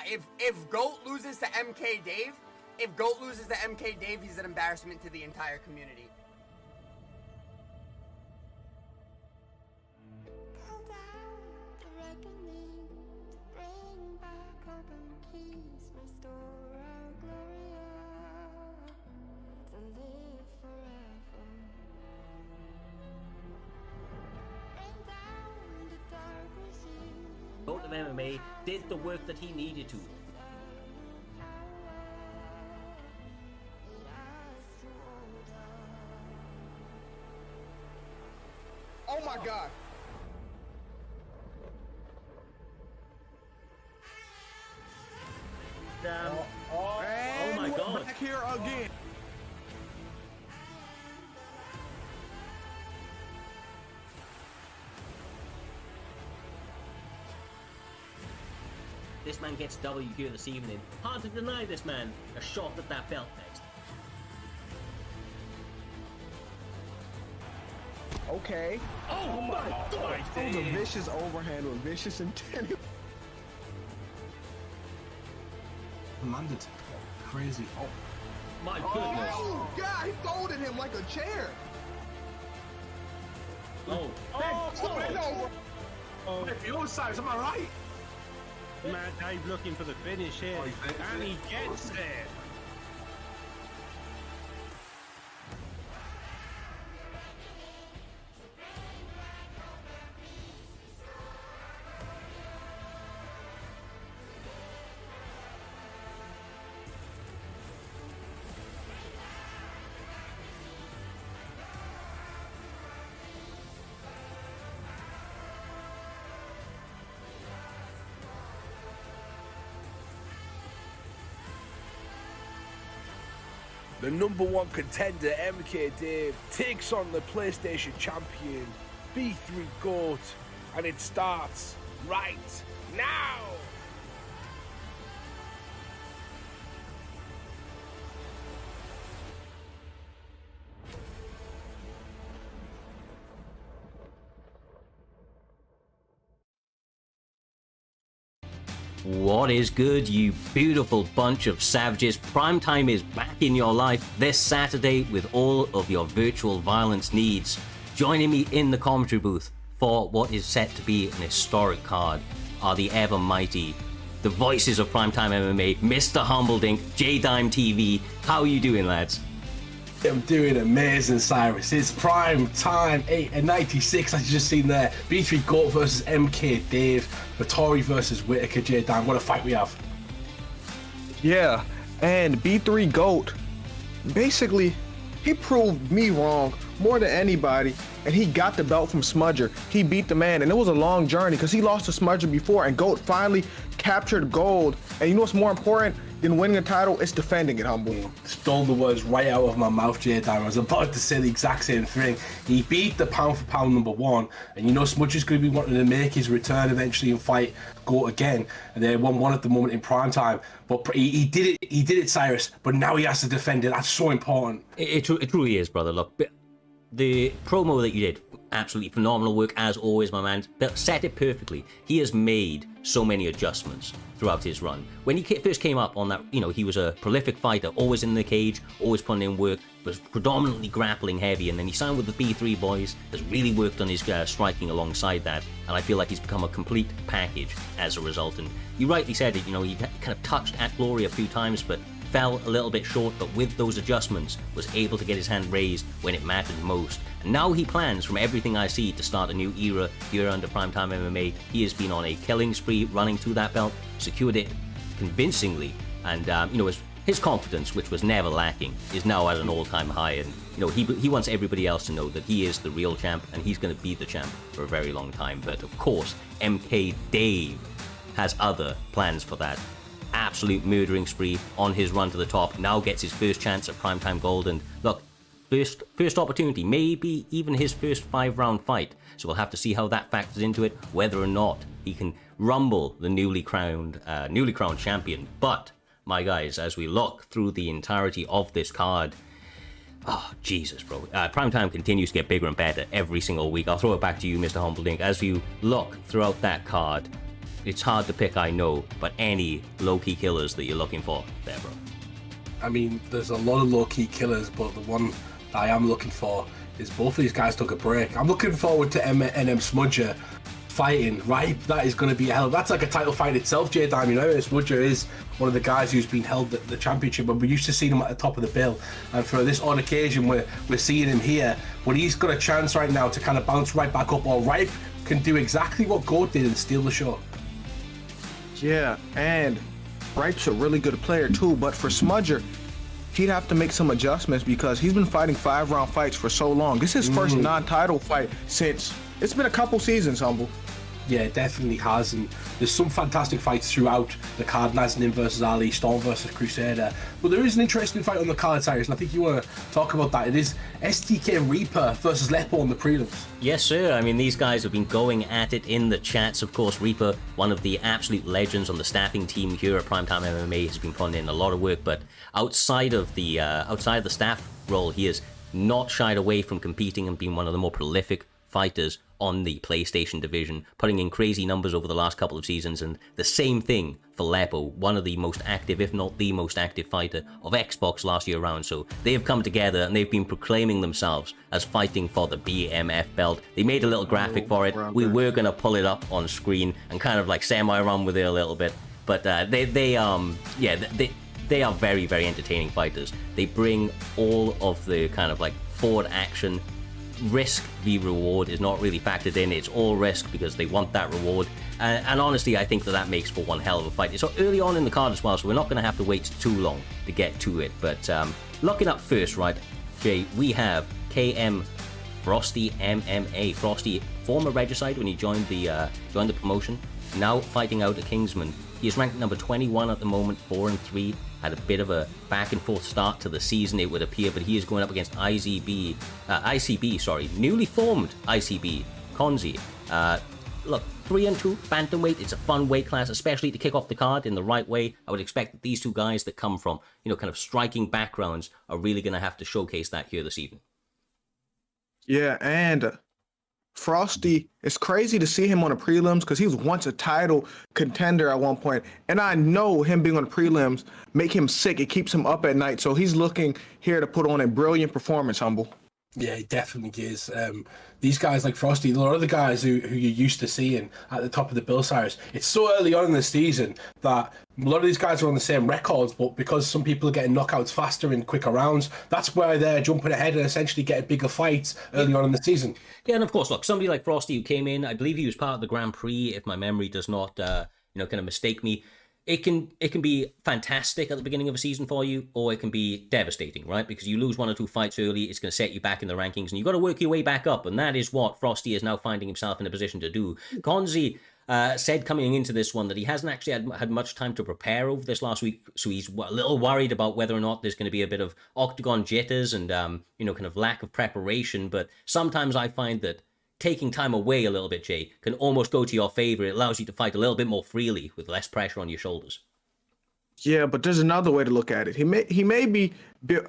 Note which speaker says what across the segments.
Speaker 1: If GOAT loses to MK Dave, he's an embarrassment to the entire community.
Speaker 2: GOAT of MMA did the work that he needed to.
Speaker 3: Oh my God.
Speaker 2: Oh my God.
Speaker 3: Back here again.
Speaker 2: This man gets W here this evening. Hard to deny this man a shot at that belt next.
Speaker 3: Okay.
Speaker 2: Oh my God!
Speaker 3: That was a vicious overhand with vicious intent.
Speaker 4: Landed. Crazy. Oh.
Speaker 2: My goodness.
Speaker 3: Oh, God, he folded him like a chair.
Speaker 2: Oh.
Speaker 4: If your size, am I right?
Speaker 5: Man, Dave looking for the finish here. And he gets there.
Speaker 6: The #1 contender, MK Dave, takes on the PlayStation champion, B3 GOAT, and it starts right now!
Speaker 2: What is good, you beautiful bunch of savages? Primetime is back in your life this Saturday with all of your virtual violence needs. Joining me in the commentary booth for what is set to be an historic card are the ever mighty, the voices of Primetime MMA, Mr. Humbledink, J-Dime TV. How are you doing, lads?
Speaker 4: I'm doing amazing, Cyrus. It's prime time 8 and 96, as you just seen there. B3 GOAT versus MK Dave. Vittori versus Whitaker. J-Dime, what a fight we have.
Speaker 3: Yeah, and B3 GOAT, basically, he proved me wrong more than anybody, and he got the belt from Smudger. He beat the man, and it was a long journey because he lost to Smudger before, and GOAT finally captured gold. And you know what's more important than winning a title? It's defending it, Humble.
Speaker 4: Stole the words right out of my mouth, J-Dime. I was about to say the exact same thing. He beat the pound for pound #1, and you know Smudger's going to be wanting to make his return eventually and fight GOAT again. And they won one at the moment in prime time. But he did it, Cyrus. But now he has to defend it. That's so important.
Speaker 2: It truly is, brother. Look, the promo that you did, absolutely phenomenal work as always, my man. Set it perfectly. He has made so many adjustments throughout his run. When he first came up on that, you know, he was a prolific fighter, always in the cage, always putting in work, was predominantly grappling heavy, and then he signed with the B3 boys, has really worked on his striking alongside that, and I feel like he's become a complete package as a result. And you rightly said it, you know, he kind of touched at glory a few times, but fell a little bit short, but with those adjustments was able to get his hand raised when it mattered most. And now he plans, from everything I see, to start a new era here under Primetime MMA. He has been on a killing spree running to that belt, secured it convincingly, and you know, his confidence, which was never lacking, is now at an all-time high. And you know, he wants everybody else to know that he is the real champ, and he's going to be the champ for a very long time. But of course, MK Dave has other plans for that. Absolute murdering spree on his run to the top, now gets his first chance at Primetime Gold, and look, first opportunity, maybe even his first 5-round fight, so we'll have to see how that factors into it, whether or not he can rumble the newly crowned champion. But my guys, as we look through the entirety of this card, oh Jesus, bro, Primetime continues to get bigger and better every single week. I'll throw it back to you, Mr. Humbledink. As you look throughout that card, it's hard to pick, I know, but any low-key killers that you're looking for there, bro?
Speaker 4: I mean, there's a lot of low-key killers, but the one that I am looking for is both of these guys took a break. I'm looking forward to NM Smudger fighting Ripe. That is going to be a hell. That's like a title fight itself, J-Dime. You know, Smudger is one of the guys who's been held the championship, but we used to see him at the top of the bill. And for this odd occasion, we're seeing him here, when he's got a chance right now to kind of bounce right back up, or Ripe can do exactly what Goat did and steal the show.
Speaker 3: Yeah, and Ripe's a really good player too, but for Smudger, he'd have to make some adjustments because he's been fighting 5-round fights for so long. This is his first non-title fight since it's been a couple seasons, Humble.
Speaker 4: Yeah, it definitely has, and there's some fantastic fights throughout the card. Nazanin versus Ali, Storm versus Crusader, but there is an interesting fight on the card, Cyrus, and I think you want to talk about that. It is STK Reaper versus Lepo on the prelims.
Speaker 2: Yes, sir. I mean, these guys have been going at it in the chats. Of course, Reaper, one of the absolute legends on the staffing team here at Primetime MMA, has been putting in a lot of work, but outside of the staff role, he has not shied away from competing and being one of the more prolific fighters on the PlayStation division, putting in crazy numbers over the last couple of seasons. And the same thing for Lepo, one of the most active, if not the most active fighter of Xbox last year round. So they have come together and they've been proclaiming themselves as fighting for the BMF belt. They made a little graphic for it. We were going to pull it up on screen and kind of like semi-run with it a little bit, but they are very, very entertaining fighters. They bring all of the kind of like forward action. Risk v reward is not really factored in. It's all risk because they want that reward, and honestly I think that makes for one hell of a fight. It's so early on in the card as well, so we're not going to have to wait too long to get to it. But looking up first, right, Jay, we have KM Frosty MMA. Frosty, former Regicide when he joined the promotion, now fighting out at Kingsman. He is ranked number 21 at the moment, 4-3. Had a bit of a back and forth start to the season, it would appear, but he is going up against ICB, newly formed ICB, Konzi. Look, 3-2, bantamweight. It's a fun weight class, especially to kick off the card in the right way. I would expect that these two guys that come from, kind of striking backgrounds are really going to have to showcase that here this evening.
Speaker 3: Yeah, and Frosty, it's crazy to see him on the prelims because he was once a title contender at one point, and I know him being on the prelims make him sick. It keeps him up at night, so he's looking here to put on a brilliant performance, Humble.
Speaker 4: Yeah, he definitely is. These guys like Frosty, a lot of the guys who you're used to seeing at the top of the bill, Cyrus, it's so early on in the season that a lot of these guys are on the same records, but because some people are getting knockouts faster in quicker rounds, that's why they're jumping ahead and essentially getting bigger fights early on in the season.
Speaker 2: Yeah, and of course, look, somebody like Frosty who came in, I believe he was part of the Grand Prix, if my memory does not, kind of mistake me. It can be fantastic at the beginning of a season for you, or it can be devastating, right? Because you lose 1 or 2 fights early, it's going to set you back in the rankings, and you've got to work your way back up, and that is what Frosty is now finding himself in a position to do. Konzi said coming into this one that he hasn't actually had much time to prepare over this last week, so he's a little worried about whether or not there's going to be a bit of octagon jitters and, kind of lack of preparation, but sometimes I find that taking time away a little bit, Jay, can almost go to your favor. It allows you to fight a little bit more freely with less pressure on your shoulders.
Speaker 3: Yeah, but there's another way to look at it. He may be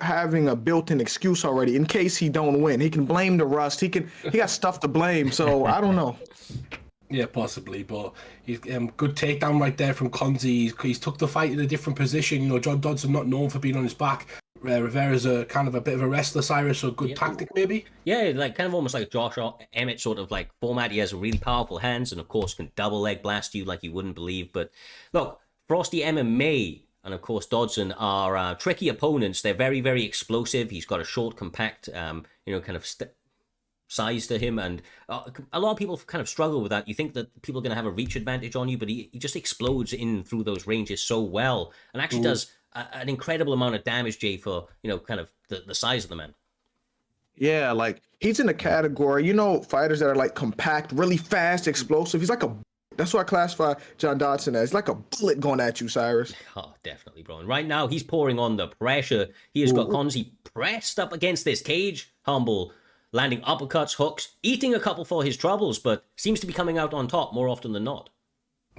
Speaker 3: having a built-in excuse already in case he don't win. He can blame the rust. He got stuff to blame. So I don't know.
Speaker 4: Yeah, possibly, but he's good takedown right there from Konzi. He's took the fight in a different position. John Dodson not known for being on his back. Rivera's a kind of a bit of a wrestler, Cyrus, so good tactic maybe. Yeah,
Speaker 2: like kind of almost like Josh Emmett sort of like format. He has really powerful hands and of course can double leg blast you like you wouldn't believe. But look, Frosty MMA and of course Dodson are tricky opponents. They're very, very explosive. He's got a short, compact, kind of size to him, and a lot of people kind of struggle with that. You think that people are going to have a reach advantage on you, but he just explodes in through those ranges so well and actually does an incredible amount of damage, Jay, for kind of the size of the man.
Speaker 3: Yeah, like he's in a category, fighters that are like compact, really fast, explosive. He's like that's what I classify John Dodson as. It's like a bullet going at you, Cyrus.
Speaker 2: Oh, definitely, bro. And right now he's pouring on the pressure. He has got Konzi pressed up against this cage, Humble, landing uppercuts, hooks, eating a couple for his troubles, but seems to be coming out on top more often than not.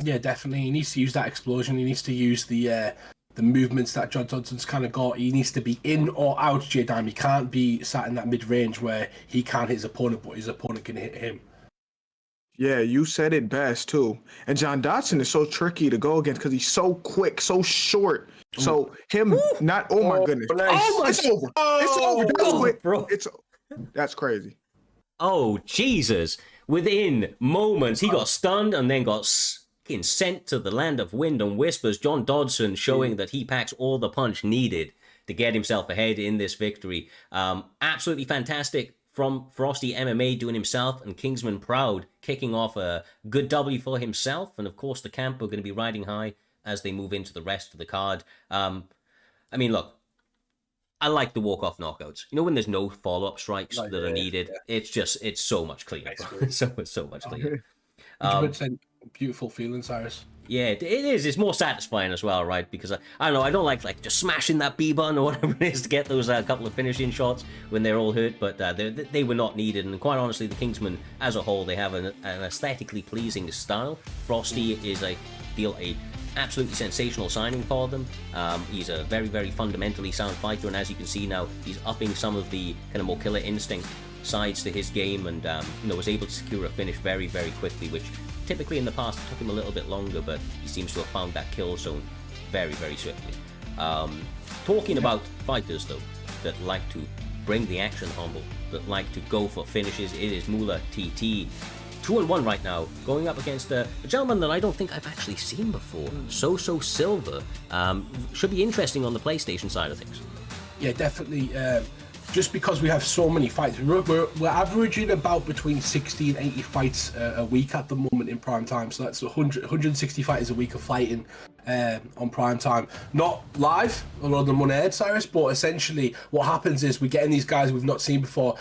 Speaker 4: Yeah, definitely. He needs to use that explosion. He needs to use the movements that John Dodson's kind of got. He needs to be in or out, J-Dime. He can't be sat in that mid-range where he can't hit his opponent, but his opponent can hit him.
Speaker 3: Yeah, you said it best too. And John Dodson is so tricky to go against because he's so quick, so short. So him not. Oh my goodness!
Speaker 4: nice.
Speaker 3: Oh my! It's over. It's over. That's quick.
Speaker 2: bro.
Speaker 3: That's crazy.
Speaker 2: Oh, Jesus. Within moments, he got stunned and then got sent to the land of wind and whispers. John Dodson showing that he packs all the punch needed to get himself ahead in this victory. Absolutely fantastic from Frosty MMA doing himself, and Kingsman Proud kicking off a good W for himself. And of course, the camp are going to be riding high as they move into the rest of the card. I mean, look, I like the walk-off knockouts. You know, when there's no follow-up strikes that are needed, it's so much cleaner. so much cleaner.
Speaker 4: 100% beautiful feeling, Cyrus.
Speaker 2: Yeah, it is. It's more satisfying as well, right? Because I don't know, I don't like just smashing that B button or whatever it is to get those couple of finishing shots when they're all hurt, but they were not needed. And quite honestly, the Kingsmen as a whole, they have an aesthetically pleasing style. Frosty is, I feel, a absolutely sensational signing for them. He's a very, very fundamentally sound fighter, and as you can see now, he's upping some of the kind of more killer instinct sides to his game, and was able to secure a finish very, very quickly, which typically in the past took him a little bit longer, but he seems to have found that kill zone very, very swiftly. Talking about fighters, though, that like to bring the action humble, that like to go for finishes, it is Mma TT. 2-1 right now, going up against a gentleman that I don't think I've actually seen before, So Silver. Should be interesting on the PlayStation side of things.
Speaker 4: Yeah, definitely. Just because we have so many fights, we're averaging about between 60 and 80 fights a week at the moment in prime time. So that's 160 fighters a week of fighting on prime time. Not live or on the unaired, Cyrus, but essentially what happens is we get in these guys we've not seen before,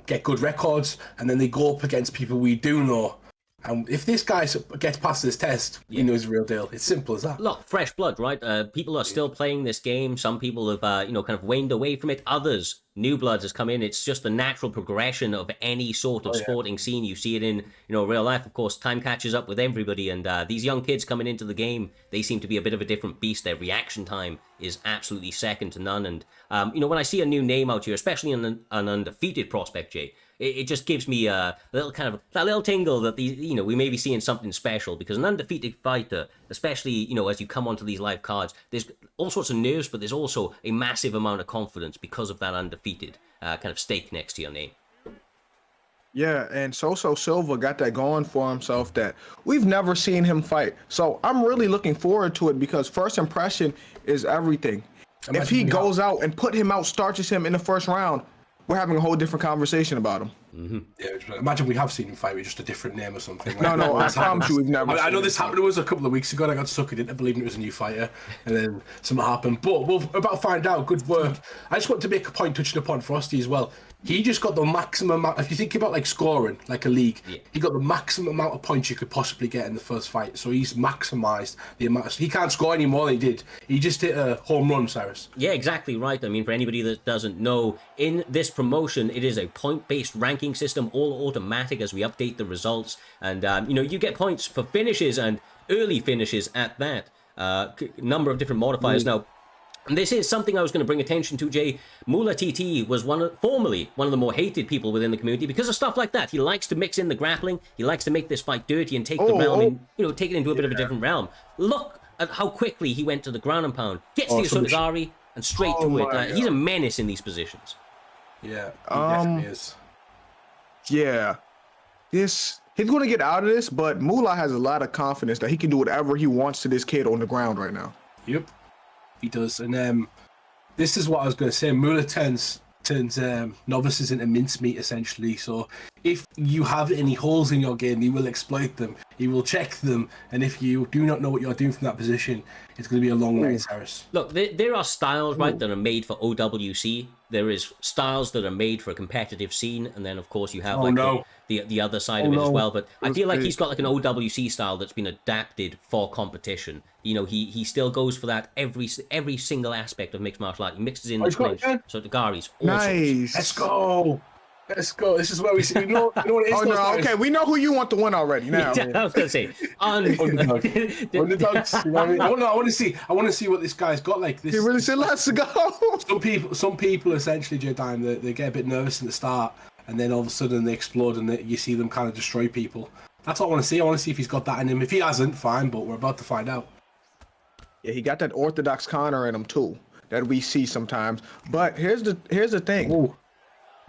Speaker 4: get good records, and then they go up against people we do know. And if this guy gets past this test, he knows the real deal. It's simple as that.
Speaker 2: Look, fresh blood, right? People are still playing this game. Some people have, kind of waned away from it. Others, new bloods has come in. It's just the natural progression of any sort of sporting scene. You see it in, real life. Of course, time catches up with everybody. And these young kids coming into the game, they seem to be a bit of a different beast. Their reaction time is absolutely second to none. And, when I see a new name out here, especially an undefeated prospect, Jay, it just gives me a little kind of that little tingle that we may be seeing something special, because an undefeated fighter, especially as you come onto these live cards, there's all sorts of nerves, but there's also a massive amount of confidence because of that undefeated kind of stake next to your name.
Speaker 3: Yeah, and So Silva got that going for himself that we've never seen him fight. So I'm really looking forward to it, because first impression is everything. If he goes out and starches him in the first round, we're having a whole different conversation about him.
Speaker 4: Mm-hmm. Yeah, imagine we have seen him fight with just a different name or something. Like
Speaker 3: no, I promise you we've never.
Speaker 4: I know this happened to us a couple of weeks ago, and I got suckered into believing it was a new fighter, and then something happened. But we're about to find out. Good work. I just want to make a point touching upon Frosty as well. He just got the maximum amount. If you think about like scoring, like a league, he got the maximum amount of points you could possibly get in the first fight. So he's maximised the amount. He can't score any more than he did. He just hit a home run, Cyrus.
Speaker 2: Yeah, exactly right. I mean, for anybody that doesn't know, in this promotion, it is a point-based ranking system, all automatic as we update the results. And, you get points for finishes and early finishes at that. Number of different modifiers. Now, and this is something I was going to bring attention to, Jay. Mma TT was formerly one of the more hated people within the community because of stuff like that. He likes to mix in the grappling. He likes to make this fight dirty and take the realm in, take it into a bit of a different realm. Look at how quickly he went to the ground and pound. Gets the Asotagari and straight to it. He's a menace in these positions.
Speaker 4: Yeah, he definitely is.
Speaker 3: Yeah. He's going to get out of this, but Mma has a lot of confidence that he can do whatever he wants to this kid on the ground right now.
Speaker 4: Yep. He does, and this is what I was going to say. Mma turns novices into mincemeat, essentially. So if you have any holes in your game, he will exploit them. He will check them, and if you do not know what you're doing from that position, it's going to be a long night, Cyrus.
Speaker 2: Look, there are styles, right, that are made for OWC. There is styles that are made for a competitive scene, and then of course you have the other side of it as well. But I feel like he's got like an OWC style that's been adapted for competition. He still goes for that every single aspect of mixed martial art. He mixes in the clinch, so the Garis.
Speaker 3: Nice.
Speaker 4: Let's go. This is where we see. You know what it is.
Speaker 3: Okay. We know who you want to win already now.
Speaker 2: I was gonna say
Speaker 4: underdogs. You know what I mean? I want to see what this guy's got. Like this.
Speaker 3: He really said, "Let's go."
Speaker 4: Some people essentially, Jedi, they get a bit nervous at the start, and then all of a sudden they explode, and you see them kind of destroy people. That's what I want to see. I want to see if he's got that in him. If he hasn't, fine, but we're about to find out.
Speaker 3: Yeah, he got that orthodox counter in him too that we see sometimes. But here's the thing.
Speaker 4: Ooh.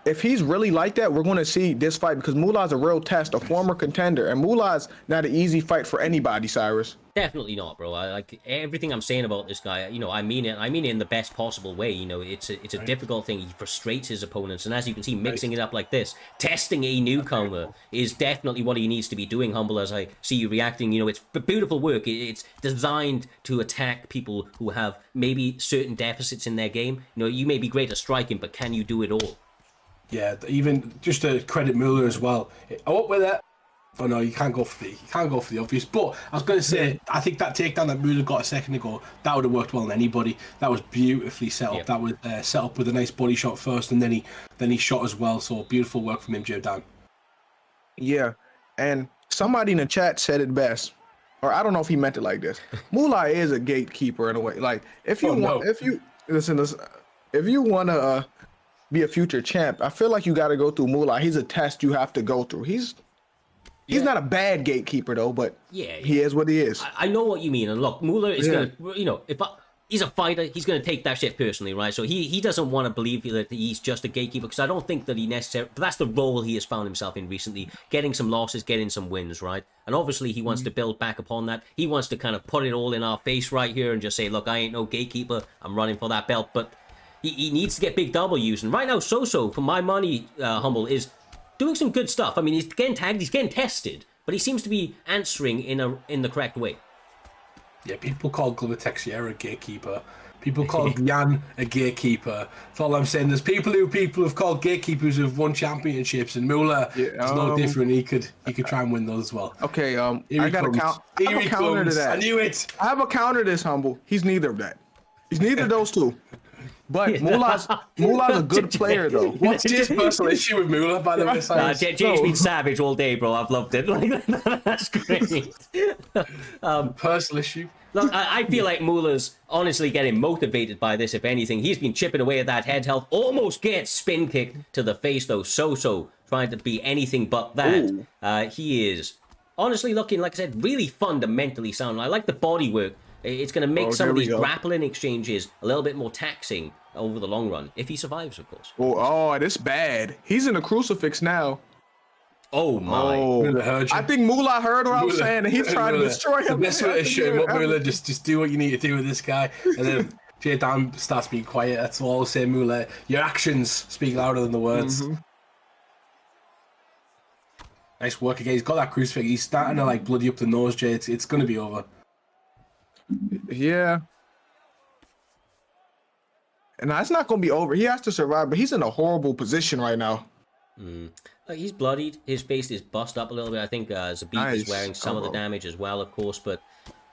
Speaker 3: If he's really like that, we're going to see this fight because Mullah's a real test, a former contender, and Mullah's not an easy fight for anybody, Cyrus.
Speaker 2: Definitely not, bro. I like everything I'm saying about this guy. You know, I mean it. I mean it in the best possible way. You know, it's a difficult thing. He frustrates his opponents, and as you can see, mixing it up like this, testing a newcomer is definitely what he needs to be doing. Humble, as I see you reacting, you know, it's beautiful work. It's designed to attack people who have maybe certain deficits in their game. You know, you may be great at striking, but can you do it all?
Speaker 4: Yeah, even just to credit Muller as well. Oh, with that. Oh no, you can't go for the obvious. But I was going to say, I think that takedown that Muller got a second ago, that would have worked well on anybody. That was beautifully set up.
Speaker 2: Yep.
Speaker 4: That was set up with a nice body shot first, and then he shot as well. So beautiful work from him, Jordan.
Speaker 3: Yeah, and somebody in the chat said it best, or I don't know if he meant it like this. Mullah is a gatekeeper in a way. Like if you if you want to be a future champ, I feel like you got to go through Mullah. He's a test you have to go through. He's not a bad gatekeeper though, but he is what he is.
Speaker 2: I know what you mean, and look, Muller is gonna, you know, he's a fighter, he's gonna take that shit personally, right? So he doesn't want to believe that he's just a gatekeeper, because I don't think that he necessarily. But that's the role he has found himself in recently, getting some losses, getting some wins, right? And obviously he wants to build back upon that. He wants to kind of put it all in our face right here and just say, look, I ain't no gatekeeper. I'm running for that belt, but he needs to get big W's. And right now, So-So, for my money, Humble, is doing some good stuff. I mean, he's getting tagged, he's getting tested, but he seems to be answering in the correct way.
Speaker 4: Yeah, people call Glover Texiera a gatekeeper. People call Jan a gatekeeper. That's all I'm saying. There's people who've called gatekeepers who've won championships, and Muller is no different. He could try and win those as well.
Speaker 3: Okay, I got a counter to that.
Speaker 4: I knew it.
Speaker 3: I have a counter to this, Humble. He's neither of that. He's neither of those two. But Mullah's a good player, though.
Speaker 4: What's Jay's personal issue with Muller, by the way?
Speaker 2: Jay's been savage all day, bro. I've loved it. That's great.
Speaker 4: Personal issue.
Speaker 2: Look, I feel like Muller's honestly getting motivated by this, if anything. He's been chipping away at that head health. Almost gets spin kicked to the face, though. So trying to be anything but that. He is honestly looking, like I said, really fundamentally sound. I like the body work. It's going to make some of these grappling exchanges a little bit more taxing over the long run, if he survives, of course.
Speaker 3: Oh, this bad. He's in a crucifix now.
Speaker 2: Oh, my.
Speaker 3: I think Mullah heard what I was saying, and he's trying to destroy him.
Speaker 4: The best way to show him up, Mullah, just do what you need to do with this guy. And then Jay Dan starts being quiet. That's all I'll say, Mullah. Your actions speak louder than the words. Nice work again. He's got that crucifix. He's starting to like bloody up the nose, Jay. It's going to be over.
Speaker 3: Yeah. And it's not going to be over. He has to survive, but he's in a horrible position right now.
Speaker 2: He's bloodied. His face is bust up a little bit. I think Zabit is wearing some of the damage as well, of course. But,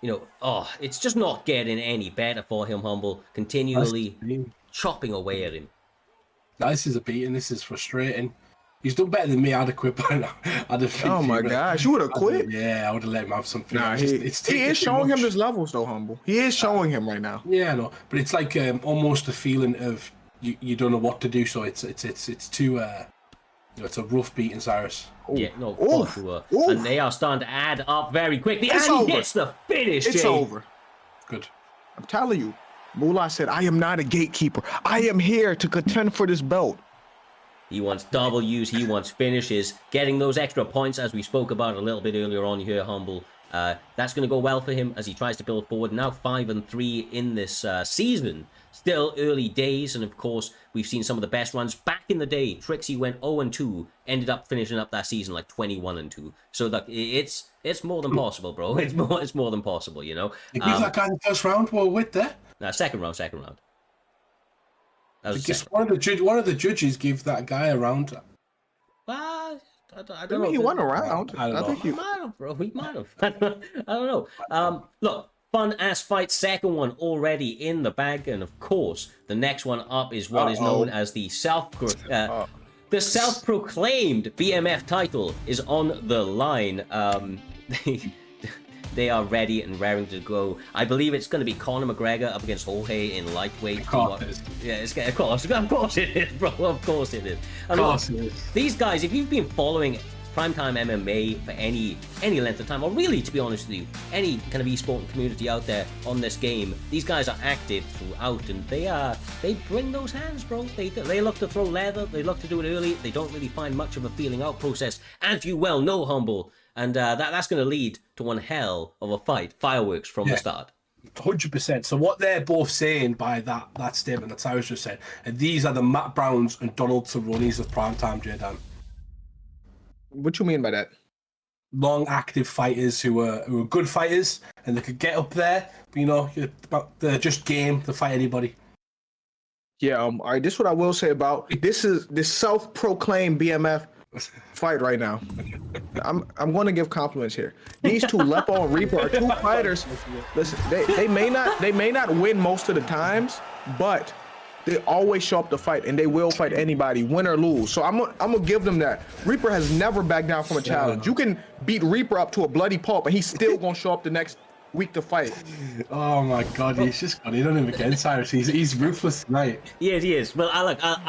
Speaker 2: you know, it's just not getting any better for him, Humble. Continually chopping away at him.
Speaker 4: This is a beating. This is frustrating. He's done better than me. I'd have quit by now.
Speaker 3: Oh my gosh, you would have quit?
Speaker 4: Yeah, I would have let him have something.
Speaker 3: Nah, he is showing him his levels though, Humble. He is showing him right now.
Speaker 4: Yeah, I know, but it's like almost a feeling of you don't know what to do. So it's too it's a rough beating, Cyrus.
Speaker 2: Yeah, no, for sure. And they are starting to add up very quickly. And he gets the finish.
Speaker 3: It's over.
Speaker 4: Good.
Speaker 3: I'm telling you, Mullah said, "I am not a gatekeeper. I am here to contend for this belt."
Speaker 2: He wants W's, he wants finishes, getting those extra points, as we spoke about a little bit earlier on here, Humble. That's going to go well for him as he tries to build forward. Now 5-3 in this season. Still early days, and of course, we've seen some of the best runs. Back in the day, Trixie went 0-2, ended up finishing up that season like 21-2. So look, it's more than possible, bro. It's more than possible, you know.
Speaker 4: You give that guy in the first round, well, with there?
Speaker 2: Second round.
Speaker 4: I guess one of the judges gave that guy a round.
Speaker 2: I don't know.
Speaker 3: He won a round.
Speaker 4: I think
Speaker 2: he might have, bro. He might have. I don't know. Look, fun ass fight. Second one already in the bag, and of course, the next one up is what is known as the self-proclaimed BMF title is on the line. They are ready and raring to go. I believe it's going to be Conor McGregor up against Jorge in lightweight. Of course it is, bro. Of course it is. I mean, these guys, if you've been following Primetime MMA for any length of time, or really, to be honest with you, any kind of esports community out there on this game, these guys are active throughout, and they bring those hands, bro. They look to throw leather, they look to do it early, they don't really find much of a feeling out process, as you well know, Humble, and that's going to lead to one hell of a fight, fireworks from the start.
Speaker 4: 100%. So what they're both saying by that statement that Cyrus just said, and these are the Matt Browns and Donald Cerrone's of primetime, J-Dan.
Speaker 3: What you mean by that?
Speaker 4: Long, active fighters who are good fighters, and they could get up there, but they're just game to fight anybody.
Speaker 3: Yeah, all right, this is what I will say about this self-proclaimed BMF fight right now. I'm going to give compliments here. These two, Lepo and Reaper, are two fighters. Listen, they may not win most of the times, but they always show up to fight, and they will fight anybody, win or lose. So I'm gonna give them that. Reaper has never backed down from a challenge. You can beat Reaper up to a bloody pulp, and he's still gonna show up the next week to fight.
Speaker 4: Oh my God, he's just gone in on him again, Cyrus. He's ruthless tonight.
Speaker 2: Yeah, he is. Well, I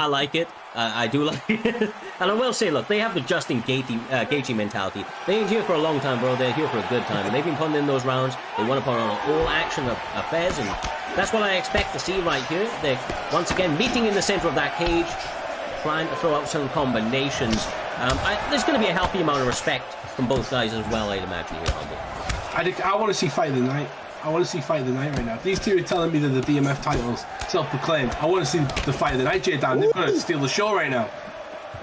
Speaker 2: like it. I do like it. And I will say, look, they have the Justin Gaethje mentality. They ain't here for a long time, bro. They're here for a good time. And they've been putting in those rounds. They want to put on all action affairs, and that's what I expect to see right here. They're, once again, meeting in the center of that cage, trying to throw out some combinations. There's going to be a healthy amount of respect from both guys as well, I'd imagine, here, Humble.
Speaker 4: I want to see fight of the night. I want to see fight of the night right now. If these two are telling me that the BMF titles self-proclaimed, I want to see the fight of the night, J-Dan. They're going to steal the show right now.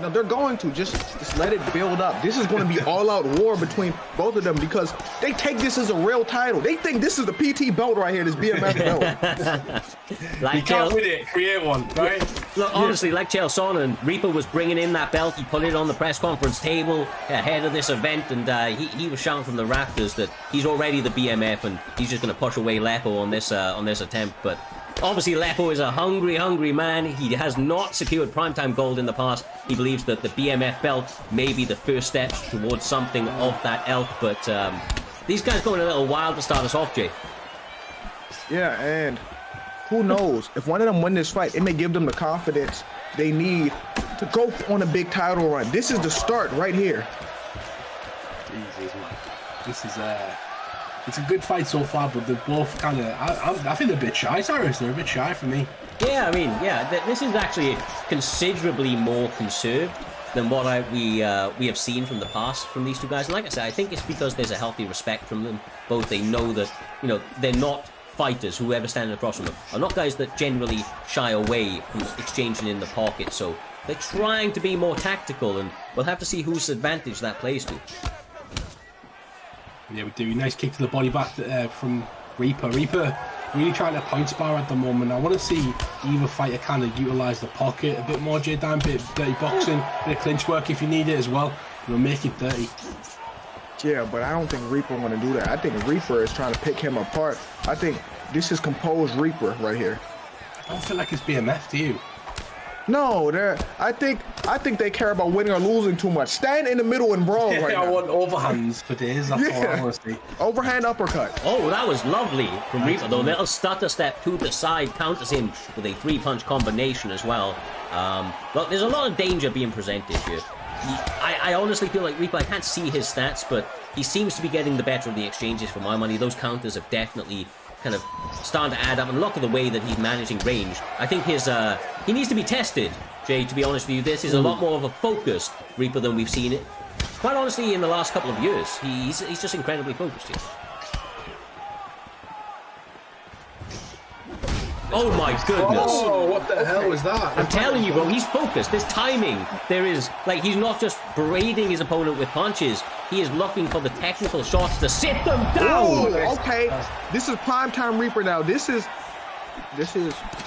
Speaker 3: No, they're going to just let it build up. This is going to be all-out war between both of them because they take this as a real title. They think this is the PT belt right here, this BMF belt.
Speaker 2: Like
Speaker 4: you can't win it, create one, right?
Speaker 2: Look, honestly, like Chael Sonnen, Reaper was bringing in that belt. He put it on the press conference table ahead of this event, and he was shouting from the rafters that he's already the BMF, and he's just going to push away Lepo on this attempt. But obviously, Lepo is a hungry man. He has not secured primetime gold in the past. He believes that the BMF belt may be the first steps towards something of that ilk, but these guys going a little wild to start us off, Jay.
Speaker 3: Yeah, and who knows? If one of them win this fight, it may give them the confidence they need to go on a big title run. This is the start right here.
Speaker 4: Jesus, man. This is it's a good fight so far, but they're both kind of... I think they're a bit shy, Cyrus. They're a bit shy for me.
Speaker 2: Yeah, I mean, this is actually considerably more conserved than what we have seen from the past from these two guys. And like I said, I think it's because there's a healthy respect from them. Both they know that, they're not fighters, whoever standing across from them, are not guys that generally shy away from exchanging in the pocket. So they're trying to be more tactical, and we'll have to see whose advantage that plays to.
Speaker 4: Yeah, we do. Nice kick to the body back from Reaper. Reaper really trying to point spar at the moment. I want to see either fighter kind of utilise the pocket a bit more, J-Dan, bit of dirty boxing, bit of clinch work if you need it as well. Make it dirty.
Speaker 3: Yeah, but I don't think Reaper want to do that. I think Reaper is trying to pick him apart. I think this is composed Reaper right here.
Speaker 4: I don't feel like it's BMF, do you?
Speaker 3: No, I think they care about winning or losing too much. Stand in the middle and brawl right now.
Speaker 4: I want overhands for days. That's all I want to see.
Speaker 3: Overhand uppercut.
Speaker 2: Oh, that was lovely from Reaper, though. Little stutter step to the side counters him with a 3-punch combination as well. Look, there's a lot of danger being presented here. I honestly feel like Reaper, I can't see his stats, but he seems to be getting the better of the exchanges for my money. Those counters have definitely kind of starting to add up, and look at the way that he's managing range. I think he needs to be tested, Jay, to be honest with you. This is a lot more of a focused Reaper than we've seen it, quite honestly, in the last couple of years. He's just incredibly focused here. Oh my goodness.
Speaker 4: Oh, what the hell was that?
Speaker 2: I'm telling you, bro, he's focused. There's timing. There is, he's not just braiding his opponent with punches. He is looking for the technical shots to sit them down.
Speaker 3: Ooh, okay, this is primetime Reaper now. This is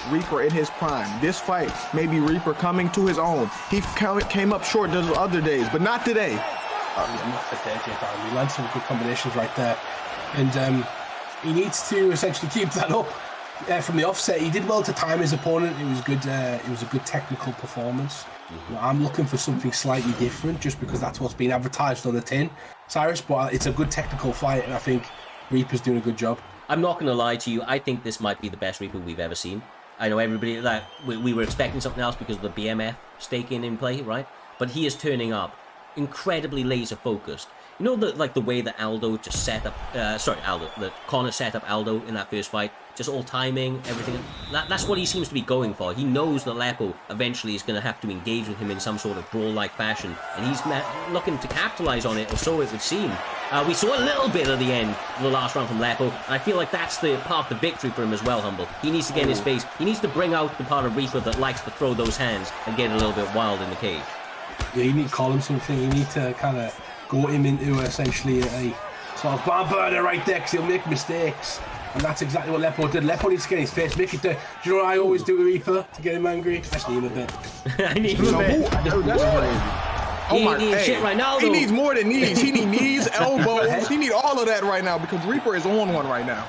Speaker 3: Reaper in his prime. This fight may be Reaper coming to his own. He came up short those other days, but not today.
Speaker 4: Not today, J-Dan. He landed some good combinations right there. And he needs to essentially keep that up. From the offset, he did well to time his opponent. It was good. It was a good technical performance. I'm looking for something slightly different, just because that's what's been advertised on the tin, Cyrus. But it's a good technical fight, and I think Reaper's doing a good job.
Speaker 2: I'm not going to lie to you. I think this might be the best Reaper we've ever seen. I know everybody we were expecting something else because of the BMF stake in play, right? But he is turning up incredibly laser focused. You know, the way that Aldo just set up, that Connor set up Aldo in that first fight, just all timing, everything. That's what he seems to be going for. He knows that Leppo eventually is going to have to engage with him in some sort of brawl-like fashion, and he's looking to capitalize on it, or so it would seem. We saw a little bit at the end of the last round from Leppo, and I feel like that's the part of the victory for him as well, Humble. He needs to get in his face. He needs to bring out the part of Reaper that likes to throw those hands and get a little bit wild in the cage.
Speaker 4: Yeah, you need to call him something. You need to kind of go him into essentially a sort of barn burner right there, because he'll make mistakes. And that's exactly what Leppo did. Leppo needs to get in his face, make it do you know what I always do with Reaper to get him angry? I just need him a bit.
Speaker 2: I need him a bit.
Speaker 3: That's crazy.
Speaker 2: He ain't needing shit right now, though.
Speaker 3: He needs more than knees. He needs knees, elbows. He needs all of that right now because Reaper is on one right now.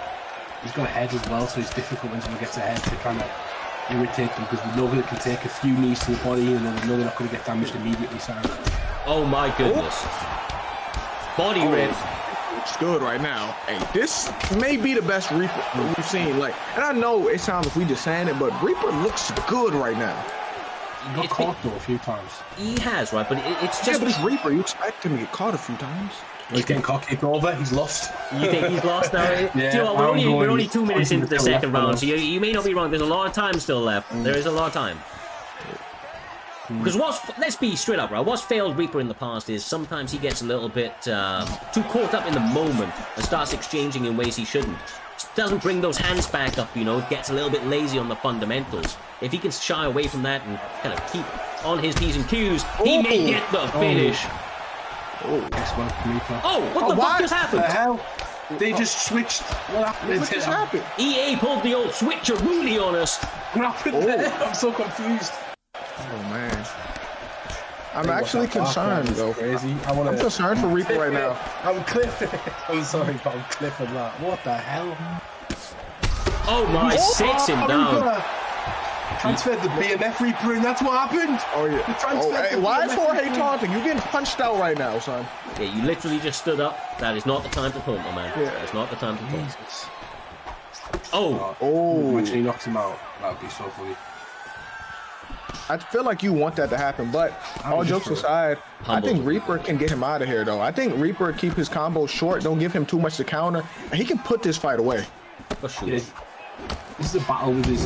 Speaker 4: He's got a head as well, so it's difficult when someone gets a head to kind of irritate them, because we know that it can take a few knees to the body and we know they're not going to get damaged immediately. So.
Speaker 2: Oh my goodness. Body rip.
Speaker 3: Looks good right now. Hey, this may be the best Reaper we've seen. Like, and I know it sounds like we just saying it, but Reaper looks good right now.
Speaker 4: He got caught though a few times.
Speaker 2: He has, right? But it's just...
Speaker 3: Yeah, but it's Reaper. You expect him to get caught a few times.
Speaker 4: He's getting caught, kicked over. He's lost.
Speaker 2: You think he's lost now?
Speaker 4: Yeah,
Speaker 2: you know, we're only 2 minutes into the second round, so you may not be wrong. There's a lot of time still left. There is a lot of time. Because let's be straight up, right? What's failed Reaper in the past is sometimes he gets a little bit too caught up in the moment and starts exchanging in ways he shouldn't. Doesn't bring those hands back up, you know, gets a little bit lazy on the fundamentals. If he can shy away from that and kind of keep on his P's and Q's, he may get the finish. What the fuck just happened?
Speaker 4: What the hell? They just switched. What happened?
Speaker 3: What just happened?
Speaker 2: EA pulled the old switcheroonie on us.
Speaker 4: What happened there? I'm so confused.
Speaker 3: Oh man. I'm actually concerned though.
Speaker 4: Crazy.
Speaker 3: I'm concerned for Reaper right now.
Speaker 4: I'm clipping. I'm sorry, but I'm clipping that. What the hell?
Speaker 2: Oh my, sits him down.
Speaker 4: Transferred the BMF Reaper in, that's what happened.
Speaker 3: Oh yeah. Hey, why is Jorge taunting? You're getting punched out right now, son.
Speaker 2: Yeah, you literally just stood up. That is not the time to taunt, my man. Yeah. It's not the time to taunt.
Speaker 4: Imagine he knocks him out. That would be so funny.
Speaker 3: I feel like you want that to happen, but all jokes aside, I think Reaper can get him out of here, though. I think Reaper keep his combos short, don't give him too much to counter, and he can put this fight away.
Speaker 2: For sure.
Speaker 4: Yeah. This is a battle with his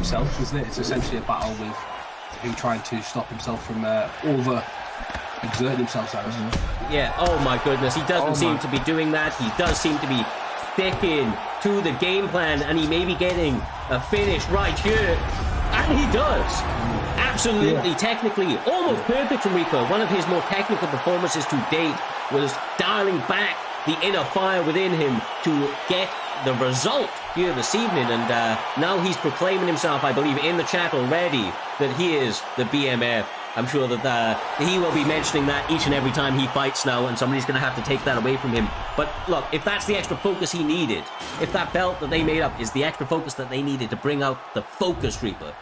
Speaker 4: self, isn't it? It's essentially a battle with him trying to stop himself from over exerting himself.
Speaker 2: Yeah. Oh my goodness, he doesn't seem to be doing that. He does seem to be sticking to the game plan, and he may be getting a finish right here, and he does. Absolutely, technically, almost perfect from Reaper. One of his more technical performances to date was dialing back the inner fire within him to get the result here this evening, and now he's proclaiming himself, I believe, in the chat already that he is the BMF. I'm sure that he will be mentioning that each and every time he fights now, and somebody's going to have to take that away from him. But look, if that's the extra focus he needed, if that belt that they made up is the extra focus that they needed to bring out the focused Reaper,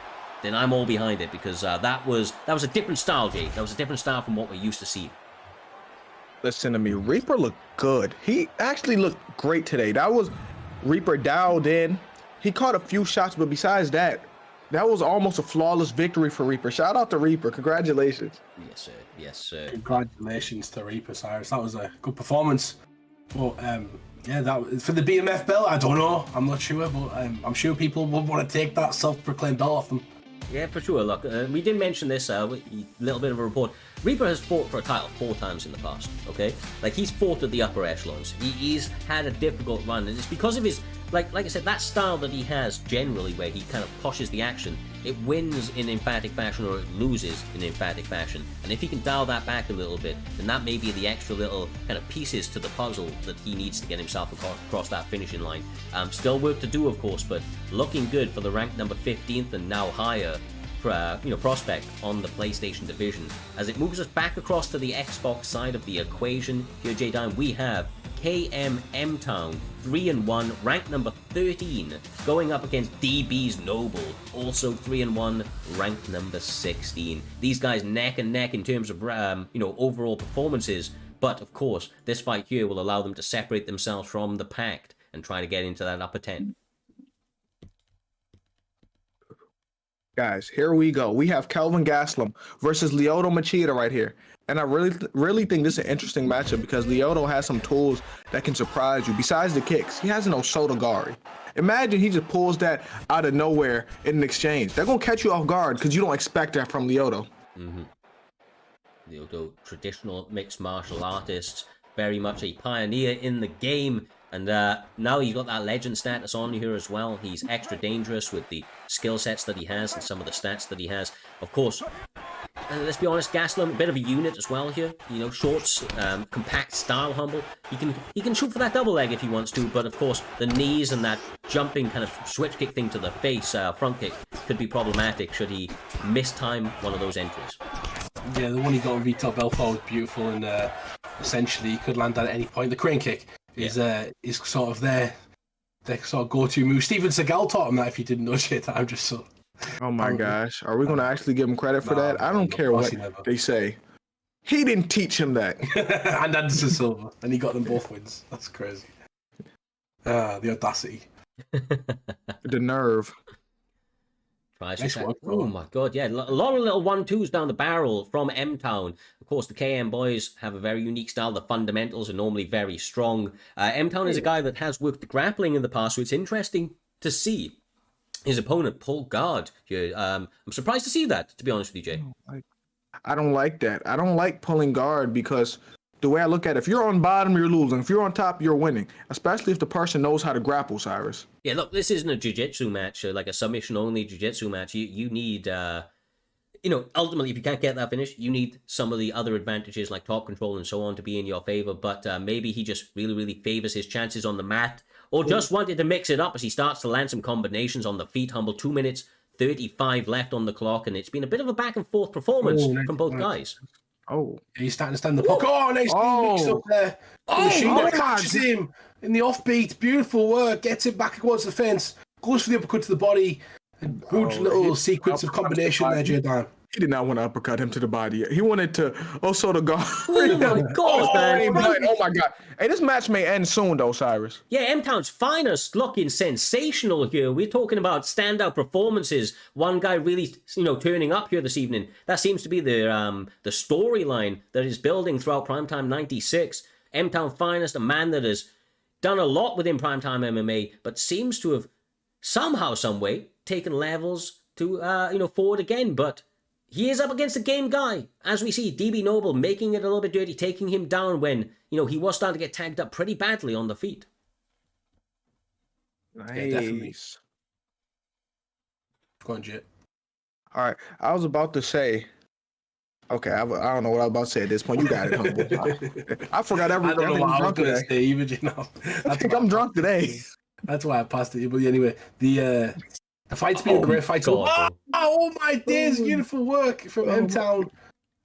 Speaker 2: then I'm all behind it, because that was a different style, Jake. That was a different style from what we're used to seeing.
Speaker 3: Listen to me, Reaper looked good. He actually looked great today. That was Reaper dialed in. He caught a few shots, but besides that, that was almost a flawless victory for Reaper. Shout out to Reaper. Congratulations.
Speaker 2: Yes, sir. Yes, sir.
Speaker 4: Congratulations to Reaper, Cyrus. That was a good performance. Well, yeah, that for the BMF belt, I don't know. I'm not sure, but I'm sure people would want to take that self-proclaimed belt off them.
Speaker 2: Yeah, for sure. Look, we did mention this, a little bit of a report. Reaper has fought for a title 4 times in the past, okay? Like, he's fought at the upper echelons. He's had a difficult run, and it's because of his, like I said, that style that he has generally, where he kind of pushes the action. It wins in emphatic fashion, or it loses in emphatic fashion. And if he can dial that back a little bit, then that may be the extra little kind of pieces to the puzzle that he needs to get himself across that finishing line. Still work to do, of course, but looking good for the ranked number 15th and now higher prospect on the PlayStation division. As it moves us back across to the Xbox side of the equation, here, J-Dime, we have KM Town 3-1, ranked number 13, going up against DB's Noble, also 3-1, ranked number 16. These guys neck and neck in terms of overall performances, but of course this fight here will allow them to separate themselves from the pact and try to get into that upper 10.
Speaker 3: Guys, here we go. We have Kelvin Gastelum versus Lyoto Machida right here. And I really think this is an interesting matchup because Lyoto has some tools that can surprise you. Besides the kicks, he has no Sotogari. Imagine he just pulls that out of nowhere in an exchange. They're going to catch you off guard because you don't expect that from Lyoto.
Speaker 2: Lyoto, traditional mixed martial artist, very much a pioneer in the game. And now he's got that legend status on here as well. He's extra dangerous with the skill sets that he has and some of the stats that he has. Of course, let's be honest, Gastelum, a bit of a unit as well here. You know, shorts, compact style, Humble. He can shoot for that double leg if he wants to, but of course, the knees and that jumping kind of switch kick thing to the face, front kick, could be problematic should he mistime one of those entries.
Speaker 4: Yeah, the one he got on Vitor Belfort was beautiful, and essentially he could land that at any point. The crane kick is sort of their sort of go-to move. Steven Seagal taught him that. If you didn't know shit, I'm just so.
Speaker 3: Oh my gosh, are we going to actually give him credit for that? I don't care what they say. He didn't teach him that.
Speaker 4: And Anderson Silva, and he got them both wins. That's crazy. The audacity,
Speaker 3: the nerve.
Speaker 4: Nice work,
Speaker 2: oh my god, yeah, a lot of little 1-2s down the barrel from M-Town. Of course, the KM boys have a very unique style. The fundamentals are normally very strong. M-Town is a guy that has worked the grappling in the past, so it's interesting to see his opponent pull guard here. I'm surprised to see that, to be honest with you, Jay.
Speaker 3: I don't like that. I don't like pulling guard because the way I look at it, if you're on bottom, you're losing. If you're on top, you're winning. Especially if the person knows how to grapple, Cyrus.
Speaker 2: Yeah, look, this isn't a jiu-jitsu match, like a submission-only jiu-jitsu match. You need, ultimately, if you can't get that finish, you need some of the other advantages like top control and so on to be in your favor. But maybe he just really favors his chances on the mat, or just wanted to mix it up as he starts to land some combinations on the feet. Humble, 2 minutes 35 left on the clock, and it's been a bit of a back-and-forth performance from both guys.
Speaker 3: Oh,
Speaker 4: he's starting to stand the puck. Oh, nice mix up there. Machida catches him in the offbeat. Beautiful work. Gets it back towards the fence. Goes for the uppercut to the body. And good little sequence of combination there, Jordan.
Speaker 3: He did not want to uppercut him to the body. He wanted to also to go.
Speaker 2: Oh my god, man.
Speaker 3: Oh my god. Hey, this match may end soon though, Cyrus.
Speaker 2: Yeah, M-Town's finest looking sensational here. We're talking about standout performances. One guy really, turning up here this evening. That seems to be the storyline that is building throughout Primetime 96. M-Town finest, a man that has done a lot within Primetime MMA, but seems to have somehow, some way, taken levels to, forward again. But he is up against a game guy. As we see, DB Noble making it a little bit dirty, taking him down when, he was starting to get tagged up pretty badly on the feet.
Speaker 3: Nice.
Speaker 4: Yeah, definitely. Go on, Jet.
Speaker 3: All right. I was about to say, okay, I don't know what I was about to say at this point. You got it, Humble. I forgot everything.
Speaker 4: I don't know what I was going to say, even,
Speaker 3: I think I'm drunk today.
Speaker 4: That's why I passed it. But anyway, the fight's been a great fight. Oh my days, beautiful work from M-Town.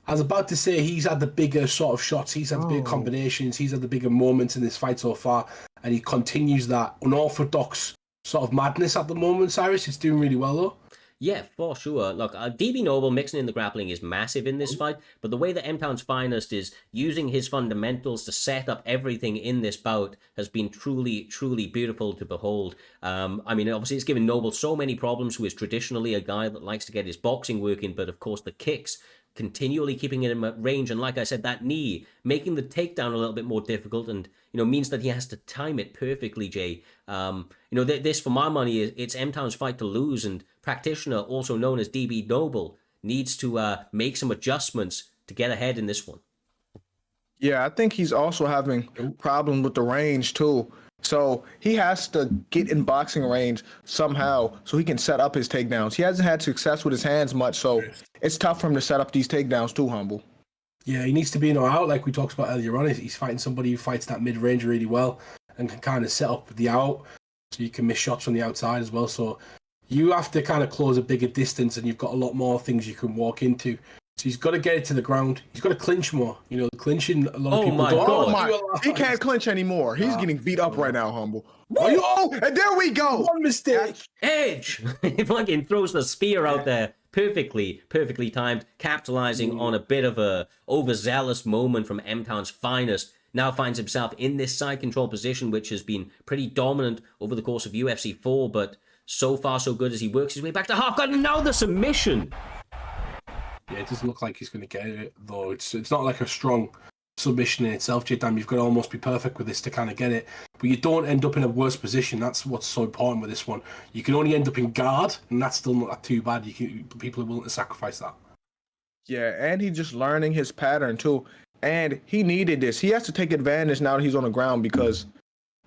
Speaker 4: I was about to say he's had the bigger sort of shots, he's had the bigger combinations, he's had the bigger moments in this fight so far, and he continues that unorthodox sort of madness at the moment, Cyrus. It's doing really well though.
Speaker 2: Yeah, for sure. Look, DB Noble mixing in the grappling is massive in this fight, but the way that M-Town's finest is using his fundamentals to set up everything in this bout has been truly beautiful to behold. Obviously it's given Noble so many problems, who is traditionally a guy that likes to get his boxing working, but of course the kicks continually keeping him at range, and like I said, that knee making the takedown a little bit more difficult, and means that he has to time it perfectly, Jay. This for my money it's M-Town's fight to lose, and practitioner, also known as DB Noble, needs to make some adjustments to get ahead in this one.
Speaker 3: Yeah, I think he's also having problem with the range too. So he has to get in boxing range somehow so he can set up his takedowns. He hasn't had success with his hands much, so it's tough for him to set up these takedowns too, Humble.
Speaker 4: Yeah, he needs to be in or out, like we talked about earlier on. He's fighting somebody who fights that mid-range really well and can kind of set up the out so you can miss shots from the outside as well. So you have to kind of close a bigger distance, and you've got a lot more things you can walk into. So he's got to get it to the ground. He's got to clinch more. Clinching, a lot of people don't.
Speaker 3: He can't clinch anymore. He's getting beat up right now, Humble. Oh, and there we go.
Speaker 4: One mistake.
Speaker 2: Edge! He fucking throws the spear out there. Perfectly timed, capitalizing on a bit of a overzealous moment from M-Town's finest. Now finds himself in this side control position, which has been pretty dominant over the course of UFC 4, but So far, so good as he works his way back to half guard, and now the submission.
Speaker 4: Yeah, it doesn't look like he's going to get it, though. It's not like a strong submission in itself, J-Dam. You've got to almost be perfect with this to kind of get it. But you don't end up in a worse position. That's what's so important with this one. You can only end up in guard, and that's still not too bad. People are willing to sacrifice that.
Speaker 3: Yeah, and he's just learning his pattern, too. And he needed this. He has to take advantage now that he's on the ground because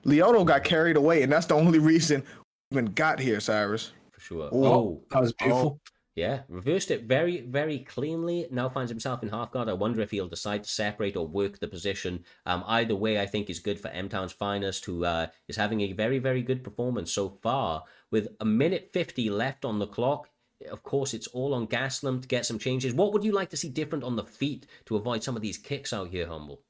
Speaker 3: Lyoto got carried away, and that's the only reason we even got here, Cyrus.
Speaker 2: For sure.
Speaker 4: Oh, that was beautiful.
Speaker 2: Yeah, reversed it very, very cleanly. Now finds himself in half guard. I wonder if he'll decide to separate or work the position. Either way, I think is good for M-Town's finest, who is having a very, very good performance so far. With a minute 50 left on the clock, of course, it's all on Gaslam to get some changes. What would you like to see different on the feet to avoid some of these kicks out here, Humble?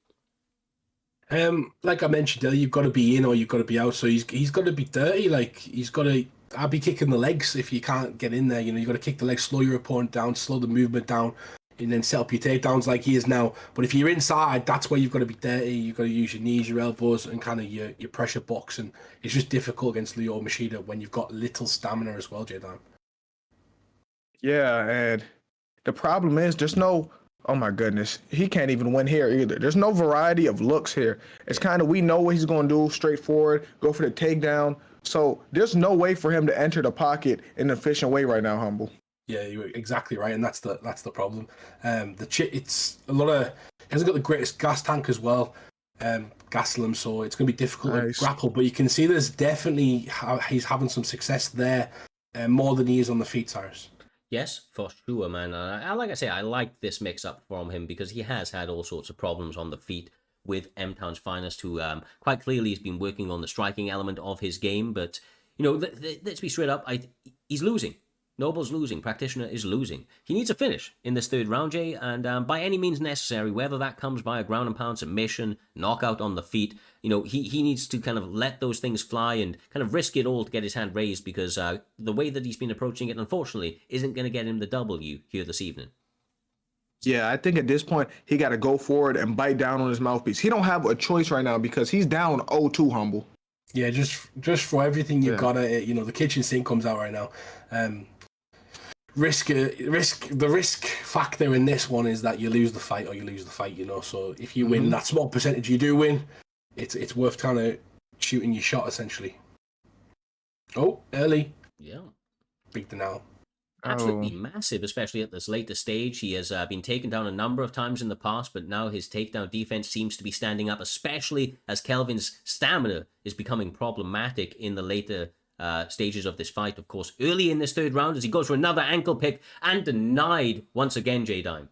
Speaker 4: Like I mentioned earlier, you've got to be in or you've got to be out. So he's got to be dirty. Like he's got to. I'd be kicking the legs if you can't get in there. You know, you got to kick the legs, slow your opponent down, slow the movement down, and then set up your takedowns like he is now. But if you're inside, that's where you've got to be dirty. You've got to use your knees, your elbows, and kind of your pressure box. And it's just difficult against Leo Machida when you've got little stamina as well, J-Dan.
Speaker 3: Yeah, and the problem is there's no, oh my goodness, he can't even win here either. There's no variety of looks here. It's kind of, we know what he's going to do, straightforward, go for the takedown. So there's no way for him to enter the pocket in an efficient way right now, Humble.
Speaker 4: Yeah, you're exactly right, and that's the problem. It's a lot of, he hasn't got the greatest gas tank as well, Gaslam, so it's going to be difficult to grapple. But you can see there's definitely he's having some success there, more than he is on the feet, Cyrus.
Speaker 2: Yes, for sure, man. Like I say, I like this mix-up from him because he has had all sorts of problems on the feet with M-Town's finest, who quite clearly has been working on the striking element of his game. But, you know, let's be straight up, he's losing. Noble's losing. Practitioner is losing. He needs a finish in this third round, Jay, and by any means necessary, whether that comes via ground and pound submission, knockout on the feet, you know, he needs to kind of let those things fly and kind of risk it all to get his hand raised because the way that he's been approaching it, unfortunately, isn't going to get him the W here this evening.
Speaker 3: Yeah, I think at this point, he got to go forward and bite down on his mouthpiece. He don't have a choice right now because he's down 0-2, Humble.
Speaker 4: Yeah, just for everything you've got to, you know, the kitchen sink comes out right now. The risk factor in this one is that you lose the fight or you lose the fight, you know. So if you win that small percentage you do win, it's worth kind of shooting your shot essentially. Oh, early.
Speaker 2: Yeah.
Speaker 4: Big denial.
Speaker 2: Absolutely massive, especially at this later stage. He has been taken down a number of times in the past, but now his takedown defense seems to be standing up, especially as Kelvin's stamina is becoming problematic in the later stages of this fight. Of course, early in this third round as he goes for another ankle pick and denied once again, J-Dime.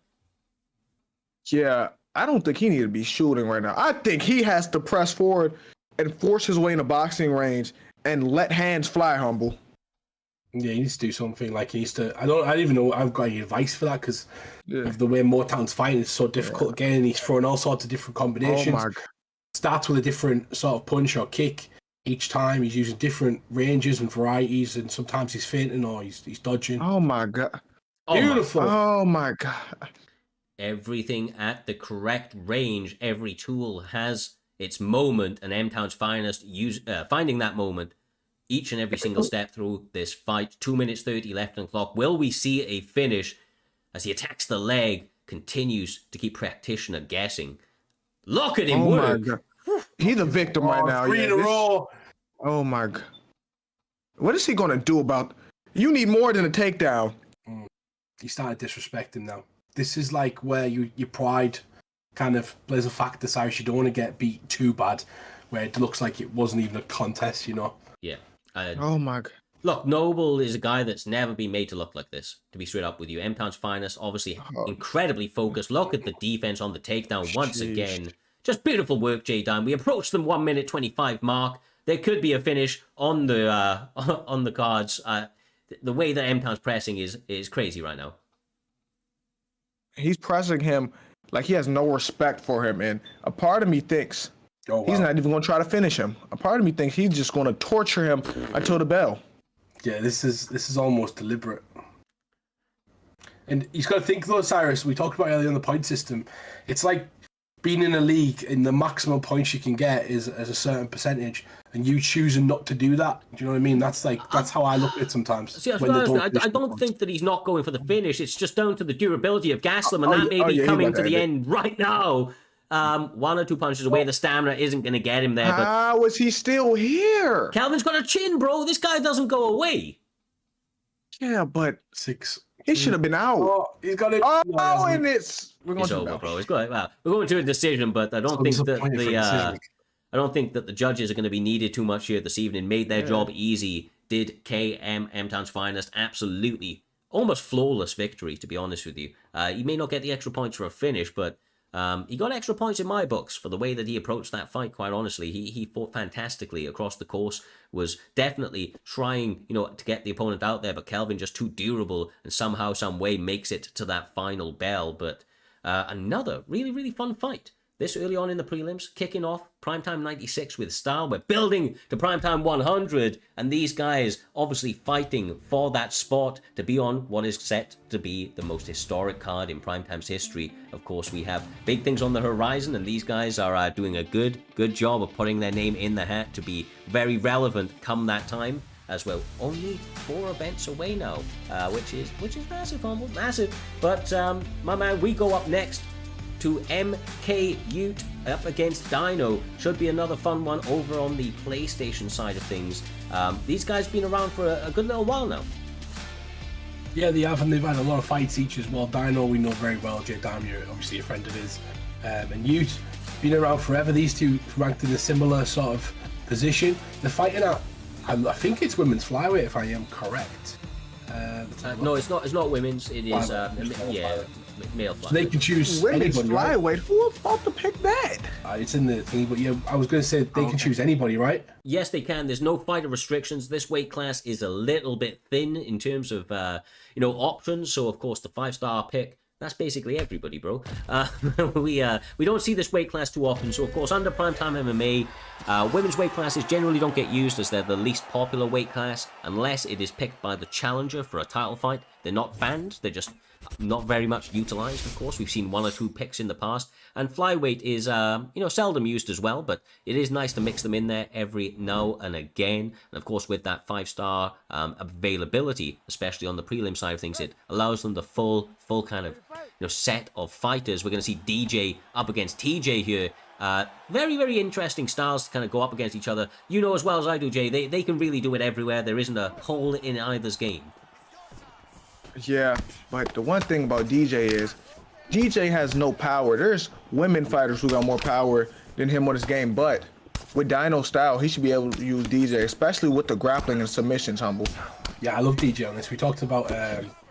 Speaker 3: Yeah, I don't think he needs to be shooting right now. I think he has to press forward and force his way in a boxing range and let hands fly, Humble.
Speaker 4: Yeah, he needs to do something. Like he needs to. I don't even know. I've got any advice for that because of the way Motown's fighting is so difficult. Again, he's throwing all sorts of different combinations. Oh my God. Starts with a different sort of punch or kick each time. He's using different ranges and varieties, and sometimes he's feinting or he's dodging.
Speaker 3: Oh my God!
Speaker 4: Beautiful.
Speaker 3: Oh my God!
Speaker 2: Everything at the correct range. Every tool has its moment, and M-Town's finest finding that moment each and every single step through this fight. 2 minutes 30 left on the clock. Will we see a finish as he attacks the leg, continues to keep practitioner guessing? Look at him work.
Speaker 3: My God. He's a victim right now.
Speaker 4: 3 in a row.
Speaker 3: Oh my God. What is he going to do about... You need more than a takedown.
Speaker 4: He started disrespecting now. This is like where your pride kind of plays a factor, Cyrus. You don't want to get beat too bad, where it looks like it wasn't even a contest, you know?
Speaker 2: Yeah.
Speaker 3: Oh my God.
Speaker 2: Look, Noble is a guy that's never been made to look like this, to be straight up with you. M-Town's finest, obviously incredibly focused. Look at the defense on the takedown once again. Just beautiful work, J-Dime. We approach the 1 minute 25 mark. There could be a finish on the cards. The way that M-Town's pressing is crazy right now.
Speaker 3: He's pressing him like he has no respect for him, and a part of me thinks he's not even going to try to finish him. A part of me thinks he's just going to torture him until the bell.
Speaker 4: Yeah, this is almost deliberate. And he's got to think though, Cyrus. We talked about earlier on the point system. It's like being in a league and the maximum points you can get is a certain percentage, and you choosing not to do that. Do you know what I mean? That's how I look at it sometimes.
Speaker 2: See, I don't think that he's not going for the finish. It's just down to the durability of Gaslam, and that may be coming to the end right now. 1 or 2 punches away. The stamina isn't going to get him there. But
Speaker 3: how is he still here?
Speaker 2: Calvin's got a chin, bro. This guy doesn't go away.
Speaker 3: Yeah, but
Speaker 4: 6.
Speaker 3: he should have been out.
Speaker 4: Oh, he's got it.
Speaker 3: Oh, and we're going
Speaker 2: It's over, bro. It's going. Well, we're going to a decision, but I don't think that I don't think that the judges are going to be needed too much here this evening. Made their job easy. Did KM Town's finest absolutely almost flawless victory, to be honest with you. He may not get the extra points for a finish, but he got extra points in my books for the way that he approached that fight, quite honestly. He fought fantastically across the course, was definitely trying, to get the opponent out there, but Kelvin just too durable and somehow, some way makes it to that final bell. But another really, really fun fight. This early on in the prelims, kicking off Primetime 96 with style. We're building to Primetime 100, and these guys obviously fighting for that spot to be on what is set to be the most historic card in Primetime's history. Of course, we have big things on the horizon, and these guys are doing a good job of putting their name in the hat to be very relevant come that time. As well, only 4 events away now, which is massive, Humble, massive. But my man, we go up next to MK Ute up against Dino. Should be another fun one over on the PlayStation side of things. These guys been around for a good little while now.
Speaker 4: Yeah, they have, and they've had a lot of fights each as well. Dino, we know very well. J Dime, you're obviously a friend of his. And Ute, been around forever. These two ranked in a similar sort of position. They're fighting at, I think it's women's flyweight, if I am correct.
Speaker 3: No,
Speaker 2: it's not women's. It is male flyweight.
Speaker 4: So they can choose
Speaker 3: women's
Speaker 4: anybody,
Speaker 3: flyweight.
Speaker 4: right?
Speaker 3: Who thought to pick that?
Speaker 4: It's in the thing, but yeah, I was going to say they can choose anybody, right?
Speaker 2: Yes, they can. There's no fighter restrictions. This weight class is a little bit thin in terms of options. So of course the 5-star pick, that's basically everybody, bro. We don't see this weight class too often. So of course under Primetime MMA, women's weight classes generally don't get used as they're the least popular weight class unless it is picked by the challenger for a title fight. They're not banned. They're just not very much utilized, of course. We've seen 1 or 2 picks in the past. And flyweight is, seldom used as well, but it is nice to mix them in there every now and again. And of course, with that 5-star availability, especially on the prelim side of things, it allows them the full kind of set of fighters. We're going to see DJ up against TJ here. Very, very interesting styles to kind of go up against each other. You know as well as I do, Jay, they can really do it everywhere. There isn't a hole in either's game.
Speaker 3: Yeah, but the one thing about DJ is DJ has no power. There's women fighters who got more power than him on his game, but with Dino style, he should be able to use DJ, especially with the grappling and submissions, Humble.
Speaker 4: Yeah, I love DJ on this. We talked about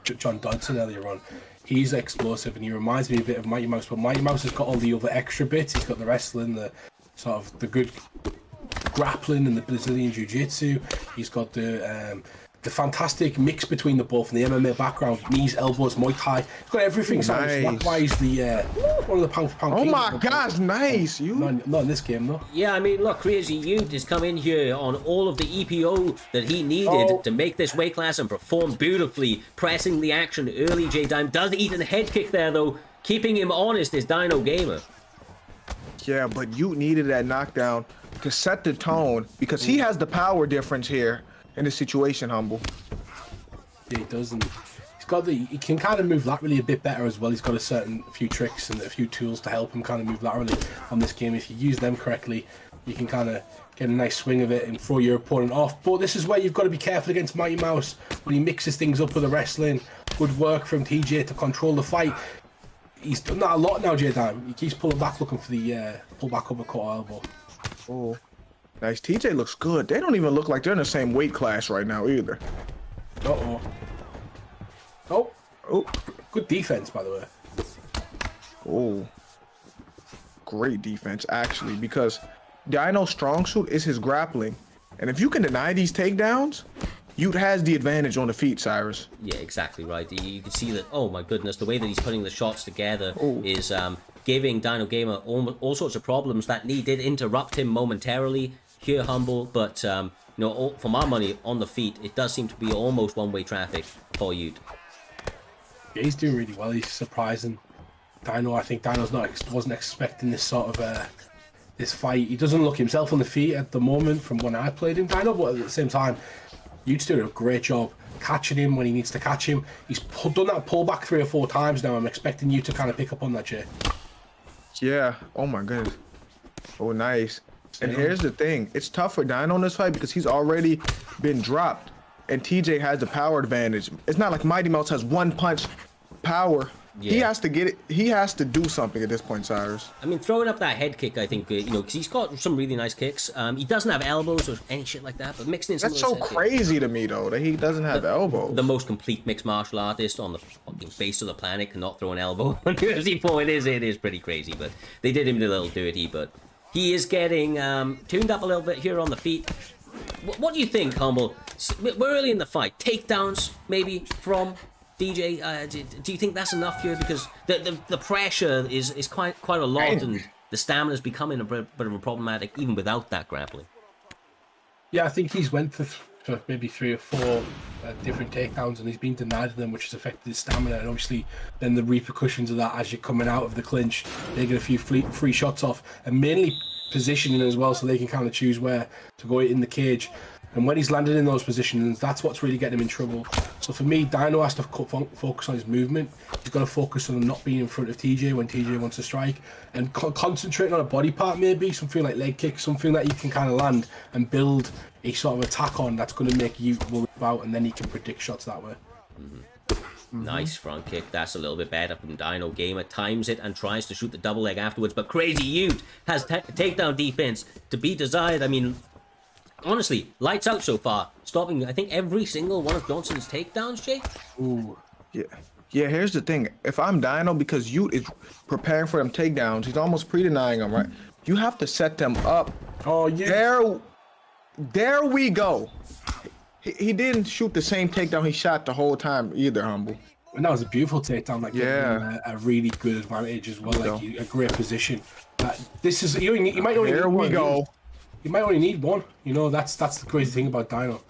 Speaker 4: John Dodson earlier on. He's explosive, and he reminds me a bit of Mighty Mouse, but Mighty Mouse has got all the other extra bits. He's got the wrestling, the sort of the good grappling and the Brazilian Jiu-Jitsu. He's got the fantastic mix between the both and the MMA background, knees, elbows, Muay Thai. He's got everything. So that's why he's the one of the pound for pound.
Speaker 3: Oh my gosh, nice!
Speaker 4: Not in this game though.
Speaker 2: Yeah, I mean, look, Crazy Ute has come in here on all of the EPO that he needed to make this weight class and perform beautifully, pressing the action early. J Dime does eat a head kick there though, keeping him honest is Dino Gamer.
Speaker 3: Yeah, but you needed that knockdown to set the tone because he has the power difference here in this situation, Humble.
Speaker 4: Yeah, he does, and he can kind of move laterally a bit better as well. He's got a few tricks and a few tools to help him kind of move laterally on this game. If you use them correctly, you can kind of get a nice swing of it and throw your opponent off. But this is where you've got to be careful against Mighty Mouse when he mixes things up with the wrestling. Good work from TJ to control the fight. He's done that a lot now, J-Dime. He keeps pulling back, looking for the pull back uppercut elbow.
Speaker 3: Oh. Nice. TJ looks good. They don't even look like they're in the same weight class right now either. Oh. Good defense, by the way. Oh. Great defense, actually, because Dino's strong suit is his grappling. And if you can deny these takedowns, Ute has the advantage on the feet, Cyrus.
Speaker 2: Yeah, exactly right. You can see that, oh my goodness, the way that he's putting the shots together is giving Dino Gamer all sorts of problems. That knee did interrupt him momentarily here, Humble, but for my money, on the feet, it does seem to be almost one-way traffic for Ute.
Speaker 4: Yeah, he's doing really well. He's surprising Dino. I think Dino's wasn't expecting this sort of this fight. He doesn't look himself on the feet at the moment from when I played him, Dino, but at the same time, Yute's doing a great job catching him when he needs to catch him. He's done that pullback 3 or 4 times now. I'm expecting you to kind of pick up on that, Jay.
Speaker 3: Yeah. Oh my goodness. Oh, nice. And here's the thing. It's tough for Dino in this fight because he's already been dropped. And TJ has the power advantage. It's not like Mighty Mouse has 1 punch power.
Speaker 2: Yeah.
Speaker 3: He has to get it. He has to do something at this point, Cyrus.
Speaker 2: I mean, throwing up that head kick, I think, because he's got some really nice kicks. He doesn't have elbows or any shit like that, but mixing in some
Speaker 3: That's
Speaker 2: of
Speaker 3: so
Speaker 2: those head
Speaker 3: crazy to me, though, that he doesn't have elbows.
Speaker 2: The most complete mixed martial artist on the fucking face of the planet cannot throw an elbow on UFC 4. It is pretty crazy, but they did him a little dirty, but he is getting tuned up a little bit here on the feet. What do you think, Humble? We're early in the fight. Takedowns, maybe, from DJ. Do you think that's enough here? Because the pressure is quite a lot, and the stamina is becoming a bit of a problematic even without that grappling.
Speaker 4: Yeah, I think he's went for maybe 3 or 4 different takedowns, and he's been denied them, which has affected his stamina. And obviously, then the repercussions of that as you're coming out of the clinch, they get a few free shots off, and mainly positioning as well, so they can kind of choose where to go in the cage. And when he's landed in those positions, that's what's really getting him in trouble. So for me, Dino has to focus on his movement. He's got to focus on not being in front of TJ when TJ wants to strike, and concentrating on a body part, maybe something like leg kick, something that he can kind of land and build a sort of attack on that's going to make you worry about, and then he can predict shots that way.
Speaker 2: Nice front kick. That's a little bit better from Dino Gamer. Times it and tries to shoot the double leg afterwards, but Crazy Ute has takedown defense to be desired. I mean, honestly, lights out so far. Stopping, I think, every single one of Johnson's takedowns, Jay.
Speaker 3: Ooh. Yeah, here's the thing. If I'm Dino, because Ute is preparing for them takedowns, he's almost pre-denying them, right? You have to set them up.
Speaker 4: Oh, yeah.
Speaker 3: There we go. He didn't shoot the same takedown he shot the whole time either, Humble.
Speaker 4: And that was a beautiful takedown, like a really good advantage as well, like a great position. This is you might only
Speaker 3: there
Speaker 4: need
Speaker 3: we
Speaker 4: one.
Speaker 3: go.
Speaker 4: You might only need one. You know, that's the crazy thing about Dino.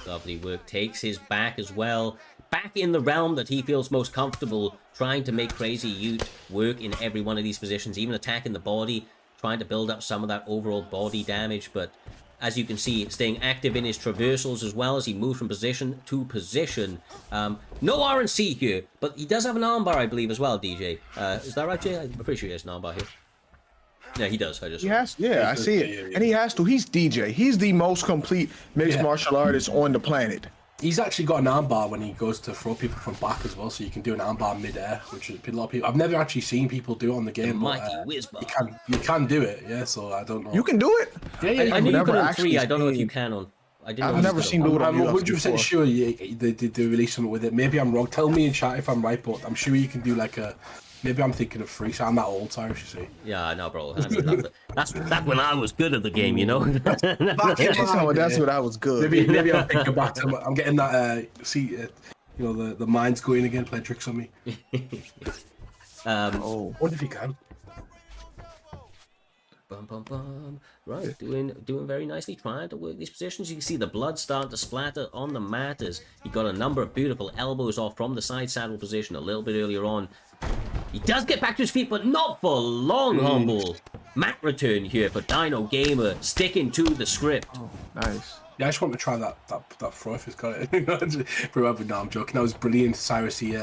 Speaker 2: Lovely work. Takes his back as well. Back in the realm that he feels most comfortable, trying to make Crazy Ute work in every one of these positions, even attacking the body, trying to build up some of that overall body damage, but as you can see, staying active in his traversals as well as he moves from position to position. No RNC here, but he does have an armbar, I believe, as well, DJ. Is that right, Jay? I'm pretty sure he has an armbar here. Yeah, he does.
Speaker 3: He has, I see it. Yeah. And he has to. He's DJ. He's the most complete mixed martial artist on the planet.
Speaker 4: He's actually got an armbar when he goes to throw people from back as well, so you can do an armbar mid-air, which is a lot of people. I've never actually seen people do it on the game, but you can do it. Yeah, so I don't know.
Speaker 3: You can do it.
Speaker 2: Yeah. I knew you could on 3. I don't know if you can on.
Speaker 3: I've never seen do it on.
Speaker 4: I'm 100% sure they release something with it. Maybe I'm wrong. Tell me in chat if I'm right, but I'm sure you can do like a. Maybe I'm thinking of 3, so I'm that old, Cyrus, you see.
Speaker 2: Yeah, no, bro. I mean, that's when I was good at the game, you know?
Speaker 3: That's when I was good.
Speaker 4: Maybe I'm thinking back to I'm getting that, the mind's going again, playing tricks on me. What if you can?
Speaker 2: Bum, bum, bum. Right, doing very nicely, trying to work these positions. You can see the blood starting to splatter on the mat as he got a number of beautiful elbows off from the side saddle position a little bit earlier on. He does get back to his feet, but not for long, Humble. Mat return here for Dino Gamer, sticking to the script.
Speaker 3: Oh, nice.
Speaker 4: Yeah, I just want to try that throw if he's got it. Remember, no, I'm joking. That was brilliant, Cyrus. He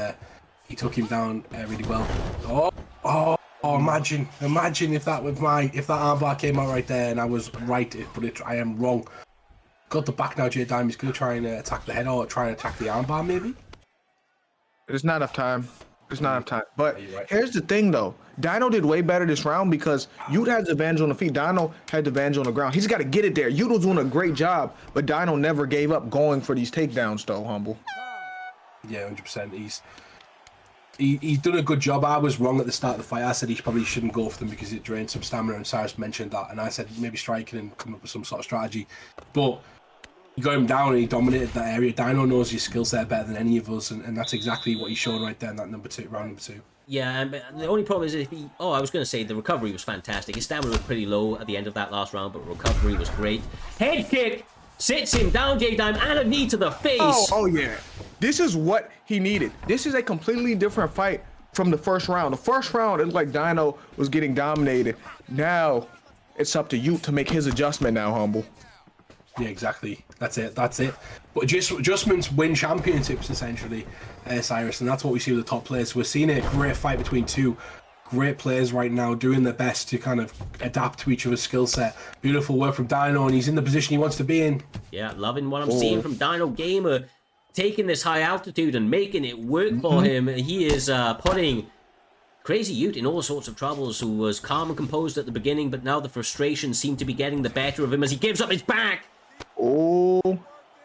Speaker 4: took him down really well. Oh, imagine if that armbar came out right there and I was right, but I am wrong. Got the back now, J Dime. He's going to try and attack the head or try and attack the armbar, maybe?
Speaker 3: There's not enough time. But here's the thing, though. Dino did way better this round because Ute had the advantage on the feet. Dino had the advantage on the ground. He's got to get it there. Ute was doing a great job, but Dino never gave up going for these takedowns, though, Humble.
Speaker 4: Yeah, 100%. He's done a good job. I was wrong at the start of the fight. I said he probably shouldn't go for them because it drained some stamina, and Cyrus mentioned that. And I said maybe striking and come up with some sort of strategy. But he got him down and he dominated that area. Dino knows his skill set better than any of us, and that's exactly what he's shown right there in that round number 2.
Speaker 2: Yeah, and the only problem is if he... Oh, I was going to say the recovery was fantastic. His stamina was pretty low at the end of that last round, but recovery was great. Head kick! Sits him down, J-Dime, and a knee to the face.
Speaker 3: Oh, yeah. This is what he needed. This is a completely different fight from the first round. The first round, it looked like Dino was getting dominated. Now, it's up to you to make his adjustment now, Humble.
Speaker 4: Yeah, exactly. That's it. But adjustments win championships, essentially, Cyrus, and that's what we see with the top players. We're seeing a great fight between two great players right now, doing their best to kind of adapt to each other's skill set. Beautiful work from Dino, and he's in the position he wants to be in.
Speaker 2: Yeah, loving what I'm seeing from Dino Gamer, taking this high altitude and making it work for him. He is putting Crazy Ute in all sorts of troubles, who was calm and composed at the beginning, but now the frustration seemed to be getting the better of him as he gives up his back.
Speaker 3: Oh,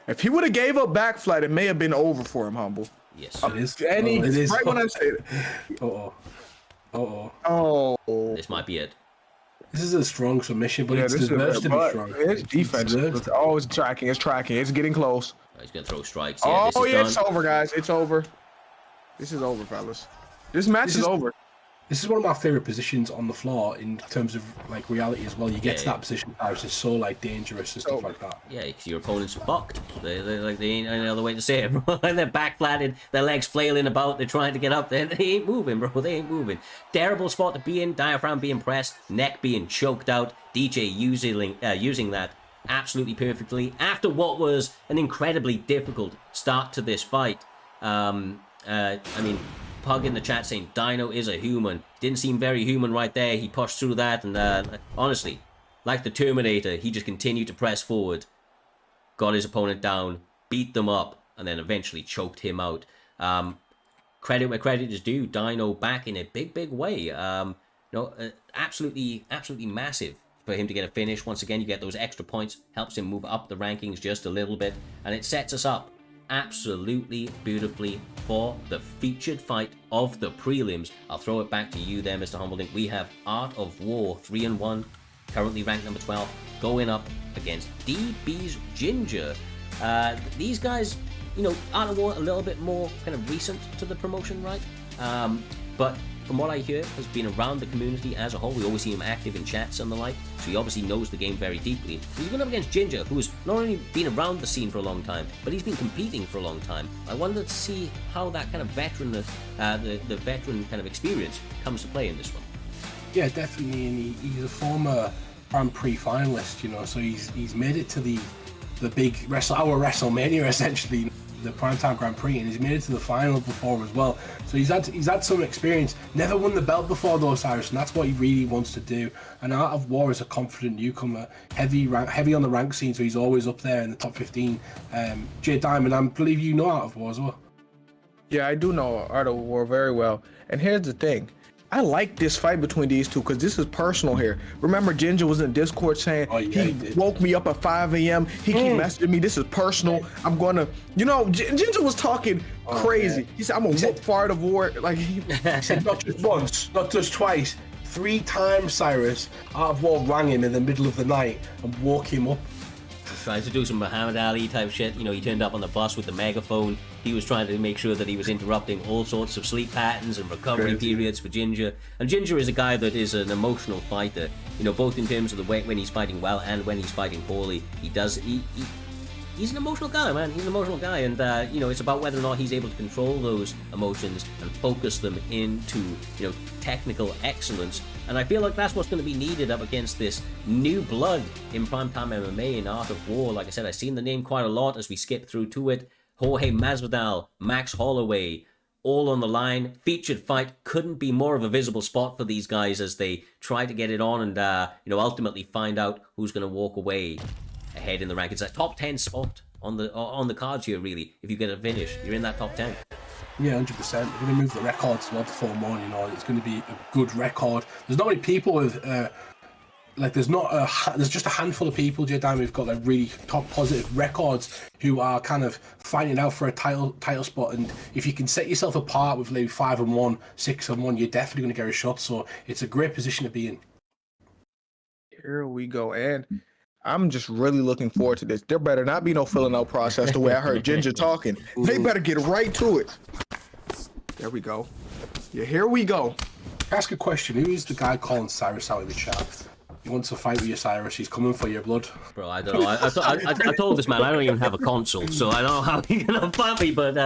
Speaker 3: if he would have gave up back flight, it may have been over for him, Humble.
Speaker 2: Yes.
Speaker 4: It is.
Speaker 3: And he,
Speaker 4: it is.
Speaker 3: right when I say it. Oh.
Speaker 2: This might be it.
Speaker 4: This is a strong submission, but
Speaker 3: Yeah,
Speaker 4: it
Speaker 3: this
Speaker 4: deserves
Speaker 3: is
Speaker 4: to be strong.
Speaker 3: His defense. It's always tracking. It's tracking. It's getting close.
Speaker 2: He's going to throw strikes. Yeah,
Speaker 3: Oh, yeah,
Speaker 2: done.
Speaker 3: it's over, guys. It's over. This is over, fellas. This match is over.
Speaker 4: This is one of my favorite positions on the floor in terms of like reality as well. You get to that position, Cyrus, is so like dangerous and stuff like that.
Speaker 2: Yeah, because your opponent's fucked. They ain't any other way to say it, bro. They're back flatted, their legs flailing about, they're trying to get up there. They ain't moving, bro. They ain't moving. Terrible spot to be in, diaphragm being pressed, neck being choked out, DJ using that absolutely perfectly after what was an incredibly difficult start to this fight. I mean, Pug in the chat saying Dino is a human. Didn't seem very human right there. He pushed through that, and honestly, like the Terminator, he just continued to press forward, got his opponent down, beat them up, and then eventually choked him out. Credit where credit is due. Dino back in a big way. Absolutely massive for him to get a finish. Once again, you get those extra points, helps him move up the rankings just a little bit, and it sets us up absolutely beautifully for the featured fight of the prelims. I'll throw it back to you there, Mr. Humbledink. We have Art of War 3-1, currently ranked number 12, going up against DB's Ginger. These guys, Art of War a little bit more kind of recent to the promotion, right? But from what I hear, has been around the community as a whole. We always see him active in chats and the like, so he obviously knows the game very deeply. He's going up against Ginger, who's not only been around the scene for a long time, but he's been competing for a long time. I wanted to see how that kind of veteran, the veteran kind of experience comes to play in this one. Yeah,
Speaker 4: definitely, and he's a former Grand Prix finalist, so he's made it to the big our WrestleMania essentially. The Primetime Grand Prix, and he's made it to the final before as well. So he's had some experience. Never won the belt before though, Cyrus, and that's what he really wants to do. And Art of War is a confident newcomer, heavy on the rank scene, so he's always up there in the top 15. Jay Diamond, I believe you know Art of War as well.
Speaker 3: Yeah, I do know Art of War very well. And here's the thing. I like this fight between these two because this is personal here. Remember, Ginger was in Discord saying he woke me up at 5 a.m. He keep messaging me. This is personal. I'm going to, Ginger was talking crazy. He said, I'm going to whoop Art of War. Like, he
Speaker 4: said, not just once, not just twice, 3 times, Cyrus. Art of War rang him in the middle of the night and woke him up.
Speaker 2: Trying to do some Muhammad Ali type shit. He turned up on the bus with the megaphone. He was trying to make sure that he was interrupting all sorts of sleep patterns and recovery periods for Ginger. And Ginger is a guy that is an emotional fighter, both in terms of the way when he's fighting well and when he's fighting poorly. He's an emotional guy, man. He's an emotional guy, and it's about whether or not he's able to control those emotions and focus them into technical excellence. And I feel like that's what's going to be needed up against this new blood in Primetime MMA in Art of War. Like I said, I've seen the name quite a lot as we skip through to it. Jorge Masvidal, Max Holloway, all on the line. Featured fight, couldn't be more of a visible spot for these guys as they try to get it on and ultimately find out who's going to walk away ahead in the rank. It's a top 10 spot on the cards here, really. If you get a finish, you're in that top 10.
Speaker 4: Yeah, 100%. We're going to move the records well before morning. It's going to be a good record. There's not many people with there's just a handful of people, Jay Diamond, who've got like really top positive records who are kind of fighting out for a title spot. And if you can set yourself apart with maybe 5-1, 6-1, you're definitely going to get a shot. So it's a great position to be in.
Speaker 3: Here we go, and I'm just really looking forward to this. There better not be no filling out process the way I heard Ginger talking. They better get right to it. There we go. Yeah, here we go.
Speaker 4: Ask a question. Who is the guy calling Cyrus out in the chat? He wants to fight with you, Cyrus. He's coming for your blood.
Speaker 2: Bro, I don't know. I told this man I don't even have a console, so I don't know how he's gonna fight me. But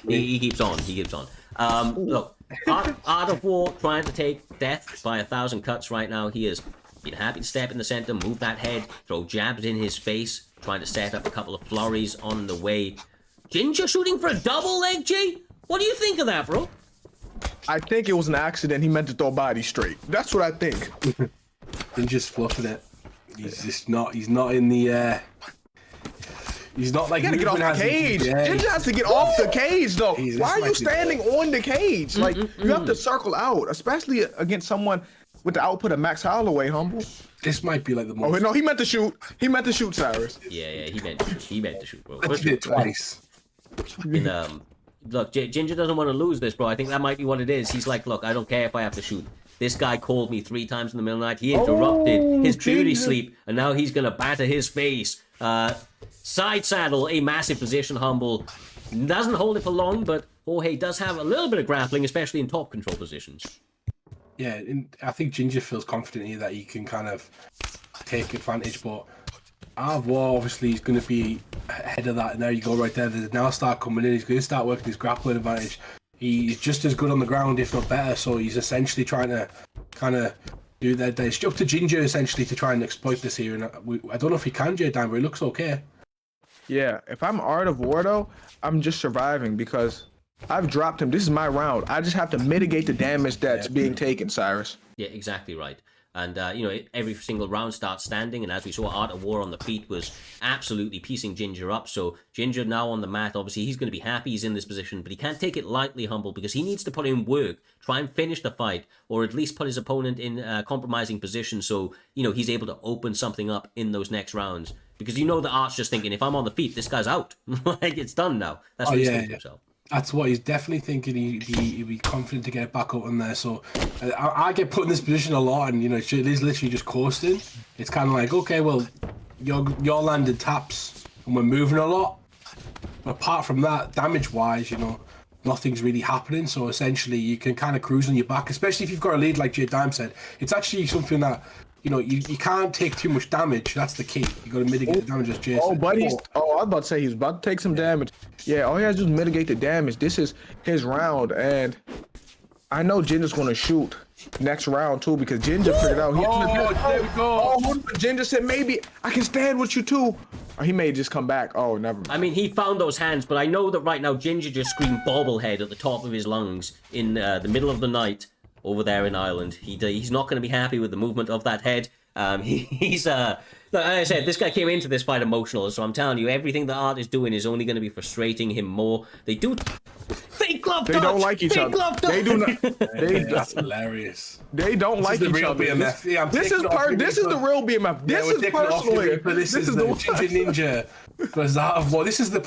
Speaker 2: he keeps on. He keeps on. Look, Art of War trying to take death by 1,000 cuts right now. He is been happy to step in the center, move that head, throw jabs in his face, trying to set up a couple of flurries on the way. Ginger shooting for a double leg, G? What do you think of that, bro?
Speaker 3: I think it was an accident. He meant to throw body straight. That's what I think.
Speaker 4: Ginger's fluffing it. He's just not. He's not in the. He's not like.
Speaker 3: You gotta get off the cage. Ginger has to get off the cage, though. Why are you standing on the cage? Like, you have to circle out, especially against someone with the output of Max Holloway, Humble.
Speaker 4: This might be like the most.
Speaker 3: Oh, no, he meant to shoot. He meant to shoot, Cyrus.
Speaker 2: Yeah, he meant to shoot. He meant to shoot, bro.
Speaker 4: He did twice.
Speaker 2: Look, Ginger doesn't want to lose this, bro. I think that might be what it is. He's like, look, I don't care if I have to shoot. This guy called me 3 times in the middle of the night. He interrupted his beauty sleep, and now he's going to batter his face. Side saddle, a massive position, Humble. Doesn't hold it for long, but Jorge does have a little bit of grappling, especially in top control positions.
Speaker 4: Yeah, and I think Ginger feels confident here that he can kind of take advantage, but Art of War obviously is going to be ahead of that, and there you go right there. There's now start coming in. He's going to start working his grappling advantage. He's just as good on the ground, if not better, so he's essentially trying to kind of do that. It's up to Ginger essentially to try and exploit this here, and I don't know if he can, J-Dan, but he looks okay.
Speaker 3: Yeah, if I'm Art of War, though, I'm just surviving because I've dropped him. This is my round. I just have to mitigate the damage that's being taken, Cyrus.
Speaker 2: Yeah, exactly right. And, every single round starts standing, and as we saw, Art of War on the feet was absolutely piecing Ginger up. So Ginger now on the mat, obviously he's going to be happy he's in this position, but he can't take it lightly, Humble, because he needs to put in work, try and finish the fight, or at least put his opponent in compromising position so, he's able to open something up in those next rounds. Because the Art's just thinking, if I'm on the feet, this guy's out. Like, it's done now. That's what he's thinking to himself.
Speaker 4: That's what he's definitely thinking. He'd be confident to get it back up in there. So I get put in this position a lot, and it is literally just coasting. It's kind of like, okay, well, you're landed taps, and we're moving a lot. But apart from that, damage-wise, nothing's really happening. So essentially, you can kind of cruise on your back, especially if you've got a lead, like J Dime said. It's actually something that you can't take too much damage. That's the key. You got to mitigate the damage, as Jay said.
Speaker 3: I was about to say he's about to take some damage. Yeah, all he has to do is mitigate the damage. This is his round, and I know Ginger's going to shoot next round, too, because Ginger figured out.
Speaker 4: There we go.
Speaker 3: Ginger said, maybe I can stand with you, too. Or he may just come back. Oh, never mind.
Speaker 2: I mean, he found those hands, but I know that right now Ginger just screamed bobblehead at the top of his lungs in the middle of the night. Over there in Ireland, he's not going to be happy with the movement of that head. He's like I said, this guy came into this fight emotional, so I'm telling you, everything the Art is doing is only going to be frustrating him more. They do fake glove dodge.
Speaker 3: They don't like each other. They do not.
Speaker 4: That's hilarious.
Speaker 3: They don't like each other.
Speaker 4: BMF. Yeah,
Speaker 3: this is the real BMF. This is personally.
Speaker 4: This is the Ginger Ninja. Because this is the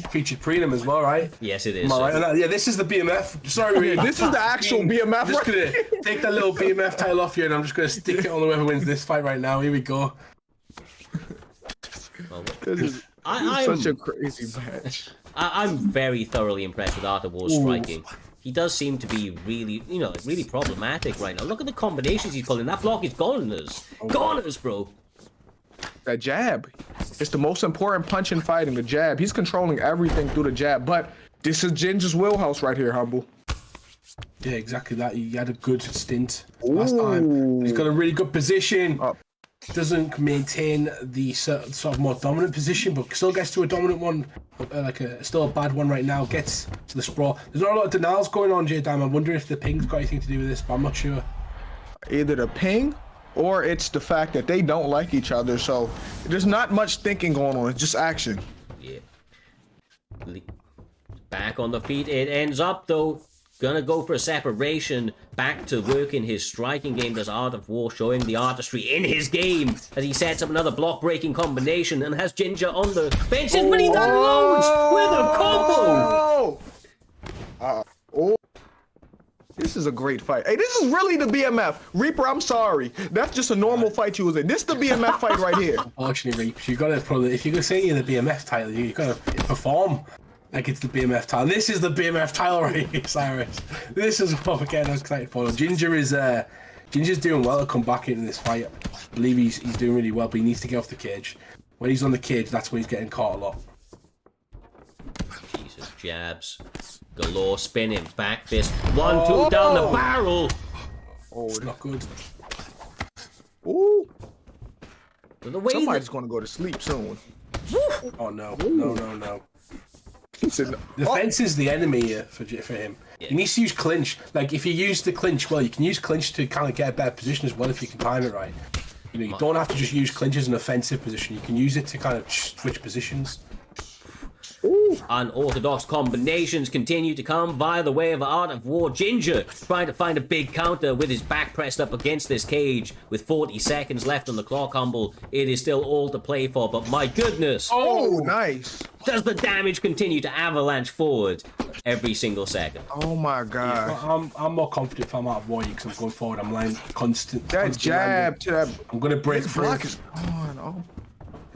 Speaker 4: featured prelim as well, right?
Speaker 2: Yes, it is.
Speaker 4: Right? Yeah, this is the BMF. Sorry,
Speaker 3: this is the actual BMF.
Speaker 4: I'm just gonna take that little BMF title off you, and I'm just gonna stick it on whoever wins this fight right now. Here we go.
Speaker 3: This is such a crazy match.
Speaker 2: I'm very thoroughly impressed with Art of War's striking. He does seem to be really, really problematic right now. Look at the combinations he's pulling. That block is goners. Goners, bro.
Speaker 3: That jab. It's the most important punch in fighting, the jab. He's controlling everything through the jab, but this is Ginger's wheelhouse right here, Humble.
Speaker 4: Yeah, exactly that. He had a good stint last time. He's got a really good position. Doesn't maintain the sort of more dominant position, but still gets to a dominant one, still a bad one right now. Gets to the sprawl. There's not a lot of denials going on, J-Dam. I wonder if the ping's got anything to do with this, but I'm not sure.
Speaker 3: Either the ping or it's the fact that they don't like each other, so there's not much thinking going on. It's just action.
Speaker 2: Yeah. Back on the feet. It ends up, though. Gonna go for a separation. Back to work in his striking game. Does Art of War, showing the artistry in his game as he sets up another block-breaking combination and has Ginger on the fences, but he unloads with a combo!
Speaker 3: This is a great fight. Hey, this is really the BMF. Reaper, I'm sorry. That's just a normal fight you was in. This is the BMF fight right here.
Speaker 4: Actually, Reaper, you gotta probably, if you're gonna say you're the BMF title, you gotta perform like it's the BMF title. This is the BMF title right here, Cyrus. This is what we're getting excited for. Ginger's doing well to come back into this fight. I believe he's doing really well, but he needs to get off the cage. When he's on the cage, that's when he's getting caught a lot.
Speaker 2: Jesus. Jabs. Galore spinning. Back fist. 1-2 down the barrel.
Speaker 3: Oh,
Speaker 4: It's not good.
Speaker 3: Ooh.
Speaker 2: The way
Speaker 3: Somebody's going to go to sleep soon.
Speaker 4: Oh, no. No.
Speaker 3: He said, no.
Speaker 4: The fence is the enemy here for him.
Speaker 2: Yeah.
Speaker 4: He needs to use clinch. Like, if you use the clinch well, you can use clinch to kind of get a better position as well if you can time it right. You know, you don't have to just use clinch as an offensive position. You can use it to kind of switch positions.
Speaker 2: Unorthodox combinations continue to come via the way of Art of War. Ginger trying to find a big counter with his back pressed up against this cage with 40 seconds left on the clock. Humble, it is still all to play for, but my goodness.
Speaker 3: Oh, nice.
Speaker 2: Does the damage continue to avalanche forward every single second?
Speaker 3: Oh, my God.
Speaker 4: Well, I'm more confident if I'm Art of War because I'm going forward. I'm laying constant.
Speaker 3: That
Speaker 4: constant
Speaker 3: jab
Speaker 4: landing.
Speaker 3: to that
Speaker 4: I'm going to break
Speaker 3: his
Speaker 4: through.
Speaker 3: block is on. Oh.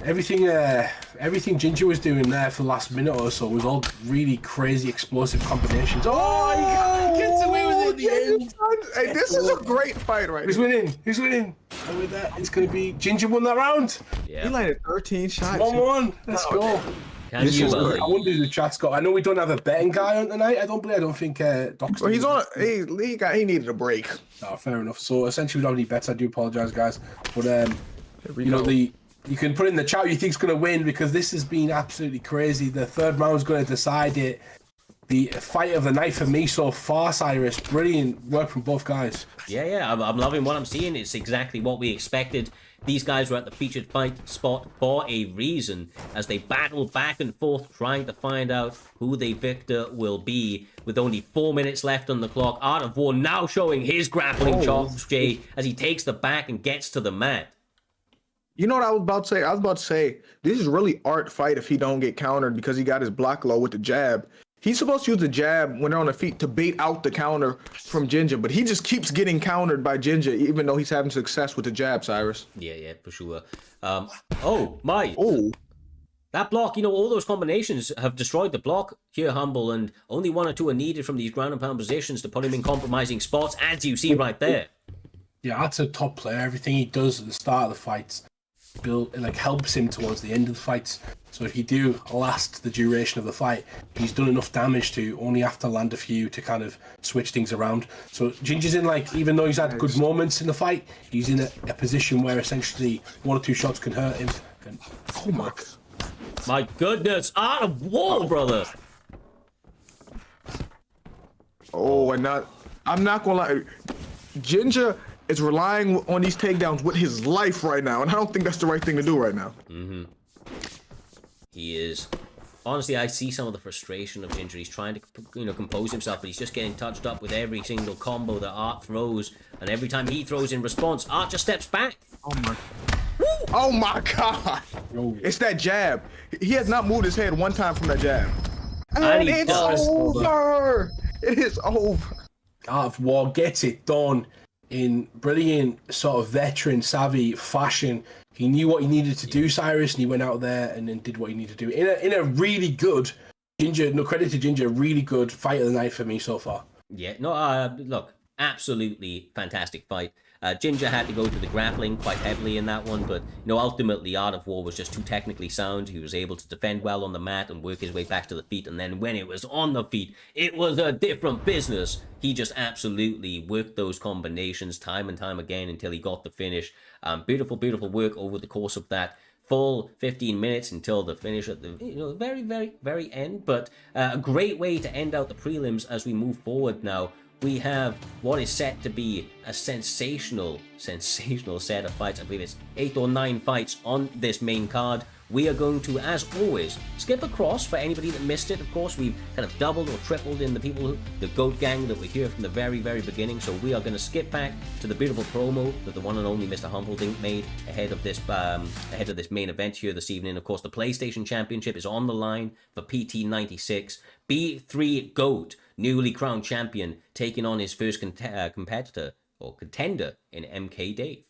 Speaker 4: Everything Ginger was doing there for the last minute or so was all really crazy explosive combinations. Oh, he gets away with it in the end.
Speaker 3: Hey, this is a great fight right
Speaker 4: Who's
Speaker 3: here.
Speaker 4: winning? Who's winning? And with that, it's going to be Ginger won that round.
Speaker 3: He
Speaker 2: Yeah.
Speaker 3: landed 13 shots.
Speaker 4: 1-1. Let's go.
Speaker 2: Can
Speaker 3: This
Speaker 2: you
Speaker 3: is
Speaker 2: believe?
Speaker 4: I wonder who the chat's got. I know we don't have a betting guy on tonight. I don't think Doc's.
Speaker 3: Well, he's on. He needed a break.
Speaker 4: Oh, fair enough. So essentially, we don't have any bets. I do apologise, guys. But
Speaker 3: Here we
Speaker 4: you know
Speaker 3: go.
Speaker 4: you can put in the chat who you think's going to win because this has been absolutely crazy. The third round's going to decide it. The fight of the night for me so far, Cyrus. Brilliant work from both guys.
Speaker 2: Yeah, I'm loving what I'm seeing. It's exactly what we expected. These guys were at the featured fight spot for a reason as they battle back and forth trying to find out who the victor will be with only 4 minutes left on the clock. Art of War now showing his grappling chops, Jay, as he takes the back and gets to the mat.
Speaker 3: You know what I was about to say? I was about to say, this is really art fight if he don't get countered because he got his block low with the jab. He's supposed to use the jab when they're on the feet to bait out the counter from Ginger, but he just keeps getting countered by Ginger, even though he's having success with the jab, Cyrus.
Speaker 2: Yeah, for sure. Oh, my.
Speaker 3: Oh,
Speaker 2: That block, you know, all those combinations have destroyed the block here, Humble, and only 1 or 2 are needed from these ground and pound positions to put him in compromising spots, as you see right there.
Speaker 4: Yeah, that's a top player. Everything he does at the start of the fights helps him towards the end of the fights. So if you do last the duration of the fight, he's done enough damage to only have to land a few to kind of switch things around. So Ginger's in even though he's had good moments in the fight, he's in a position where essentially 1 or 2 shots can hurt him. And,
Speaker 3: oh my.
Speaker 2: My goodness, Art of War, brother.
Speaker 3: Oh, and I'm not gonna lie. Ginger is relying on these takedowns with his life right now, and I don't think that's the right thing to do right now.
Speaker 2: He is. Honestly, I see some of the frustration of Ginger. He's trying to, compose himself, but he's just getting touched up with every single combo that Art throws, and every time he throws in response, Art just steps back.
Speaker 3: Oh my God! It's that jab. He has not moved his head one time from that jab. And
Speaker 2: he
Speaker 3: it's
Speaker 2: does.
Speaker 3: over. It is over.
Speaker 4: Art of War gets it done in brilliant sort of veteran savvy fashion. He knew what he needed to do, Cyrus, and he went out there and then did what he needed to do in a really good Ginger. No credit to Ginger, really good fight of the night for me so far.
Speaker 2: Yeah, no, look, absolutely fantastic fight. Ginger had to go to the grappling quite heavily in that one, but ultimately Art of War was just too technically sound. He was able to defend well on the mat and work his way back to the feet, and then when it was on the feet, it was a different business. He just absolutely worked those combinations time and time again until he got the finish. Beautiful, beautiful work over the course of that full 15 minutes until the finish at the very, very, very end. But a great way to end out the prelims as we move forward now. We have what is set to be a sensational set of fights. I believe it's 8 or 9 fights on this main card. We are going to, as always, skip across for anybody that missed it. Of course, we've kind of doubled or tripled in the GOAT gang that were here from the very, very beginning. So we are going to skip back to the beautiful promo that the one and only Mr. Humbledink made ahead of this main event here this evening. Of course, the PlayStation Championship is on the line for PT96. B3 GOAT, newly crowned champion, taking on his first competitor or contender in MK Dave.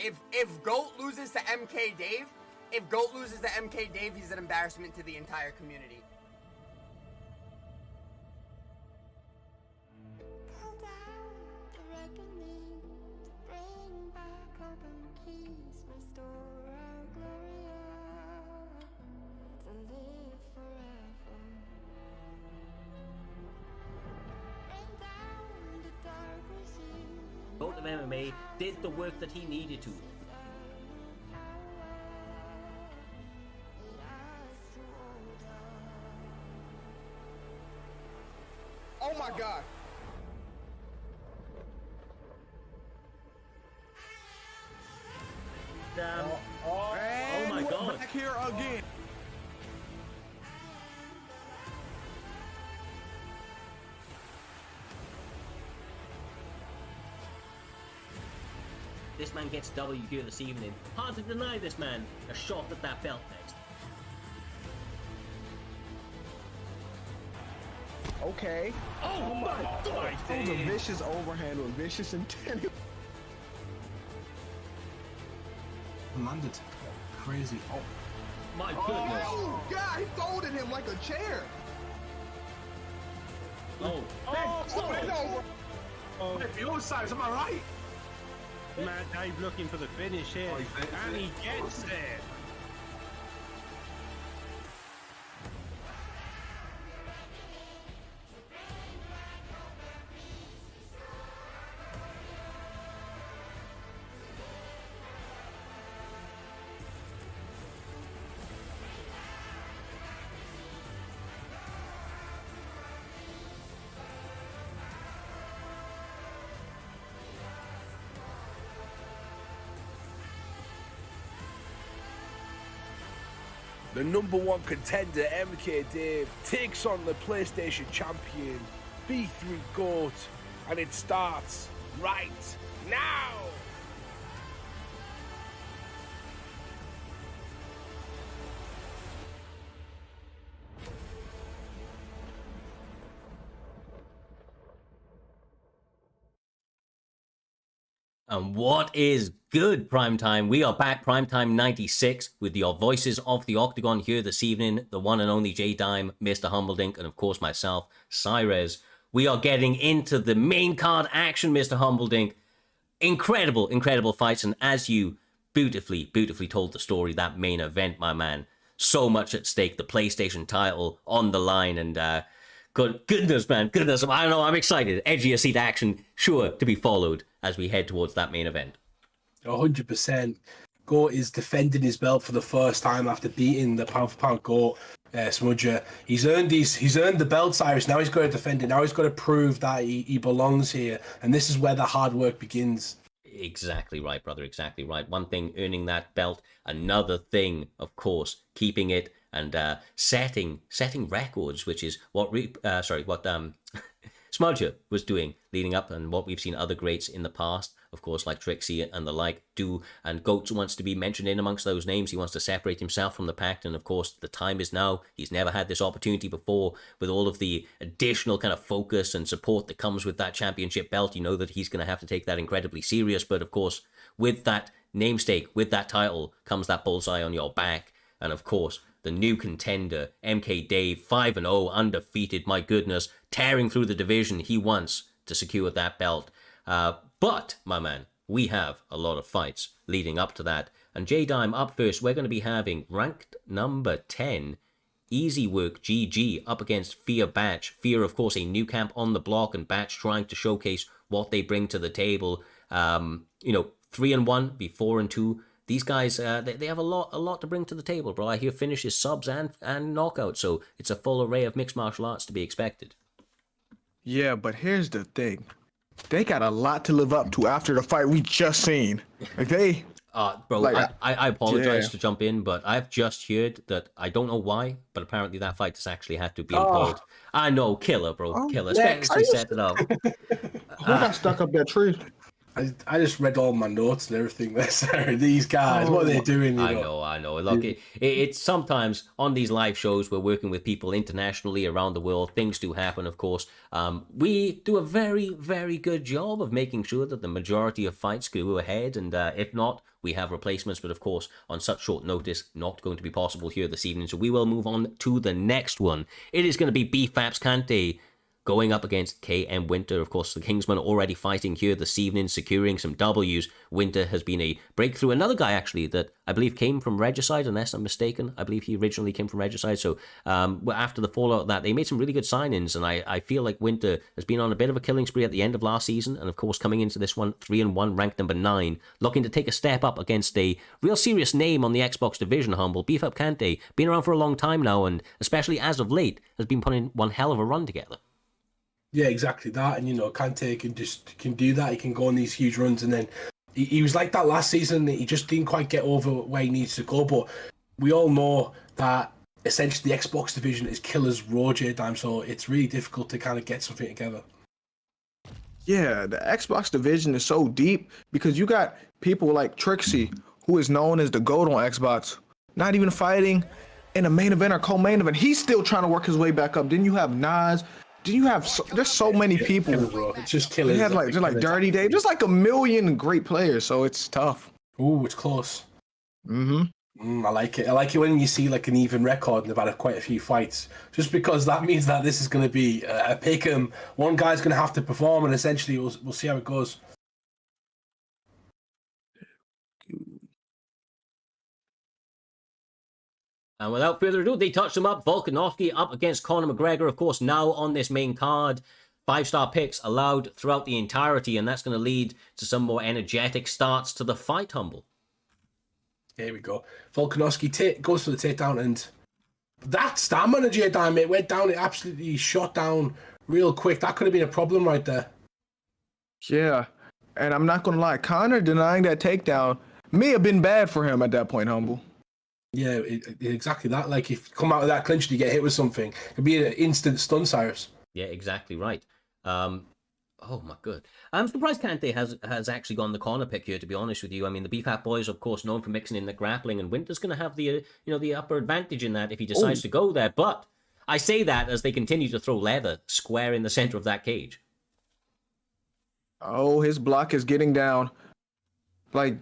Speaker 1: If Goat loses to MK Dave, he's an embarrassment to the entire community.
Speaker 2: Both of MMA did the work that he needed to.
Speaker 3: Oh my God.
Speaker 2: Oh my God.
Speaker 3: Back here again.
Speaker 2: This man gets W here this evening. Hard to deny this man a shot at that belt next.
Speaker 3: Okay.
Speaker 2: Oh my God!
Speaker 3: That was a vicious overhand with vicious intent.
Speaker 4: Landed. Crazy. Oh.
Speaker 2: My goodness.
Speaker 3: Oh God, he folded him like a chair.
Speaker 2: Oh.
Speaker 3: Bend over.
Speaker 5: Oh,
Speaker 4: If you're size, am I right?
Speaker 5: Mad Dave looking for the finish here. And he gets there.
Speaker 6: The number one contender, MK Dave, takes on the PlayStation champion, B3 GOAT, and it starts right now!
Speaker 2: And what is good, Primetime? We are back, Primetime 96, with your voices of the Octagon here this evening. The one and only J Dime, Mr. Humbledink, and of course myself, Cyrez. We are getting into the main card action, Mr. Humbledink. Incredible, incredible fights. And as you beautifully told the story, that main event, my man. So much at stake, the PlayStation title on the line, and goodness, man, goodness. I don't know, I'm excited. Edgier seat action, sure to be followed as we head towards that main event.
Speaker 4: 100%. GOAT is defending his belt for the first time after beating the pound for pound GOAT, Smudger. He's earned the belt, Cyrus. Now he's got to defend it. Now he's got to prove that he belongs here. And this is where the hard work begins.
Speaker 2: Exactly right, brother. Exactly right. One thing, earning that belt. Another thing, of course, keeping it and setting records, which is what Smudger was doing leading up, and what we've seen other greats in the past, of course, like Trixie and the like do. And Goats wants to be mentioned in amongst those names. He wants to separate himself from the pack, and of course, the time is now. He's never had this opportunity before. With all of the additional kind of focus and support that comes with that championship belt, you know that he's going to have to take that incredibly serious. But of course, with that namesake, with that title, comes that bullseye on your back. And of course, the new contender, MK Dave, 5-0, undefeated, my goodness, tearing through the division he wants to secure that belt. But, my man, we have a lot of fights leading up to that. And J-Dime, up first, we're going to be having ranked number 10, Easy Work GG, up against Fear Batch. Fear, of course, a new camp on the block, and Batch trying to showcase what they bring to the table. 3-1, be 4-2. These guys, they have a lot to bring to the table, bro. I hear finishes, subs, and knockouts, so it's a full array of mixed martial arts to be expected.
Speaker 3: Yeah, but here's the thing. They got a lot to live up to after the fight we just seen. Okay?
Speaker 2: Bro,
Speaker 3: like,
Speaker 2: I apologize to jump in, but I've just heard that, I don't know why, but apparently that fight has actually had to be imploded. I know, killer, bro, killer. Especially set it up.
Speaker 3: Who got stuck up that tree?
Speaker 4: I just read all my notes and everything. These guys, what are they doing? You know?
Speaker 2: I know. Look, it's sometimes on these live shows we're working with people internationally around the world. Things do happen, of course. We do a very, very good job of making sure that the majority of fights go ahead, and if not, we have replacements. But of course, on such short notice, not going to be possible here this evening. So we will move on to the next one. It is going to be BFAP's Kante going up against KM Winter. Of course, the Kingsmen already fighting here this evening, securing some W's. Winter has been a breakthrough. Another guy, actually, that I believe came from Regicide, unless I'm mistaken. I believe he originally came from Regicide. So after the fallout of that, they made some really good signings, and I feel like Winter has been on a bit of a killing spree at the end of last season, and of course, coming into this one, 3-1, ranked number 9, looking to take a step up against a real serious name on the Xbox division, Humble. Beef Up Kante, been around for a long time now, and especially as of late, has been putting one hell of a run together.
Speaker 4: Yeah, exactly that. And, Kante can do that. He can go on these huge runs. And then he was like that last season. He just didn't quite get over where he needs to go. But we all know that essentially the Xbox division is killer's row, J-Dime. So it's really difficult to kind of get something together.
Speaker 3: Yeah, the Xbox division is so deep because you got people like Trixie, who is known as the GOAT on Xbox, not even fighting in a main event or co-main event. He's still trying to work his way back up. Then you have Nas. There's so many people.
Speaker 4: It's just killing.
Speaker 3: They had like Dirty Dave. There's like a million great players, so it's tough.
Speaker 4: Ooh, it's close.
Speaker 3: Mm-hmm.
Speaker 4: I like it. I like it when you see like an even record and they've had quite a few fights. Just because that means that this is going to be a pick 'em. One guy's going to have to perform, and essentially we'll see how it goes.
Speaker 2: And without further ado, they touched him up. Volkanovski up against Conor McGregor, of course, now on this main card. 5-star picks allowed throughout the entirety, and that's going to lead to some more energetic starts to the fight, Humble.
Speaker 4: Here we go. Volkanovski goes for the takedown, and that stamina, J-Dime, it went down. It absolutely shot down real quick. That could have been a problem right there.
Speaker 3: Yeah, and I'm not going to lie. Conor denying that takedown may have been bad for him at that point, Humble.
Speaker 4: Yeah, exactly that. Like, if you come out of that clinch and you get hit with something, it'd be an instant stun, Cyrus.
Speaker 2: Yeah, exactly right. Oh my god. I'm surprised Kante has actually gone the corner pick here, to be honest with you. I mean, the BFAT boys, of course, known for mixing in the grappling, and Winter's going to have the the upper advantage in that if he decides to go there. But I say that as they continue to throw leather square in the center of that cage.
Speaker 3: Oh, his block is getting down. Like,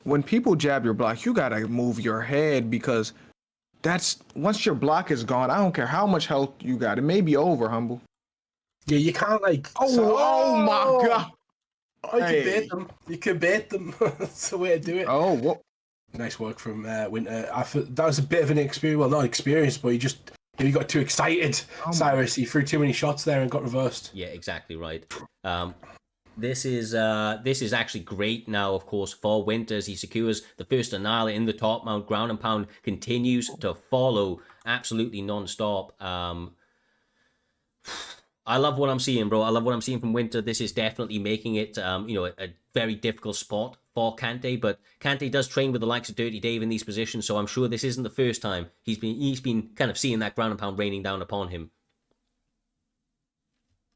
Speaker 3: when people jab your block, you gotta move your head because once your block is gone, I don't care how much health you got. It may be over, Humble.
Speaker 4: Yeah, you can't like.
Speaker 3: Oh my god!
Speaker 4: Oh, you can bait them. You can bait them. That's the way to do it.
Speaker 3: Oh, what?
Speaker 4: Nice work from Winter. I thought that was a bit of an experience. Well, not experience, but he got too excited. Cyrus, he threw too many shots there and got reversed.
Speaker 2: Yeah, exactly right. This is actually great now, of course, for Winter as he secures the first annihilate in the top mount. Ground and pound continues to follow absolutely non-stop. I love what I'm seeing, bro. I love what I'm seeing from Winter. This is definitely making it, a very difficult spot for Kante. But Kante does train with the likes of Dirty Dave in these positions, so I'm sure this isn't the first time he's been kind of seeing that ground and pound raining down upon him.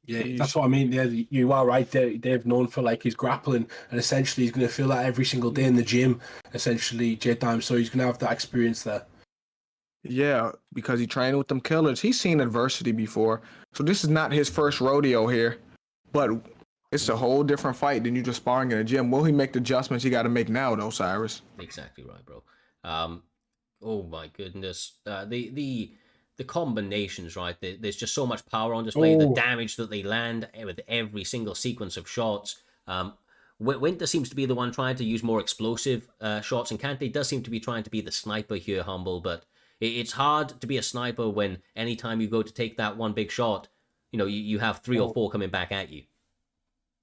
Speaker 4: Yeah, that's what I mean. Yeah, you are right. They've known for like his grappling, and essentially he's going to feel that every single day in the gym. Essentially, J-Dime. So he's going to have that experience there.
Speaker 3: Yeah, because he trained with them killers. He's seen adversity before, so this is not his first rodeo here. But it's a whole different fight than you just sparring in a gym. Will he make the adjustments he got to make now, though, Cyrus?
Speaker 2: Exactly right, bro. Oh my goodness. The combinations, right? There's just so much power on display. The damage that they land with every single sequence of shots. Winter seems to be the one trying to use more explosive shots, and Kante does seem to be trying to be the sniper here, Humble. But it's hard to be a sniper when anytime you go to take that one big shot, you have 3 or 4 coming back at you.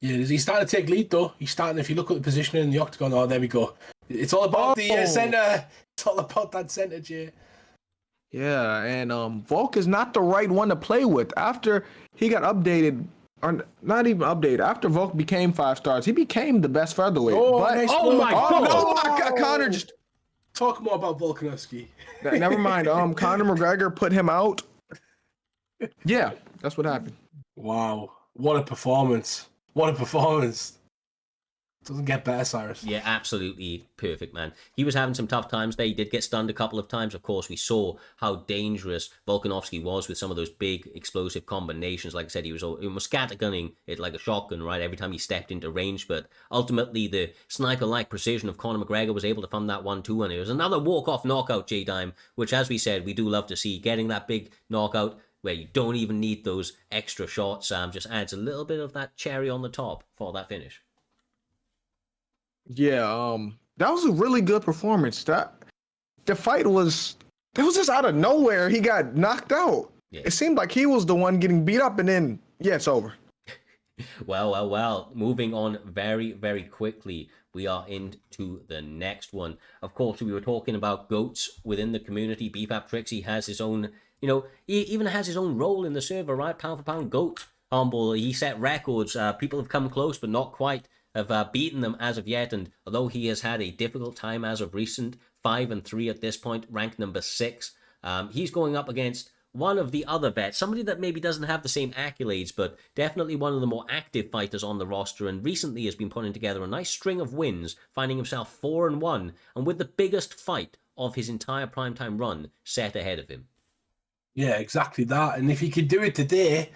Speaker 4: Yeah, he's starting to take lead, though. He's starting, if you look at the positioning in the octagon, oh, there we go. It's all about the center. It's all about that center, Jay.
Speaker 3: Yeah, and Volk is not the right one to play with. After he got updated, or not even updated, after Volk became 5 stars, he became the best featherweight.
Speaker 2: My God!
Speaker 3: Connor just...
Speaker 4: Talk more about Volkanovski.
Speaker 3: Never mind. Conor McGregor put him out. Yeah, that's what happened.
Speaker 4: Wow. What a performance. What a performance. Doesn't get better, Cyrus.
Speaker 2: Yeah, absolutely perfect, man. He was having some tough times there. He did get stunned a couple of times. Of course, we saw how dangerous Volkanovski was with some of those big explosive combinations. Like I said, he was scattergunning it like a shotgun, right, every time he stepped into range. But ultimately, the sniper-like precision of Conor McGregor was able to fund that 1-2, and it was another walk-off knockout, J-Dime, which, as we said, we do love to see. Getting that big knockout where you don't even need those extra shots, just adds a little bit of that cherry on the top for that finish.
Speaker 3: Yeah, that was a really good performance. The fight was just out of nowhere. He got knocked out. Yeah. It seemed like he was the one getting beat up, and then it's over.
Speaker 2: Well. Moving on very, very quickly, we are into the next one. Of course, we were talking about GOATs within the community. BFAP Trixie has his own, he even has his own role in the server, right? Pound for pound GOAT. Humble. He set records. People have come close, but not quite have beaten them as of yet, and although he has had a difficult time as of recent, 5-3 at this point, ranked number 6, he's going up against one of the other vets, somebody that maybe doesn't have the same accolades, but definitely one of the more active fighters on the roster, and recently has been putting together a nice string of wins, finding himself 4-1, and with the biggest fight of his entire primetime run set ahead of him.
Speaker 4: Yeah, exactly that, and if he could do it today,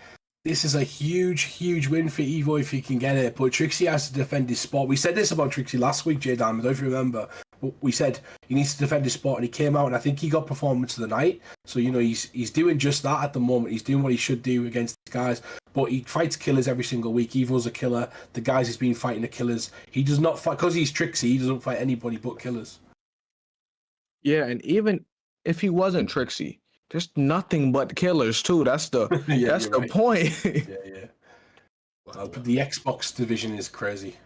Speaker 4: this is a huge, huge win for Evo if he can get it. But Trixie has to defend his spot. We said this about Trixie last week, J-Dam. I don't know if you remember. But we said he needs to defend his spot, and he came out, and I think he got performance of the night. So, he's doing just that at the moment. He's doing what he should do against these guys. But he fights killers every single week. Evo's a killer. The guys he's been fighting are killers. He does not fight, because he's Trixie, he doesn't fight anybody but killers.
Speaker 3: Yeah, and even if he wasn't Trixie, there's nothing but killers too. That's the
Speaker 4: right.
Speaker 3: point.
Speaker 4: Yeah. The Xbox division is crazy.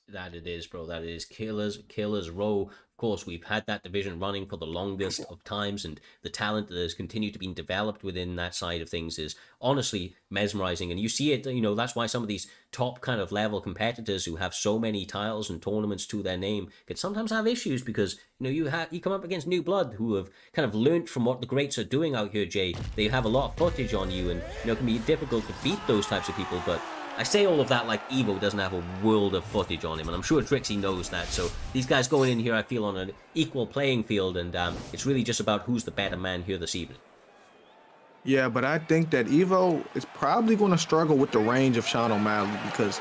Speaker 2: That it is, bro. That it is. Killers row. Of course, we've had that division running for the longest of times, and the talent that has continued to be developed within that side of things is honestly mesmerizing. And you see it, that's why some of these top kind of level competitors who have so many titles and tournaments to their name can sometimes have issues because, you come up against new blood who have kind of learnt from what the greats are doing out here, Jay. They have a lot of footage on you, and, it can be difficult to beat those types of people, but I say all of that like Evo doesn't have a world of footage on him, and I'm sure Trixie knows that. So these guys going in here, I feel, on an equal playing field, and it's really just about who's the better man here this evening.
Speaker 3: Yeah, but I think that Evo is probably going to struggle with the range of Sean O'Malley because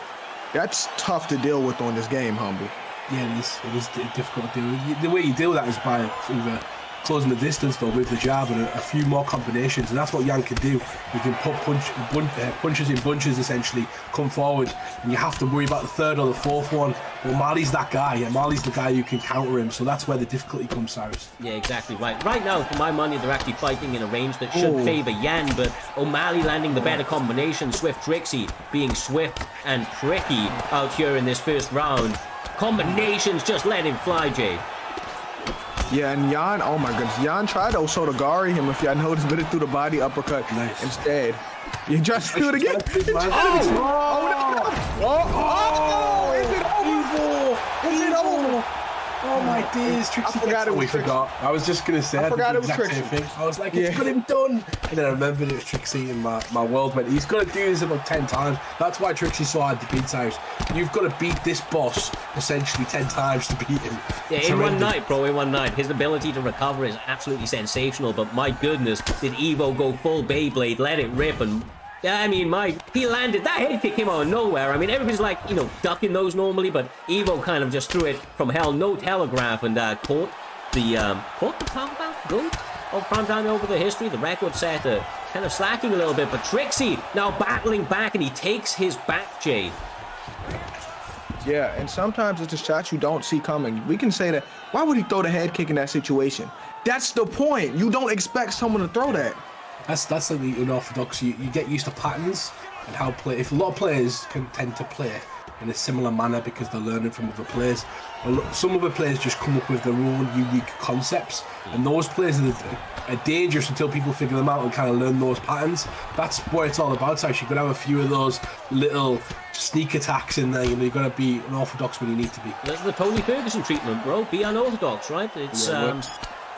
Speaker 3: that's tough to deal with on this game, Humble.
Speaker 4: Yeah, it is difficult to do. The way you deal with that is by either closing the distance though with the jab and a few more combinations, and that's what Yan can do. You can put punches in bunches, essentially come forward, and you have to worry about the third or the fourth one. Well, Mali's that guy, and Mali's the guy who can counter him, so that's where the difficulty comes, Cyrus.
Speaker 2: Yeah, exactly right. Right now, for my money, they're actually fighting in a range that should favour Yan, but O'Malley landing the better combination, Swift Trixie being swift and tricky out here in this first round. Combinations just let him fly, Jay.
Speaker 3: Yeah, and Yan, oh my goodness, Yan tried to Osotogari him, if y'all noticed, but it through the body uppercut instead. You tried to do it again. Is it over?
Speaker 4: Oh my days, Trixie. I forgot it was Trixie. I was just going to say, I forgot it was Trixie. I was like, it's got him done. And then I remembered it was Trixie, and my world went, he's got to do this about 10 times. That's why Trixie's so hard to beat, Cyrus. You've got to beat this boss essentially 10 times to beat him.
Speaker 2: Yeah, in one night, bro, in one night. His ability to recover is absolutely sensational, but my goodness, did Evo go full Beyblade, let it rip, and yeah, I mean, he landed. That head kick came out of nowhere. I mean, everybody's like, ducking those normally, but Evo kind of just threw it from hell, no telegraph, and caught the compound goat of Primetime over the history. The record set kind of slacking a little bit, but Trixie now battling back, and he takes his back, Jay.
Speaker 3: Yeah, and sometimes it's a shot you don't see coming. We can say that, why would he throw the head kick in that situation? That's the point. You don't expect someone to throw that.
Speaker 4: That's like the unorthodox. You get used to patterns and how play. If a lot of players can tend to play in a similar manner because they're learning from other players, some other players just come up with their own unique concepts, and those players are dangerous until people figure them out and kind of learn those patterns. That's what it's all about. So you've got to have a few of those little sneak attacks in there. You've got to be unorthodox when you need to be.
Speaker 2: That's the Tony Ferguson treatment, bro. Be unorthodox, right? It's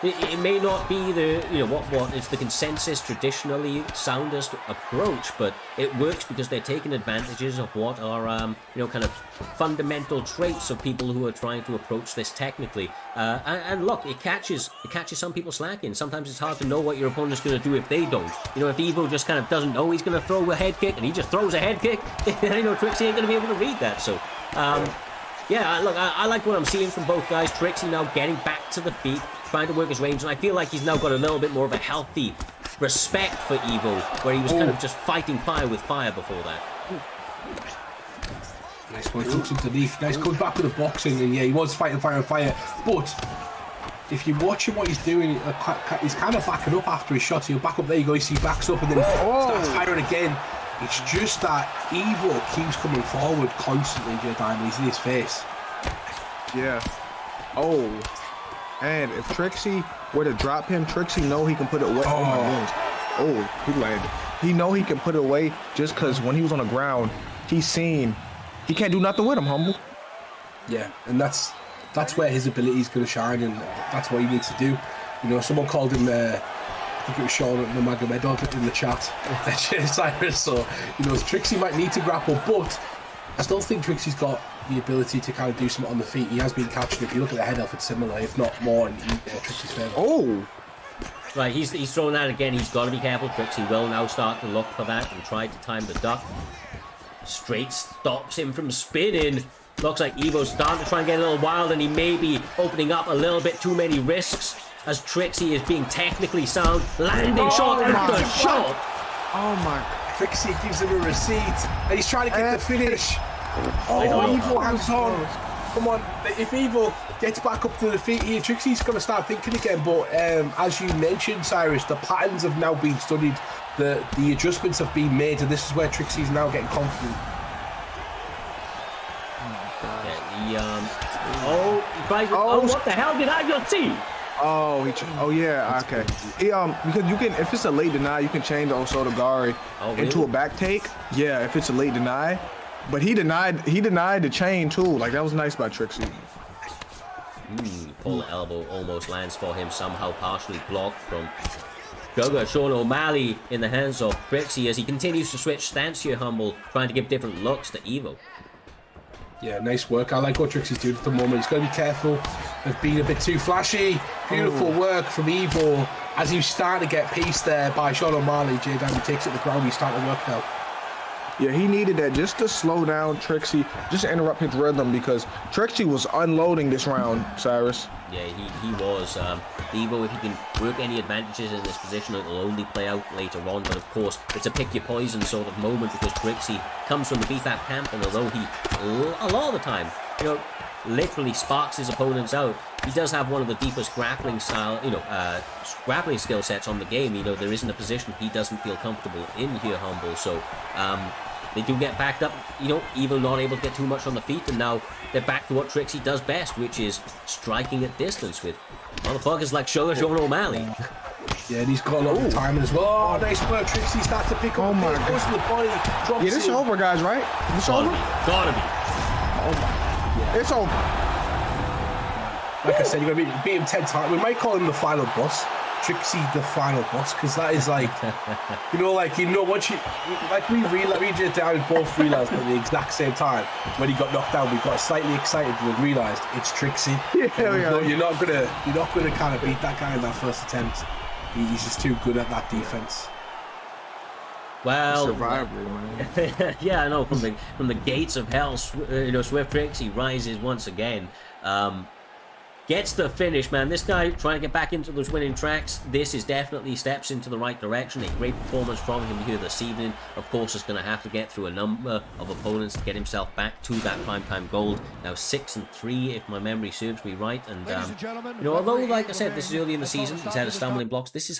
Speaker 2: it may not be the what is the consensus traditionally soundest approach, but it works because they're taking advantages of what are kind of fundamental traits of people who are trying to approach this technically. And look, it catches some people slacking. Sometimes it's hard to know what your opponent's going to do if they don't. If Evo just kind of doesn't know he's going to throw a head kick and he just throws a head kick, Trixie ain't going to be able to read that. So. Yeah, look, I like what I'm seeing from both guys. Trixie now getting back to the feet, trying to work his range, and I feel like he's now got a little bit more of a healthy respect for Evo, where he was kind of just fighting fire with fire before that.
Speaker 4: Nice one, tucks underneath. Nice, comes back with the boxing, and yeah, he was fighting fire with fire, but if you're watching what he's doing, he's kind of backing up after his shot. He'll back up, there you go, you see he backs up and then starts firing again. It's just that Evo keeps coming forward constantly, Diamond. He's in his face.
Speaker 3: Yeah. Oh. And if Trixie were to drop him, Trixie know he can put it away. Oh my goodness. Oh, he landed. He know he can put it away just because when he was on the ground, he can't do nothing with him, Humble.
Speaker 4: Yeah, and that's where his ability is going to shine, and that's what he needs to do. Someone called him... I think it was Sean Nurmagomedov in the chat. Cyrus, so Trixie might need to grapple, but I still think Trixie's got the ability to kind of do something on the feet. He has been catching. If you look at the head off, it's similar, if not more, in Trixie's favour.
Speaker 3: Oh,
Speaker 2: right, he's throwing that again. He's got to be careful. Trixie will now start to look for that and try to time the duck. Straight stops him from spinning. Looks like Evo's starting to try and get a little wild, and he may be opening up a little bit too many risks. As Trixie is being technically sound, landing shot after shot.
Speaker 3: Oh my!
Speaker 4: Trixie gives him a receipt, and he's trying to get the finish. Oh, Evo hands on. Come on, if Evo gets back up to the feet here, Trixie's going to start thinking again. But as you mentioned, Cyrus, the patterns have now been studied. The adjustments have been made, and this is where Trixie's now getting confident.
Speaker 2: What the hell did I just see?
Speaker 3: Oh yeah, okay. Because you can, if it's a late deny, you can change also the guard into a back take. Yeah, if it's a late deny, but he denied the chain too. Like that was nice by Trixie.
Speaker 2: Pull elbow almost lands for him, somehow partially blocked from Sean O'Malley in the hands of Trixie as he continues to switch stance here, Humble, trying to give different looks to Evo.
Speaker 4: Yeah, nice work. I like what Trixie's doing at the moment. He's got to be careful of being a bit too flashy. Beautiful work from Evo as he's starting to get pieced there by Sean O'Malley. J-Dan, he takes it to the ground. He's starting to work now.
Speaker 3: Yeah, he needed that just to slow down Trixie, just to interrupt his rhythm because Trixie was unloading this round, Cyrus.
Speaker 2: Yeah, he was. Evo, if he can work any advantages in this position, it'll only play out later on. But of course, it's a pick your poison sort of moment because Trixie comes from the BFAP camp, and although he, a lot of the time, literally sparks his opponents out, he does have one of the deepest grappling style, grappling skill sets on the game. There isn't a position he doesn't feel comfortable in here, Humble. So, they do get backed up, Evo not able to get too much on the feet, and now they're back to what Trixie does best, which is striking at distance with motherfuckers like Sean O'Malley.
Speaker 4: Yeah, and he's got a lot of timing as well. Oh, nice work, Trixie starts to pick up.
Speaker 3: Oh my God.
Speaker 4: Goes to the body, drops
Speaker 3: Yeah, this is over, guys, right? This over?
Speaker 2: Gotta be.
Speaker 3: Oh my. Yeah. It's over.
Speaker 4: Like I said, you're going to beat him 10 times. We might call him the final boss. Trixie the final boss, because that is like, once you, like we just down both realised at the exact same time when he got knocked down, we got slightly excited and realised it's Trixie. You're not gonna kind of beat that guy in that first attempt. He's just too good at that defense.
Speaker 2: Well,
Speaker 3: survival, man.
Speaker 2: Yeah, I know. From the gates of hell, Swift Trixie rises once again. Gets the finish, man. This guy trying to get back into those winning tracks. This is definitely steps into the right direction. A great performance from him here this evening. Of course, is going to have to get through a number of opponents to get himself back to that primetime gold. Now 6-3, if my memory serves me right. And although, like I said, this is early in the season, he's had a stumbling blocks. This is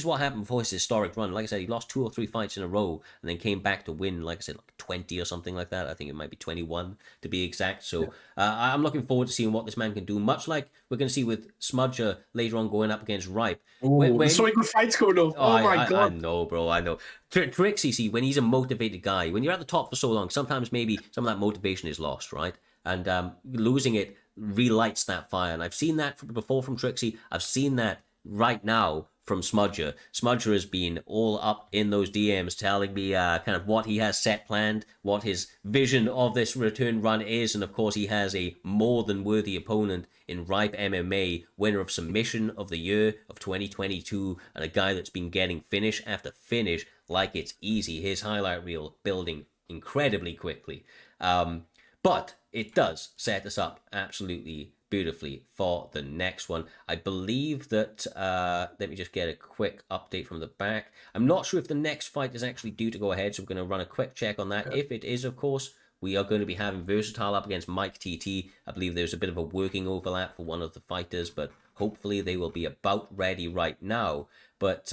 Speaker 2: what happened before his historic run. Like I said, he lost 2 or 3 fights in a row and then came back to win. Like I said, like 20 or something like that. I think it might be 21 to be exact. So I'm looking forward to seeing what this man can do. Much like we're going to see with Smudger later on going up against Ripe.
Speaker 4: There's so many good fights going on. Oh my God.
Speaker 2: I know, bro. I know. Trixie, see, when he's a motivated guy, when you're at the top for so long, sometimes maybe some of that motivation is lost, right? And losing it relights that fire. And I've seen that before from Trixie. I've seen that right now from Smudger. Smudger has been all up in those DMs telling me kind of what he has set planned, what his vision of this return run is, and of course he has a more than worthy opponent in Ripe MMA, winner of Submission of the Year of 2022, and a guy that's been getting finish after finish like it's easy. His highlight reel building incredibly quickly. But it does set us up absolutely beautifully for the next one. I believe that, let me just get a quick update from the back. I'm not sure if the next fight is actually due to go ahead, so we're going to run a quick check on that. If it is, of course, we are going to be having Versatile up against Mike TT. I believe there's a bit of a working overlap for one of the fighters, but hopefully they will be about ready right now. But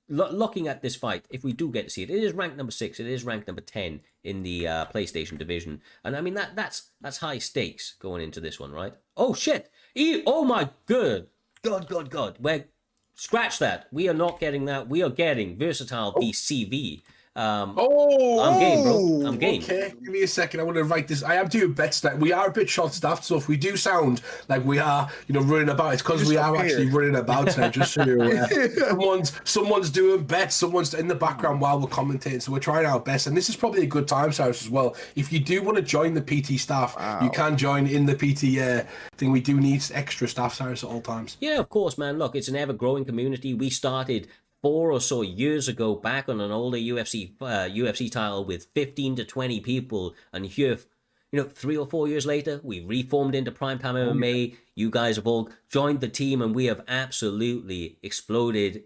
Speaker 2: looking at this fight, if we do get to see it, it is ranked number 6. It is ranked number 10 in the PlayStation division, and I mean that's high stakes going into this one, right? Oh shit! Oh my God! Scratch that. We are not getting that. We are getting Versatile v CV. I'm game, bro. I'm game.
Speaker 4: Okay, give me a second. I want to write this. I am doing bets that we are a bit short-staffed, so if we do sound like we are, running about, it's because we are actually running about now. Just so you're aware, someone's doing bets, someone's in the background while we're commentating, so we're trying our best. And this is probably a good time, Cyrus, as well. If you do want to join the PT staff, you can join in the PT thing. We do need extra staff, Cyrus, at all times.
Speaker 2: Yeah, of course, man. Look, it's an ever-growing community. We started 4 or so years ago back on an older UFC title with 15 to 20 people, and here, 3 or 4 years later, we reformed into Primetime MMA. You guys have all joined the team, and we have absolutely exploded.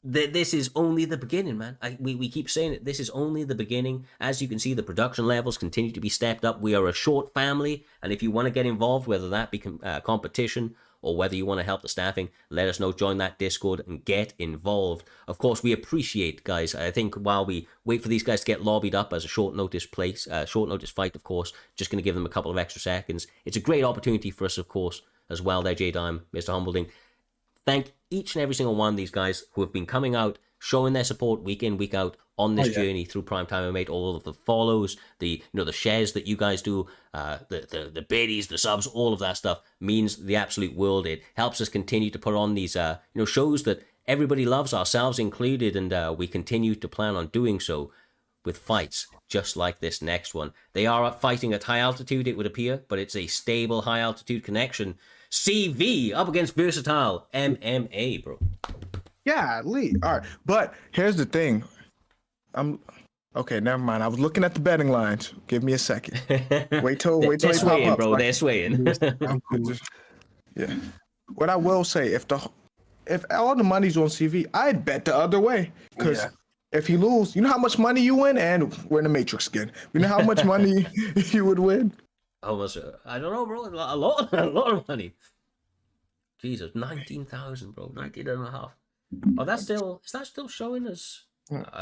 Speaker 2: This is only the beginning, man. We keep saying it. This is only the beginning. As you can see, the production levels continue to be stepped up. We are a short family, and if you want to get involved, whether that be competition or whether you want to help the staffing, let us know. Join that Discord and get involved. Of course, we appreciate, guys. I think while we wait for these guys to get lobbied up as a short notice fight, of course, just going to give them a couple of extra seconds. It's a great opportunity for us, of course, as well. There, J-Dime, Mr. Humbleding. Thank each and every single one of these guys who have been coming out, showing their support week in, week out on this journey through Primetime MMA. All of the follows, the shares that you guys do, the biddies, the subs, all of that stuff means the absolute world. It helps us continue to put on these shows that everybody loves, ourselves included, and we continue to plan on doing so with fights just like this next one. They are fighting at high altitude, it would appear, but it's a stable high altitude connection. CV up against Versatile MMA, bro.
Speaker 3: Yeah, Lee. All right, but here's the thing. Okay, never mind. I was looking at the betting lines. Give me a second. Wait till
Speaker 2: they're
Speaker 3: they
Speaker 2: swaying,
Speaker 3: pop up.
Speaker 2: bro. They're swaying.
Speaker 3: Yeah. What I will say, if all the money's on CV, I'd bet the other way. Because if he lose, you know how much money you win, and we're in the Matrix again. You know how much money you would win?
Speaker 2: Almost. I don't know, bro. A lot of money. Jesus, 19,000, bro. 19.5. Oh, is that still showing us?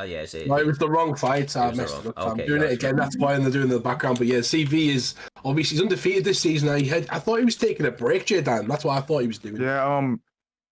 Speaker 2: Yes, it
Speaker 4: was the wrong fight. I messed it up. I'm doing it again. That's why they're doing it in the background. But yeah, CV is obviously he's undefeated this season. I thought he was taking a break, J-Dan. That's what I thought he was doing.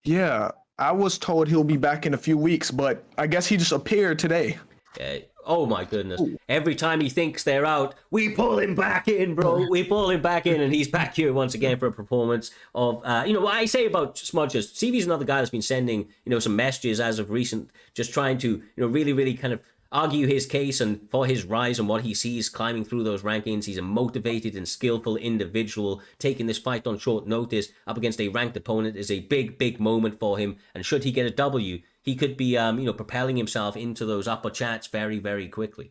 Speaker 3: Yeah. I was told he'll be back in a few weeks, but I guess he just appeared today.
Speaker 2: Yeah. Oh my goodness. Every time he thinks they're out, we pull him back in, bro. We pull him back in, and he's back here once again for a performance of, what I say about Smudgers. CV's another guy that's been sending, some messages as of recent, just trying to, really, really kind of argue his case and for his rise and what he sees climbing through those rankings. He's a motivated and skillful individual. Taking this fight on short notice up against a ranked opponent is a big, big moment for him. And should he get a W, he could be, propelling himself into those upper chats very, very quickly.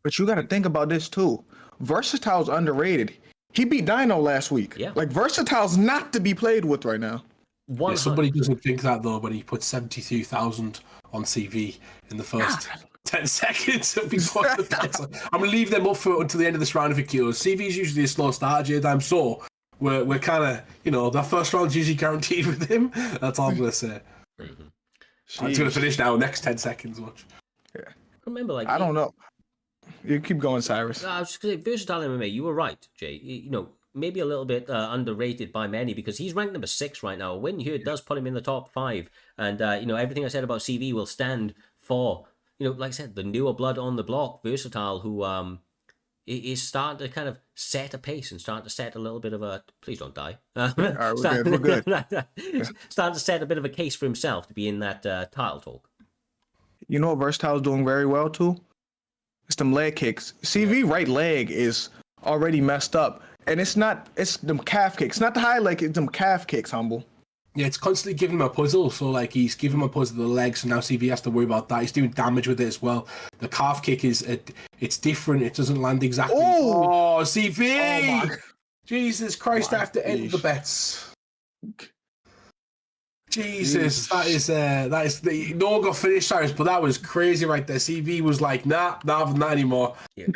Speaker 3: But you got to think about this too. Versatile's underrated. He beat Dino last week.
Speaker 2: Yeah.
Speaker 3: Like, Versatile's not to be played with right now.
Speaker 4: Yeah, somebody doesn't think that though, but he put 72,000 on CV in the first 10 seconds of before the battle. I'm gonna leave them up for until the end of this round if it kills. CV's usually a slow start, J-Dime, so we're kind of, that first round's usually guaranteed with him. That's all I'm gonna say. Mm-hmm. It's gonna finish now. Next 10 seconds, watch.
Speaker 3: Yeah.
Speaker 2: Remember,
Speaker 3: I don't know. You keep going, Cyrus.
Speaker 2: I was just gonna say, Versatile MMA. You were right, Jay. Maybe a little bit underrated by many because he's ranked number 6 right now. A win here does put him in the top 5, and everything I said about CV will stand for. Like I said, the newer blood on the block, Versatile, who is starting to kind of set a pace and starting to set a little bit of a, please don't die.
Speaker 3: All right, we're good.
Speaker 2: Starting to set a bit of a case for himself to be in that title talk.
Speaker 3: You know what Versatile's doing very well too? It's them leg kicks. CV right leg is already messed up. And it's them calf kicks. Not the high leg, it's them calf kicks, Humble.
Speaker 4: Yeah, it's constantly giving him a puzzle. So, like, he's giving him a puzzle to the legs, so now CV has to worry about that. He's doing damage with it as well. The calf kick it's different. It doesn't land exactly. Oh, CV! Oh, Jesus Christ, I have to end the bets. Jesus, that is the no one got finished, Cyrus, but that was crazy right there. CV was like, not anymore.
Speaker 2: Yeah.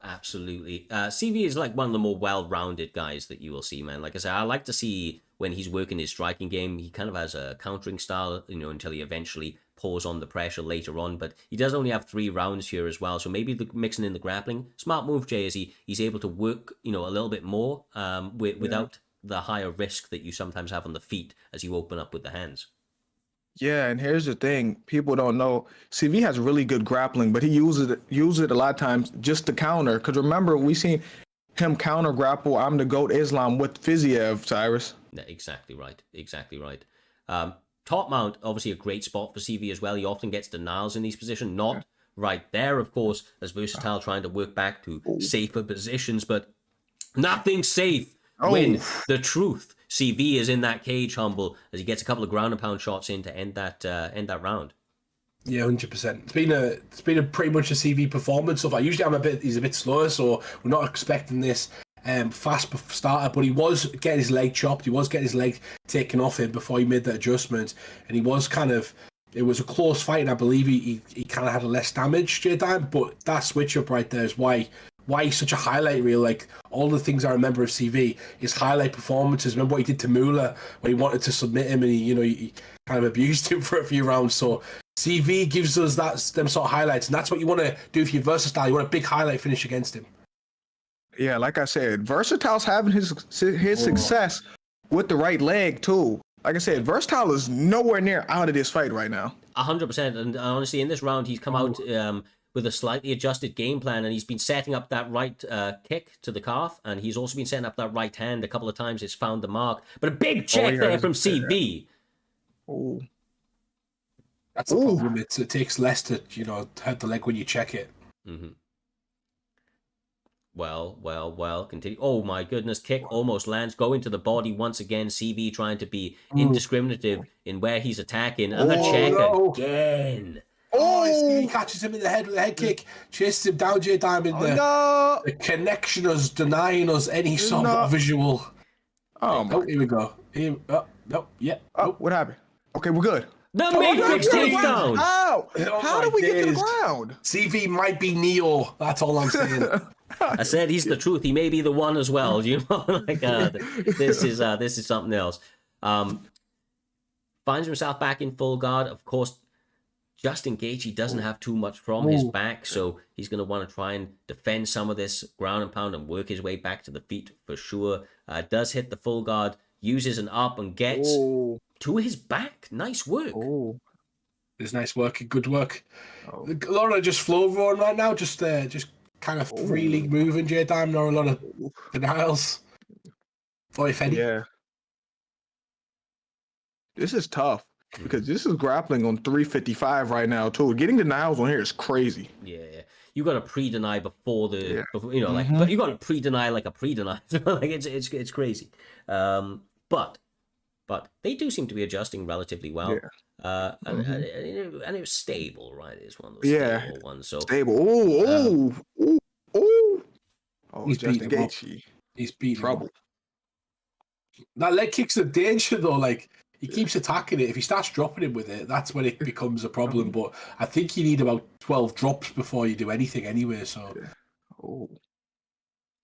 Speaker 2: Absolutely. CV is like one of the more well-rounded guys that you will see, man. Like I said, I like to see when he's working his striking game. He kind of has a countering style, until he eventually pulls on the pressure later on. But he does only have 3 rounds here as well. So maybe mixing in the grappling. Smart move, Jay, is he's able to work, a little bit more without the higher risk that you sometimes have on the feet as you open up with the hands.
Speaker 3: Yeah, and here's the thing. People don't know. CV has really good grappling, but he uses it a lot of times just to counter. Because remember, we seen him counter grapple I'm the GOAT Islam with Fiziev, Cyrus.
Speaker 2: Yeah, exactly right. Top mount, obviously a great spot for CV as well. He often gets denials in these positions. Not right there, of course, as Versatile trying to work back to safer positions, but nothing safe when the truth. CV is in that cage, Humble, as he gets a couple of ground and pound shots in to end that round.
Speaker 4: Yeah, 100%. It's been a pretty much a CV performance so far. Usually he's a bit slower, so we're not expecting this fast starter, but he was getting his leg chopped. He was getting his leg taken off him before he made that adjustment, and he was it was a close fight, and I believe he kind of had less damage, J-Dime, but that switch up right there is why he's such a highlight reel. Like, all the things I remember of CV, his highlight performances. Remember what he did to Mula when he wanted to submit him, and he kind of abused him for a few rounds. So CV gives us them sort of highlights, and that's what you want to do if you're Versatile. You want a big highlight finish against him.
Speaker 3: Yeah, like I said, Versatile's having his success with the right leg too. Like I said, Versatile is nowhere near out of this fight right now.
Speaker 2: 100%, and honestly, in this round, he's come out with a slightly adjusted game plan, and he's been setting up that right kick to the calf, and he's also been setting up that right hand a couple of times. It's found the mark, but a big check there from CV.
Speaker 3: Oh,
Speaker 4: that's the problem. It takes less to hurt the leg when you check it.
Speaker 2: Mm-hmm. Well. Continue. Oh my goodness! Kick almost lands. Going to the body once again. CV trying to be indiscriminative in where he's attacking, and the check again.
Speaker 4: He catches him in the head with a head kick, chases him down, J-Dime in the connection us, denying us any sort of visual. Here we go.
Speaker 3: What happened? Okay, we're good.
Speaker 2: The Matrix takedown!
Speaker 3: How did we get to the ground?
Speaker 4: CV might be Neo, that's all I'm saying.
Speaker 2: I said he's the truth. He may be the one as well. This is something else. Finds himself back in full guard. Of course, Justin Gaethje doesn't have too much from his back, so he's going to want to try and defend some of this ground and pound and work his way back to the feet for sure. Does hit the full guard, uses an up and gets to his back. Nice work.
Speaker 4: It's nice work, good work. Laura just flow rolling right now, just kind of freely moving, J-Dime, not a lot of denials. Or if any.
Speaker 3: Yeah. This is tough. Because this is grappling on 355 right now too. Getting denials on here is crazy.
Speaker 2: Yeah. You got to pre-deny before the, but you got to pre-deny like a pre-deny. Like it's crazy. But they do seem to be adjusting relatively well. Yeah. And it was stable, right? It's one of those stable ones. So
Speaker 3: stable.
Speaker 4: He's
Speaker 3: Justin Gaethje.
Speaker 4: He's beating
Speaker 3: trouble.
Speaker 4: That leg kick's a danger though. Like, he keeps attacking it. If he starts dropping him with it, that's when it becomes a problem. But I think you need about 12 drops before you do anything anyway. So.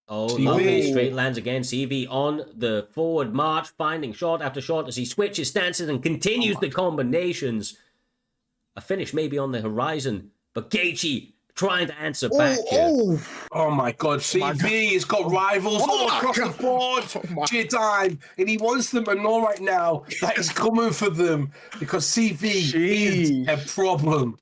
Speaker 2: Lovely straight lands again. CV on the forward march, finding shot after shot as he switches stances and continues the combinations. A finish may be on the horizon, but Gaethje trying to answer back here.
Speaker 4: Oh my God, CV has got rivals all across the board, J-Dime, and he wants them to know right now that he's coming for them because CV is a problem.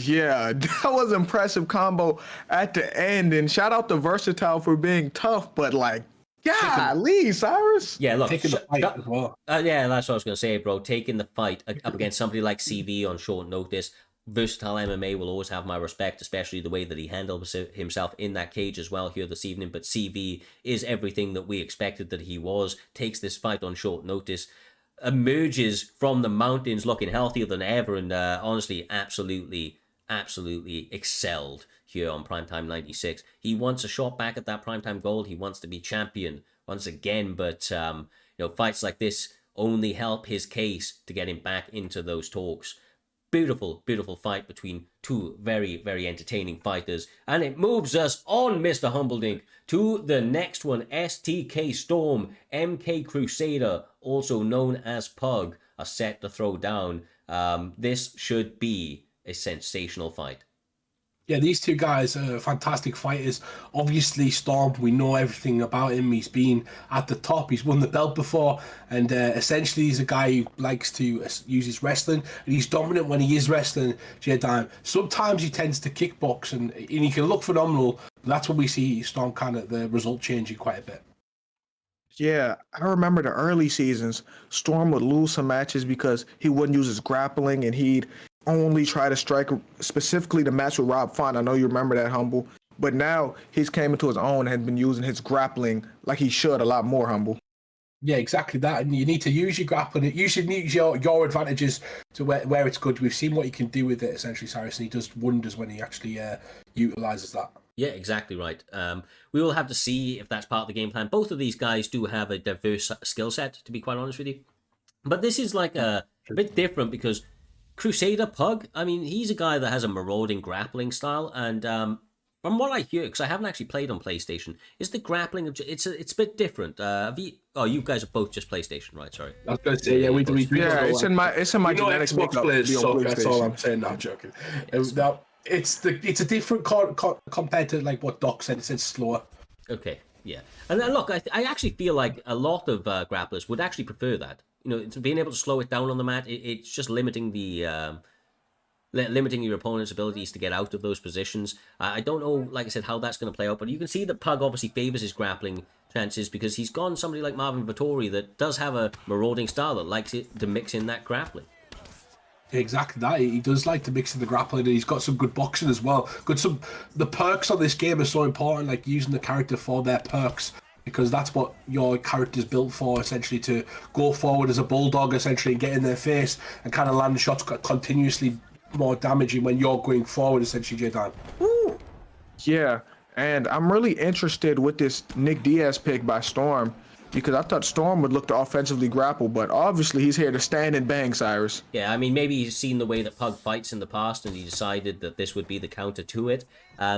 Speaker 3: Yeah, that was impressive combo at the end. And shout out to Versatile for being tough, but like, golly, Cyrus.
Speaker 2: Yeah, look,
Speaker 4: Taking the fight as well.
Speaker 2: yeah, that's what I was gonna say, bro. Taking the fight up against somebody like CV on short notice. Versatile MMA will always have my respect, especially the way that he handled himself in that cage as well here this evening. But CV is everything that we expected that he was. Takes this fight on short notice, emerges from the mountains looking healthier than ever, and honestly, absolutely excelled here on Primetime 96. He wants a shot back at that Primetime gold. He wants to be champion once again, but fights like this only help his case to get him back into those talks. Beautiful fight between two very entertaining fighters. And it moves us on, Mr. Humbledink, to the next one. STK Storm, MK Crusader, also known as Pug, are set to throw down. This should be a sensational fight.
Speaker 4: Yeah, these two guys are fantastic fighters. Obviously, Storm, we know everything about him. He's been at the top. He's won the belt before. And essentially, he's a guy who likes to use his wrestling. And he's dominant when he is wrestling, J-Dime. Sometimes he tends to kickbox, and he can look phenomenal. But that's when we see Storm kind of the result changing quite a bit.
Speaker 3: Yeah, I remember the early seasons. Storm would lose some matches because he wouldn't use his grappling, and he'd only try to strike specifically the match with Rob Font. I know you remember that, Humble. But now he's came into his own and has been using his grappling like he should a lot more, Humble.
Speaker 4: Yeah, exactly that. And you need to use your grappling. You should use your advantages to where it's good. We've seen what he can do with it, essentially, Cyrus, and he does wonders when he actually utilizes that.
Speaker 2: Yeah, exactly right. We will have to see if that's part of the game plan. Both of these guys do have a diverse skill set, to be quite honest with you. But this is like a bit different because Crusader Pug, I mean, he's a guy that has a marauding grappling style, and from what I hear, because I haven't actually played on PlayStation, is the grappling it's a bit different. You guys are both just PlayStation, right? Sorry.
Speaker 4: I was going to say,
Speaker 3: it's in my genetics makeup.
Speaker 4: That's all I'm saying. No, I'm joking. It's a different compared to like what Doc said. It said slower.
Speaker 2: Okay, yeah, and look, I actually feel like a lot of grapplers would actually prefer that. Being able to slow it down on the mat, it's just limiting limiting your opponent's abilities to get out of those positions. I don't know, like I said, how that's going to play out, but you can see that Pug obviously favors his grappling chances because he's gone somebody like Marvin Vittori that does have a marauding style that likes it to mix in that grappling.
Speaker 4: Exactly that. He does like to mix in the grappling, and he's got some good boxing as well. The perks on this game are so important, like using the character for their perks, because that's what your character's built for, essentially, to go forward as a bulldog, essentially, and get in their face and kind of land shots continuously more damaging when you're going forward, essentially, J-Dan.
Speaker 3: Yeah, and I'm really interested with this Nick Diaz pick by Storm, because I thought Storm would look to offensively grapple, but obviously he's here to stand and bang, Cyrus.
Speaker 2: Yeah, I mean, maybe he's seen the way that Pug fights in the past, and he decided that this would be the counter to it.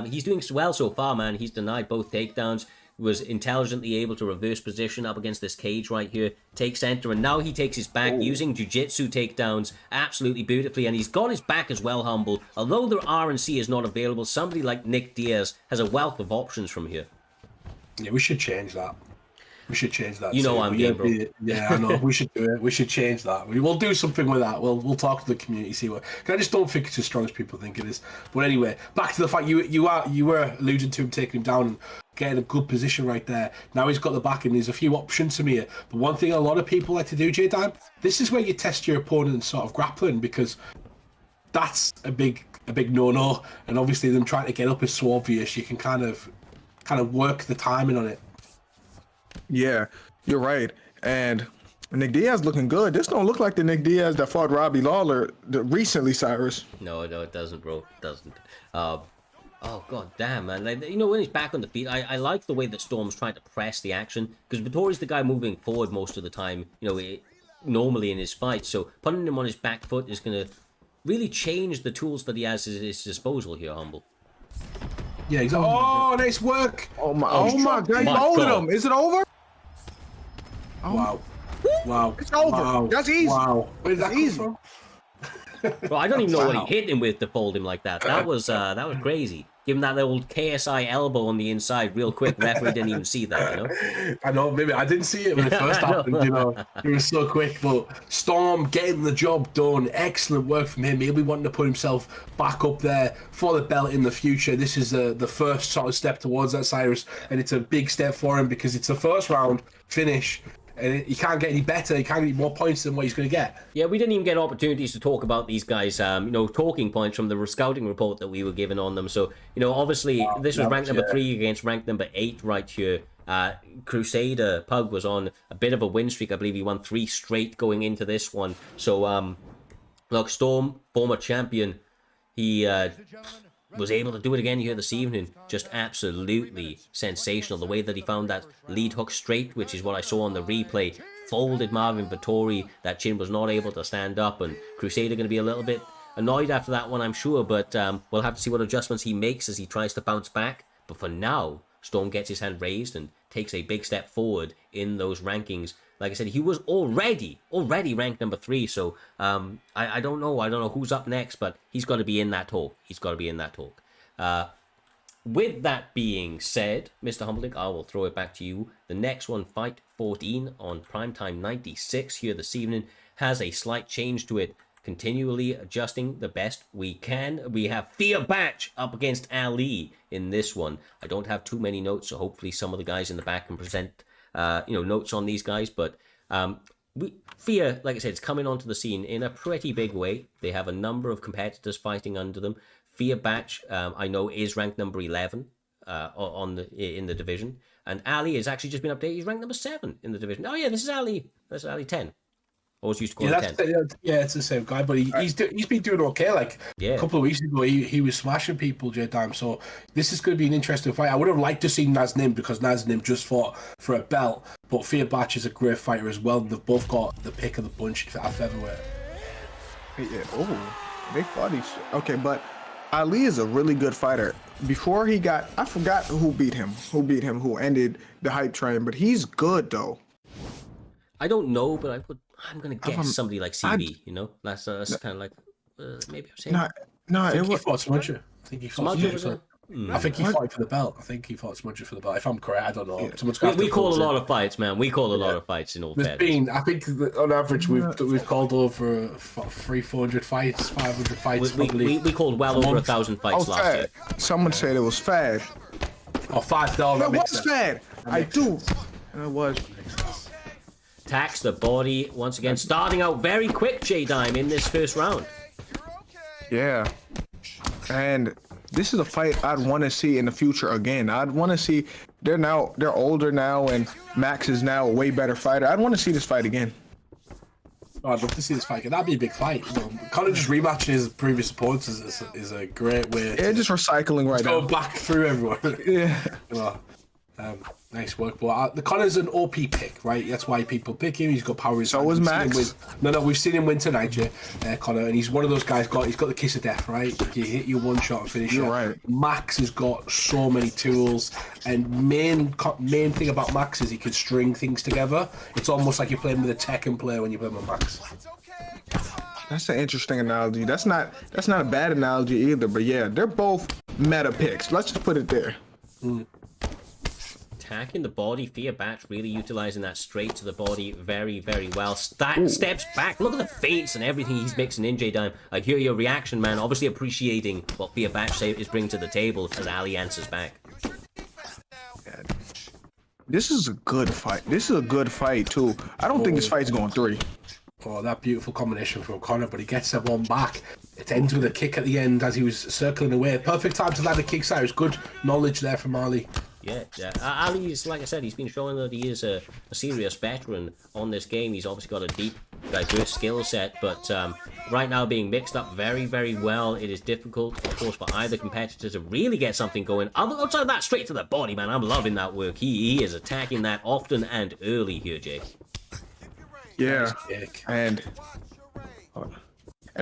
Speaker 2: He's doing well so far, man. He's denied both takedowns, was intelligently able to reverse position up against this cage right here, take center, and now he takes his back using jiu-jitsu takedowns absolutely beautifully, and he's got his back as well, Humble. Although the RNC is not available, somebody like Nick Diaz has a wealth of options from here.
Speaker 4: Yeah, we should change that. We should change that.
Speaker 2: You know I'm game, bro.
Speaker 4: Yeah, I know. We should do it. We should change that. We'll do something with that. We'll talk to the community, see what. Cause I just don't think it's as strong as people think it is. But anyway, back to the fact you were alluding to him taking him down and getting a good position right there. Now he's got the back, and there's a few options from here. But one thing a lot of people like to do, J-Dan, this is where you test your opponent's sort of grappling, because that's a big no-no. And obviously them trying to get up is so obvious. You can kind of work the timing on it.
Speaker 3: Yeah, you're right. And Nick Diaz looking good. This don't look like the Nick Diaz that fought Robbie Lawler recently, Cyrus.
Speaker 2: No, it doesn't, bro. It doesn't. Oh, god damn, man. Like, when he's back on the feet, I like the way that Storm's trying to press the action, because Vittori's the guy moving forward most of the time, normally in his fight. So putting him on his back foot is going to really change the tools that he has at his disposal here, Humble.
Speaker 4: Yeah, exactly. Oh, nice work.
Speaker 3: Oh my god, he molded him. Is it over?
Speaker 4: Oh. Wow.
Speaker 3: It's over.
Speaker 4: Wow.
Speaker 3: That's easy.
Speaker 4: Wow. Where did that come from?
Speaker 2: Well, I don't even know what he hit him with to fold him like that. That was crazy. Give him that old KSI elbow on the inside real quick. Referee didn't even see that, you know?
Speaker 4: I know, maybe I didn't see it when it first happened, you know. It was so quick, but Storm getting the job done. Excellent work from him. He'll be wanting to put himself back up there for the belt in the future. This is the first sort of step towards that, Cyrus, and it's a big step for him because it's the first round finish. And he can't get any better. He can't get more points than what he's going to get.
Speaker 2: Yeah, we didn't even get opportunities to talk about these guys, talking points from the scouting report that we were given on them. So, obviously, this was ranked number 3 against ranked number 8 right here. Crusader Pug was on a bit of a win streak. I believe he won 3 straight going into this one. So, look, Storm, former champion, he was able to do it again here this evening. Just absolutely sensational. The way that he found that lead hook straight, which is what I saw on the replay, folded Marvin Vettori. That chin was not able to stand up, and Crusader going to be a little bit annoyed after that one, I'm sure, but we'll have to see what adjustments he makes as he tries to bounce back. But for now, Storm gets his hand raised and takes a big step forward in those rankings. Like I said, he was already ranked number 3, so I don't know who's up next, but he's got to be in that talk. With that being said, Mr. Humbling, I will throw it back to you. The next one, Fight 14 on Primetime 96 here this evening, has a slight change to it. Continually adjusting the best we can. We have Fear Batch up against Ali in this one. I don't have too many notes, so hopefully some of the guys in the back can present notes on these guys, but Fear, like I said, is coming onto the scene in a pretty big way. They have a number of competitors fighting under them. Fear Batch, I know, is ranked number 11 in the division, and Ali has actually just been updated. He's ranked number 7 in the division. Oh yeah, this is Ali. That's Ali 10. Always used to call him 10.
Speaker 4: Yeah, it's the same guy, but he's been doing okay. Like a couple of weeks ago, he was smashing people, J-Dime. So this is going to be an interesting fight. I would have liked to see Naznim because Naznim just fought for a belt, but Fear Batch is a great fighter as well. They've both got the pick of the bunch at featherweight.
Speaker 3: Yeah, they fought each. Okay, but Ali is a really good fighter. Before he got, I forgot who beat him, who ended the hype train, but he's good though.
Speaker 2: I don't know, but I'm gonna guess somebody like CB. That's kind of like maybe I'm saying.
Speaker 4: He fought Smudger. I think he fought Smudger. I think he fought for the belt. I think he fought Smudger for the belt. If I'm correct, I don't know.
Speaker 2: Yeah. We call a lot of fights, man. We call a lot of fights in all fairness.
Speaker 4: I think on average we've called over 400 fights, 500 fights.
Speaker 2: We called well over 1,000 fights last year.
Speaker 3: Someone said it was Fad.
Speaker 4: Oh, $5.
Speaker 3: It was Fad. I do. It was.
Speaker 2: Attacks the body once again, starting out very quick, J-Dime, in this first round.
Speaker 3: Yeah, and this is a fight I'd want to see in the future again. I'd want to see. They're older now, and Max is now a way better fighter. I'd want to see this fight again.
Speaker 4: Oh, I'd love to see this fight again. That'd be a big fight. Kind of just rematching his previous opponents is a great way.
Speaker 3: Yeah, just recycling right now.
Speaker 4: Go back through everyone.
Speaker 3: Yeah.
Speaker 4: Nice work, but the Connor's an OP pick, right? That's why people pick him. He's got power.
Speaker 3: So is Max.
Speaker 4: We've seen him win tonight, Connor, and he's one of those guys. He's got the kiss of death, right? You hit you one shot and finish.
Speaker 3: You're right.
Speaker 4: Max has got so many tools, and main thing about Max is he can string things together. It's almost like you're playing with a Tekken player when you play with Max.
Speaker 3: That's an interesting analogy. That's not a bad analogy either. But yeah, they're both meta picks. Let's just put it there.
Speaker 2: Attacking the body, Fear Batch really utilizing that straight to the body very, very well. Steps back. Look at the feints and everything he's mixing in, J-Dime. I hear your reaction, man. Obviously appreciating what Fear Batch is bringing to the table as Ali answers back.
Speaker 3: This is a good fight. This is a good fight, too. I don't think this fight's going 3.
Speaker 4: Oh, that beautiful combination from Connor, but he gets that one back. It ends with a kick at the end as he was circling away. Perfect time to land a kick, Cyrus. Good knowledge there from Ali.
Speaker 2: Yeah. Ali is, like I said, he's been showing that he is a serious veteran on this game. He's obviously got a deep, diverse skill set, but right now being mixed up very, very well. It is difficult, of course, for either competitor to really get something going. Outside of that, straight to the body, man. I'm loving that work. He is attacking that often and early here, Jay.
Speaker 3: Yeah, and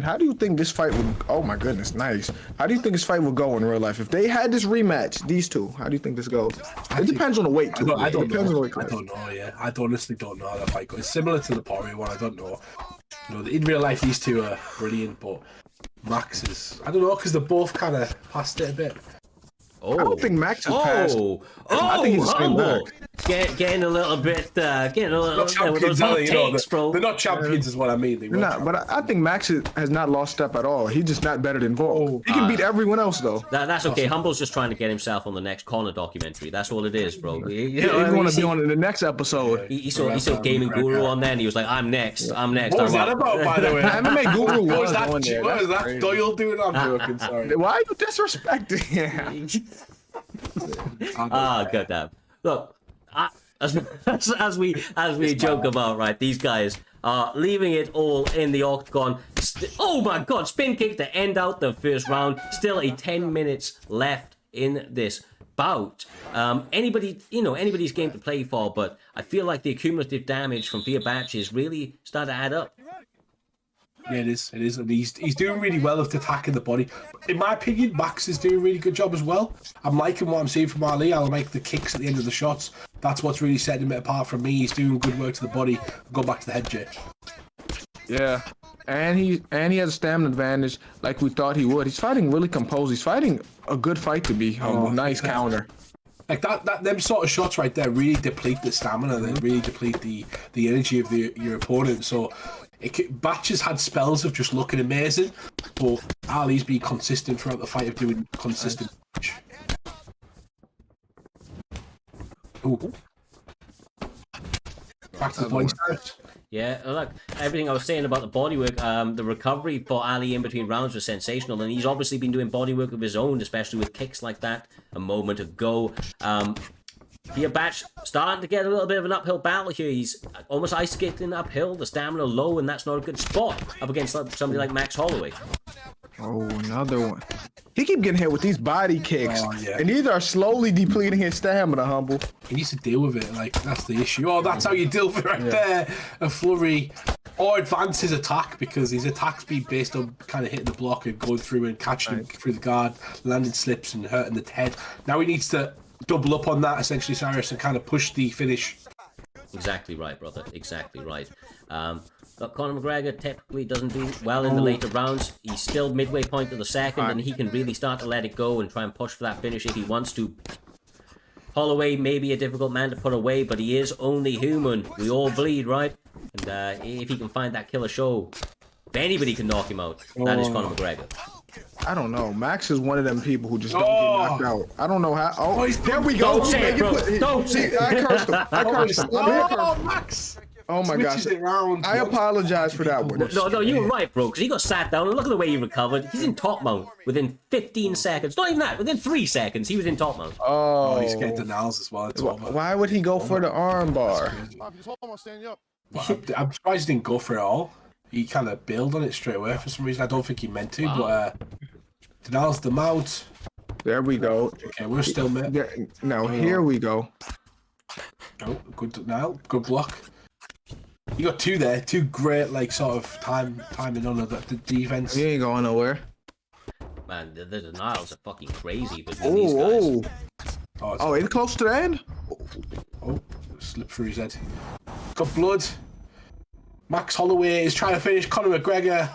Speaker 3: how do you think this fight would? Oh my goodness, nice. How do you think this fight would go in real life if they had this rematch? These two, how do you think this goes? It depends on the weight too.
Speaker 4: I don't know. Yeah, I honestly don't know how that fight goes. It's similar to the Poirier one. I don't know. In real life, these two are brilliant, but Max is. I don't know because they're both kind of past it a bit.
Speaker 2: Oh,
Speaker 3: I don't think Max is past. I think he's the same
Speaker 2: humble.
Speaker 3: back.
Speaker 2: Getting a little bit, getting a little,
Speaker 4: Not
Speaker 2: with those
Speaker 4: champions, are
Speaker 2: hot
Speaker 4: they? You know,
Speaker 2: takes, bro.
Speaker 4: they're not champions, is what I mean.
Speaker 3: They're not, but I think Max has not lost step at all. He's just not better than Volk. He can beat everyone else though.
Speaker 2: That's okay. Humble's just trying to get himself on the next Connor documentary. That's all it is, bro.
Speaker 3: He's going to be on in the next episode.
Speaker 2: He saw Gaming Guru on there, and he was like, "I'm next. I'm next."
Speaker 4: What was that about, by the way?
Speaker 3: MMA Guru
Speaker 4: What was
Speaker 3: was
Speaker 4: that?
Speaker 3: on there.
Speaker 4: What was
Speaker 3: That's
Speaker 4: that
Speaker 3: crazy.
Speaker 4: Doyle doing? I'm joking. Sorry.
Speaker 3: Why are you disrespecting him?
Speaker 2: Goddamn. Look, as we joke about, right? These guys are leaving it all in the octagon. Oh my God! Spin kick to end out the first round. Still a 10 minutes left in this bout. Anybody's game to play for, but I feel like the cumulative damage from Fenerbahce is really starting to add up.
Speaker 4: Yeah, it is. It is, and he's doing really well with attacking the body. In my opinion, Max is doing a really good job as well. I'm liking what I'm seeing from Ali. I like the kicks at the end of the shots. That's what's really setting him apart from me. He's doing good work to the body. Go back to the head, Jay.
Speaker 3: Yeah, and he has a stamina advantage like we thought he would. He's fighting really composed. He's fighting a good fight to be humble. Nice counter.
Speaker 4: Like them sort of shots right there really deplete the stamina. They really deplete the energy of your opponent. So Batches had spells of just looking amazing, but Ali's been consistent throughout the fight of doing consistent. Ooh. Back to the body start.
Speaker 2: Yeah, look, everything I was saying about the bodywork, the recovery for Ali in between rounds was sensational, and he's obviously been doing bodywork of his own, especially with kicks like that a moment ago. Fenerbahce starting to get a little bit of an uphill battle here. He's almost ice skating uphill, the stamina low, and that's not a good spot up against somebody like Max Holloway.
Speaker 3: Oh, another one. He keep getting hit with these body kicks,
Speaker 4: yeah.
Speaker 3: and these are slowly depleting his stamina, Humble.
Speaker 4: He needs to deal with it. Like, that's the issue. Oh, that's how you deal with it right there. A flurry. Or advance his attack, because his attack's been based on kind of hitting the block and going through and catching him through the guard, landing slips and hurting the head. Now he needs to double up on that, essentially, Cyrus, and kind of push the finish.
Speaker 2: Exactly right, brother. Exactly right. But Conor McGregor typically doesn't do well in the later rounds. He's still midway point of the second, and he can really start to let it go and try and push for that finish if he wants to. Holloway may be a difficult man to put away, but he is only human. We all bleed, right? And if he can find that killer show, if anybody can knock him out, that is Conor McGregor.
Speaker 3: I don't know. Max is one of them people who just don't get knocked out. I don't know how. Oh, there we go.
Speaker 2: Don't say it, bro. Don't say it.
Speaker 3: I cursed him. I cursed him.
Speaker 4: Oh, Max!
Speaker 3: Oh my gosh. I apologize for that one.
Speaker 2: No, you were right, bro, because he got sat down, and look at the way he recovered. He's in top mount within 15 seconds. Not even that, within 3 seconds, he was in top mount.
Speaker 4: Oh, he's getting denials as well. It's over.
Speaker 3: Why would he go for the arm bar?
Speaker 4: I'm surprised he didn't go for it all. He kind of bailed on it straight away for some reason. I don't think he meant to, but denials the mount.
Speaker 3: There we go.
Speaker 4: Okay, we're still met.
Speaker 3: Now, here we go.
Speaker 4: Oh, good denial. Good block. You got two there. Two great, like, sort of timing on the defense.
Speaker 3: He ain't going nowhere.
Speaker 2: Man, the denials are fucking crazy between these guys.
Speaker 3: Oh, it's close to the end?
Speaker 4: Oh, slipped through his head. Got blood. Max Holloway is trying to finish Conor McGregor.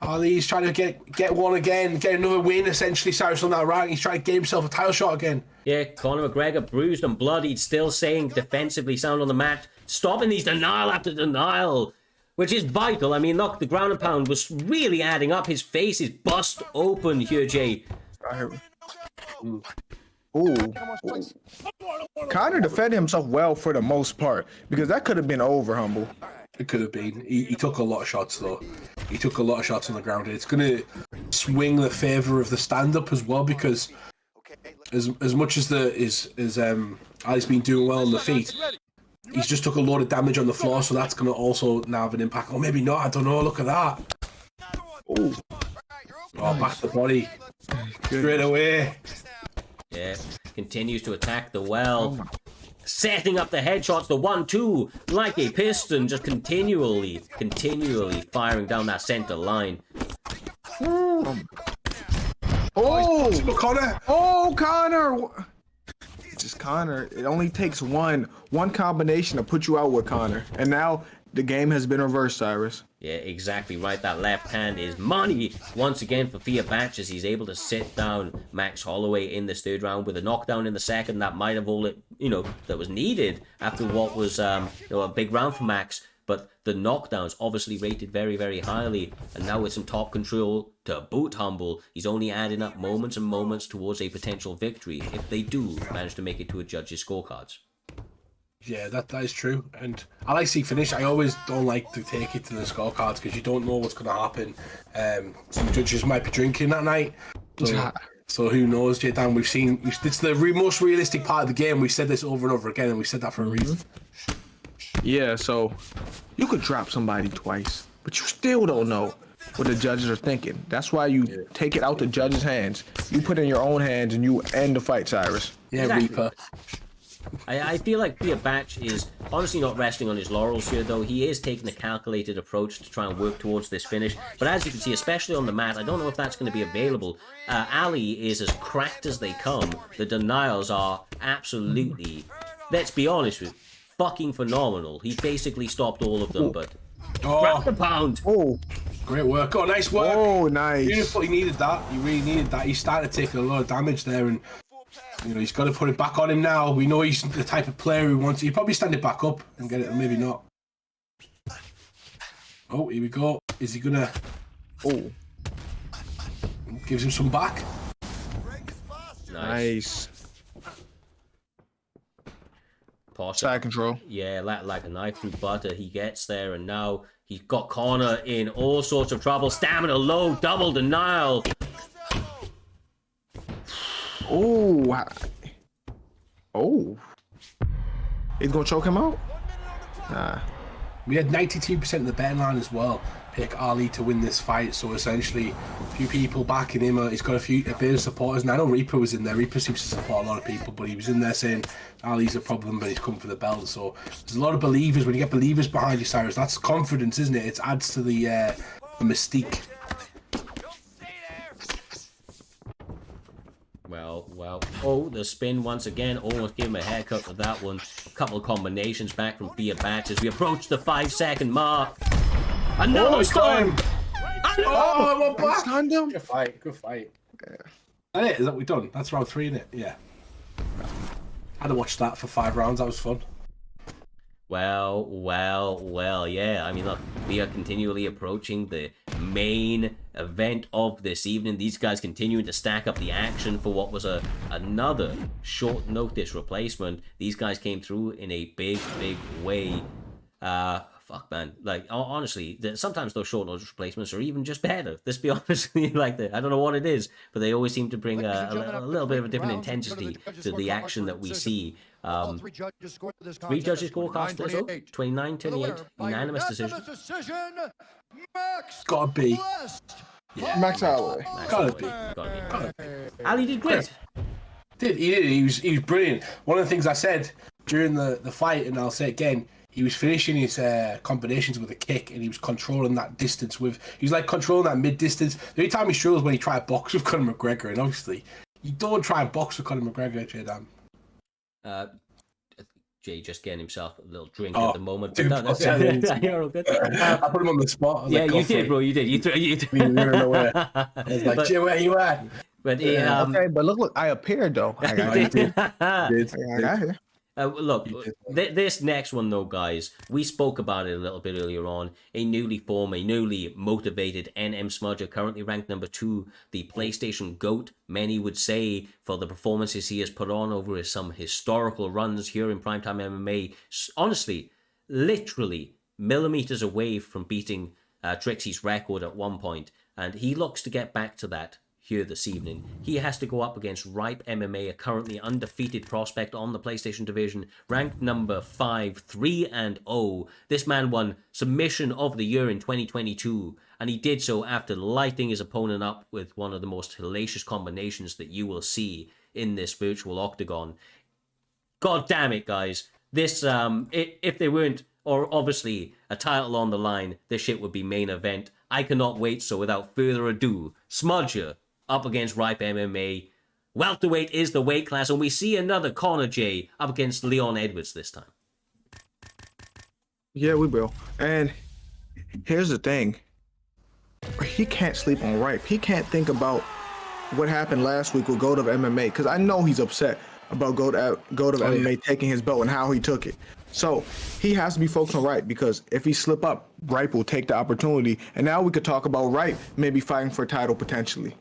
Speaker 4: Ali's trying to get one again, get another win, essentially, Cyrus, on that rank. He's trying to get himself a title shot again.
Speaker 2: Yeah, Conor McGregor, bruised and bloodied, still staying defensively sound on the mat, stopping these denial after denial, which is vital. I mean, look, the ground and pound was really adding up. His face is bust open here, Jay.
Speaker 3: Ooh. Conor defended himself well for the most part, because that could have been over, Humble.
Speaker 4: It could have been. He took a lot of shots, though. He took a lot of shots on the ground. It's going to swing the favour of the stand-up as well, because as much as Ali's been doing well on the feet, he's just took a lot of damage on the floor, so that's going to also now have an impact. Or maybe not, I don't know. Look at that. Oh, back to the body. Straight away.
Speaker 2: Yeah, continues to attack the well. Setting up the headshots, the 1-2, like a piston, just continually firing down that center line.
Speaker 4: Conor!
Speaker 3: Oh, Conor! Just Conor. It only takes one combination to put you out with Conor. And now The game has been reversed, Cyrus.
Speaker 2: Yeah, exactly right. That left hand is money once again for Thea Batch as he's able to sit down Max Holloway in this third round with a knockdown in the second. That might have all it, that was needed after what was, a big round for Max. But the knockdowns obviously rated very, very highly. And now with some top control to boot Humble, he's only adding up moments and moments towards a potential victory if they do manage to make it to a judge's scorecards.
Speaker 4: Yeah, that is true. And I like to see finish. I always don't like to take it to the scorecards because you don't know what's going to happen. Some judges might be drinking that night. So who knows, J-Dan? It's the most realistic part of the game. We've said this over and over again, and we said that for a reason.
Speaker 3: Yeah, so you could drop somebody twice, but you still don't know what the judges are thinking. That's why you take it out the judges' hands. You put it in your own hands, and you end the fight, Cyrus.
Speaker 4: Yeah,
Speaker 2: Exactly.
Speaker 4: Reaper.
Speaker 2: I feel like Thea Batch is honestly not resting on his laurels here, though. He is taking a calculated approach to try and work towards this finish. But as you can see, especially on the mat, I don't know if that's going to be available. Ali is as cracked as they come. The denials are absolutely, let's be honest with you, fucking phenomenal. He basically stopped all of them, but... Grab the pound!
Speaker 3: Oh,
Speaker 4: Great work. Oh, nice work.
Speaker 3: oh, nice.
Speaker 4: Beautiful. He needed that. He really needed that. He started taking a lot of damage there, and he's got to put it back on him now. We know he's the type of player who wants. He'd probably stand it back up and get it, maybe not. Oh, here we go. Is he gonna?
Speaker 3: Oh,
Speaker 4: Gives him some back.
Speaker 3: nice.
Speaker 2: Posh.
Speaker 3: Side control.
Speaker 2: Yeah, like a knife through butter. He gets there, and now he's got Connor in all sorts of trouble. Stamina low, double denial.
Speaker 3: Oh, oh. He's gonna choke him out? Nah.
Speaker 4: We had 92% of the betting line as well. Pick Ali to win this fight, so essentially a few people backing him. He's got a bit of supporters, and I know Reaper was in there. Reaper seems to support a lot of people, but he was in there saying Ali's a problem, but he's come for the belt. So there's a lot of believers. When you get believers behind you, Cyrus, that's confidence, isn't it? It adds to the mystique.
Speaker 2: Well. Oh, the spin once again. Almost give him a haircut with that one. A couple of combinations back from Thea Batch as we approach the 5-second mark. Another stun!
Speaker 4: Oh, we're back!
Speaker 3: Stunned him?
Speaker 4: Good fight. That it? Is that we done? That's round 3, isn't it? Yeah. I had to watch that for 5 rounds. That was fun.
Speaker 2: Well, yeah. I mean, look, we are continually approaching the main event of this evening. These guys continuing to stack up the action for what was another short notice replacement. These guys came through in a big way. Fuck, man. Like, honestly, sometimes those short notice replacements are even just better. Let's be honest. I don't know what it is, but they always seem to bring a little bit of a different intensity to the action that we see. 3 judges scorecast split up, 29-28, unanimous decision.
Speaker 4: Gotta be.
Speaker 3: Yeah. Max Holloway.
Speaker 4: Gotta be.
Speaker 2: Ali did great.
Speaker 4: He did. He was brilliant. One of the things I said during the fight, and I'll say it again, he was finishing his combinations with a kick, and he was controlling that distance he was like controlling that mid distance. The only time he struggles when he tried to box with Conor McGregor, and obviously you don't try and box with Conor McGregor, J-Dan.
Speaker 2: Jay just getting himself a little drink at the moment. But
Speaker 4: I put him on the spot.
Speaker 2: Yeah, you did, bro. You did. You
Speaker 4: nowhere. I was like, Jay, where you at?
Speaker 2: But
Speaker 3: okay, but look, I appeared though. I got here.
Speaker 2: Look, this next one though, guys, we spoke about it a little bit earlier on. A newly motivated NM Smudger, currently ranked number 2, the PlayStation GOAT, many would say, for the performances he has put on over some historical runs here in Primetime MMA. Honestly, literally millimeters away from beating Trixie's record at one point, and he looks to get back to that here this evening. He has to go up against Ripe MMA, a currently undefeated prospect on the PlayStation division, ranked number 5, 3-0. This man won Submission of the Year in 2022, and he did so after lighting his opponent up with one of the most hellacious combinations that you will see in this virtual octagon. God damn it, guys. This, if they weren't, or obviously a title on the line, this shit would be main event. I cannot wait, so without further ado, Smudger up against Ripe MMA. Welterweight is the weight class, and we see another Conor J up against Leon Edwards this time.
Speaker 3: Yeah, we will. And here's the thing. He can't sleep on Ripe. He can't think about what happened last week with Goat of MMA, because I know he's upset about Goat of MMA taking his belt and how he took it. So he has to be focused on Ripe, because if he slip up, Ripe will take the opportunity. And now we could talk about Ripe maybe fighting for a title potentially.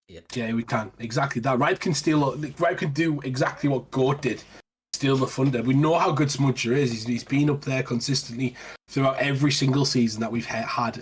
Speaker 4: Yeah, we can. Exactly that. Ripe can do exactly what Goat did. Steal the thunder. We know how good Smudger is. He's been up there consistently throughout every single season that we've had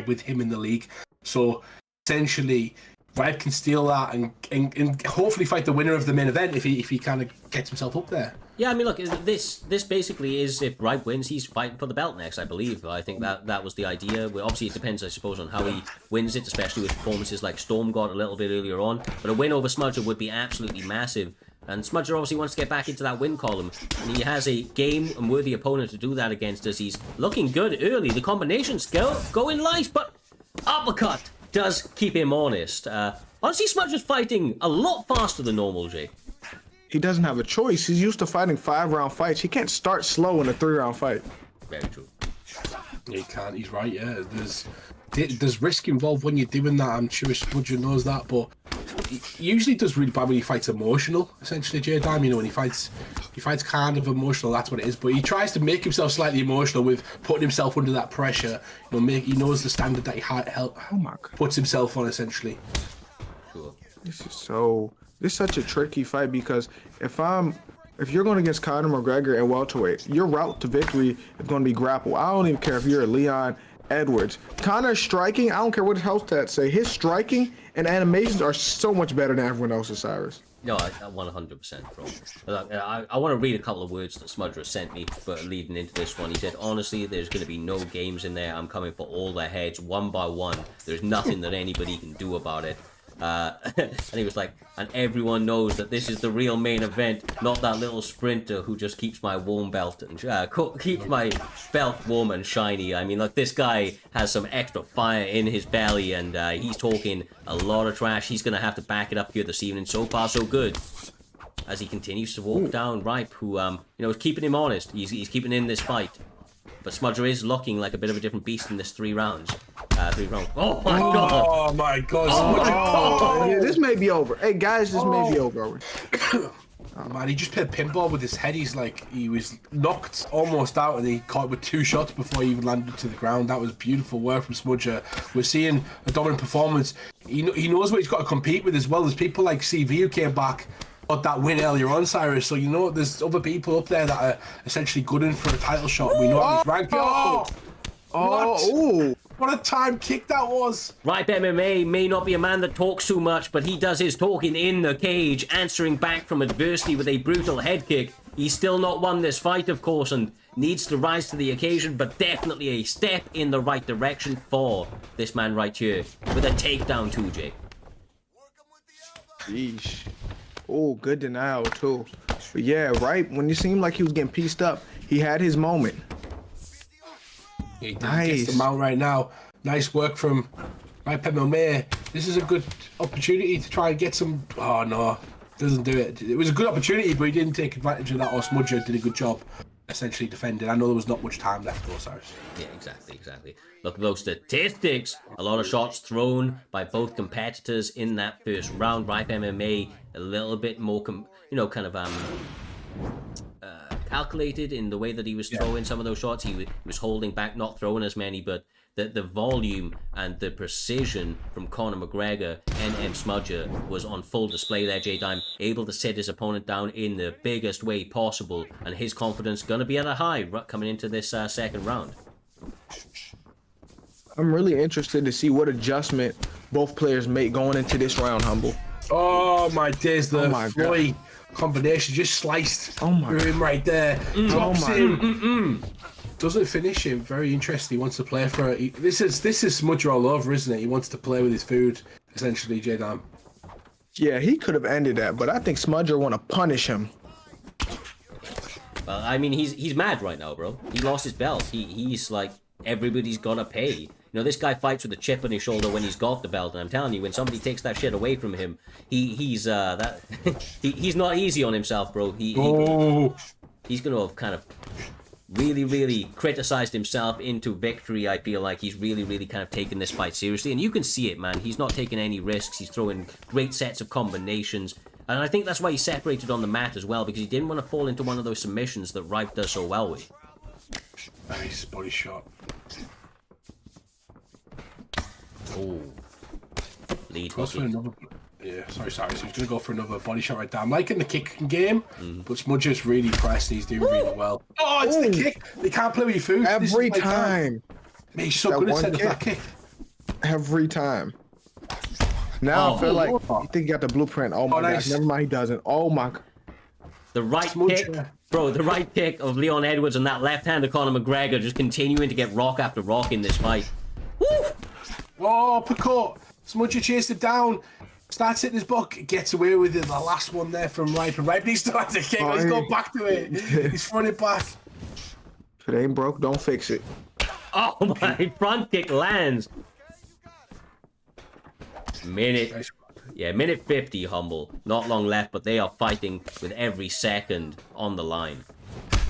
Speaker 4: with him in the league. So essentially, Ripe can steal that and hopefully fight the winner of the main event if he kind of gets himself up there.
Speaker 2: Yeah, I mean, look, this basically is, if Ripe wins, he's fighting for the belt next, I believe. I think that was the idea. Well, obviously, it depends, I suppose, on how he wins it, especially with performances like Storm got a little bit earlier on. But a win over Smudger would be absolutely massive. And Smudger obviously wants to get back into that win column. And he has a game and worthy opponent to do that against, as he's looking good early. The combinations going light, but uppercut does keep him honest. Honestly, Smudger's fighting a lot faster than normal, Jay.
Speaker 3: He doesn't have a choice. He's used to fighting 5-round fights. He can't start slow in a 3-round fight.
Speaker 2: Very true.
Speaker 4: He can't. He's right. Yeah, there's risk involved when you're doing that. I'm sure Smudger knows that, but he usually does really bad when he fights emotional. Essentially, J-Dime, when he fights kind of emotional. That's what it is. But he tries to make himself slightly emotional with putting himself under that pressure. He knows the standard that he puts himself on. Essentially.
Speaker 2: Sure.
Speaker 3: This is such a tricky fight, because if you're going against Conor McGregor and welterweight, your route to victory is going to be grapple. I don't even care if you're Leon Edwards. Conor's striking, I don't care what his health stats say. His striking and animations are so much better than everyone else's, Cyrus.
Speaker 2: No, 100%, bro. I want to read a couple of words that Smudger sent me, but leading into this one, he said, honestly, there's going to be no games in there. I'm coming for all their heads, one by one. There's nothing that anybody can do about it. And he was like, and everyone knows that this is the real main event, not that little sprinter who just keeps my warm belt and keeps my belt warm and shiny. I mean, like, this guy has some extra fire in his belly, and he's talking a lot of trash. He's gonna have to back it up here this evening. So far, so good. As he continues to walk down Ripe, who is keeping him honest. He's keeping in this fight. But Smudger is looking like a bit of a different beast in this 3 rounds. 3 rounds. Oh my god!
Speaker 4: Oh my god!
Speaker 3: Oh, yeah, this may be over. Hey guys, this may be over.
Speaker 4: Oh, man, he just played pinball with his head. He was knocked almost out, and he caught with 2 shots before he even landed to the ground. That was beautiful work from Smudger. We're seeing a dominant performance. He knows what he's got to compete with as well. There's people like CV who came back, got that win earlier on, Cyrus. So there's other people up there that are essentially good in for a title shot. We know how he's ranked. What a time kick that was!
Speaker 2: Ripe MMA may not be a man that talks too much, but he does his talking in the cage, answering back from adversity with a brutal head kick. He's still not won this fight, of course, and needs to rise to the occasion, but definitely a step in the right direction for this man right here, with a takedown too, Jay.
Speaker 3: Yeesh. Oh, good denial too. But yeah, right when you seemed like he was getting pieced up, he had his moment.
Speaker 4: He gets them out right now. Nice work from Ripe MMA. This is a good opportunity to try and get some. Oh no, doesn't do it. It was a good opportunity, but he didn't take advantage of that. Or Smudger did a good job, essentially defending. I know there was not much time left, though, Cyrus.
Speaker 2: Yeah, exactly. Look at those statistics. A lot of shots thrown by both competitors in that first round. Ripe MMA a little bit more, calculated in the way that he was throwing some of those shots. He was holding back, not throwing as many, but the volume and the precision from Conor McGregor and Smudger was on full display there. J-Dime able to set his opponent down in the biggest way possible, and his confidence gonna be at a high coming into this second round.
Speaker 3: I'm really interested to see what adjustment both players make going into this round, Humble.
Speaker 4: Oh my days, the Floyd combination just sliced through him right there. Drops him. Doesn't finish him. Very interesting. He wants to play for it. This is Smudger all over, isn't it? He wants to play with his food, essentially, J-Dam.
Speaker 3: Yeah, he could have ended that, but I think Smudger want to punish him.
Speaker 2: Well, I mean, he's mad right now, bro. He lost his belt. He's like, everybody's gotta pay. This guy fights with a chip on his shoulder when he's got the belt, and I'm telling you, when somebody takes that shit away from him, he's not easy on himself, bro. He's gonna have kind of really, really criticized himself into victory. I feel like he's really, really kind of taken this fight seriously. And you can see it, man. He's not taking any risks. He's throwing great sets of combinations. And I think that's why he separated on the mat as well, because he didn't want to fall into one of those submissions that Ripe does so well with.
Speaker 4: Nice body shot.
Speaker 2: Oh. Lead
Speaker 4: Goes for
Speaker 2: hooking.
Speaker 4: another. Yeah, sorry. So he's going to go for another body shot right there. I'm liking the kicking game, but Smudger's really pressed. He's doing really well. Oh, it's the kick. They can't play with your food.
Speaker 3: Every time.
Speaker 4: Man, he's so
Speaker 3: That
Speaker 4: good at
Speaker 3: one
Speaker 4: setting up that
Speaker 3: kick.
Speaker 4: kick.
Speaker 3: Every time. Now I feel like you think you got the blueprint. Oh my
Speaker 4: nice.
Speaker 3: gosh, never mind, he doesn't. Oh my.
Speaker 2: The right
Speaker 4: Smudger.
Speaker 2: kick, bro, the right kick of Leon Edwards and that left hand of Conor McGregor just continuing to get rock after rock in this fight. Woo!
Speaker 4: Oh, uppercut. Smudger chased it down. Starts hitting his buck. Gets away with it. The last one there from Ripe. And Ripe needs to have the kick.
Speaker 3: Oh,
Speaker 4: He's
Speaker 3: yeah.
Speaker 4: going back to it. He's throwing it back.
Speaker 3: If it ain't broke, don't fix it.
Speaker 2: Oh my, front kick lands. Minute,
Speaker 4: Nice.
Speaker 2: yeah, minute 50, Humble. Not long left, but they are fighting with every second on the line.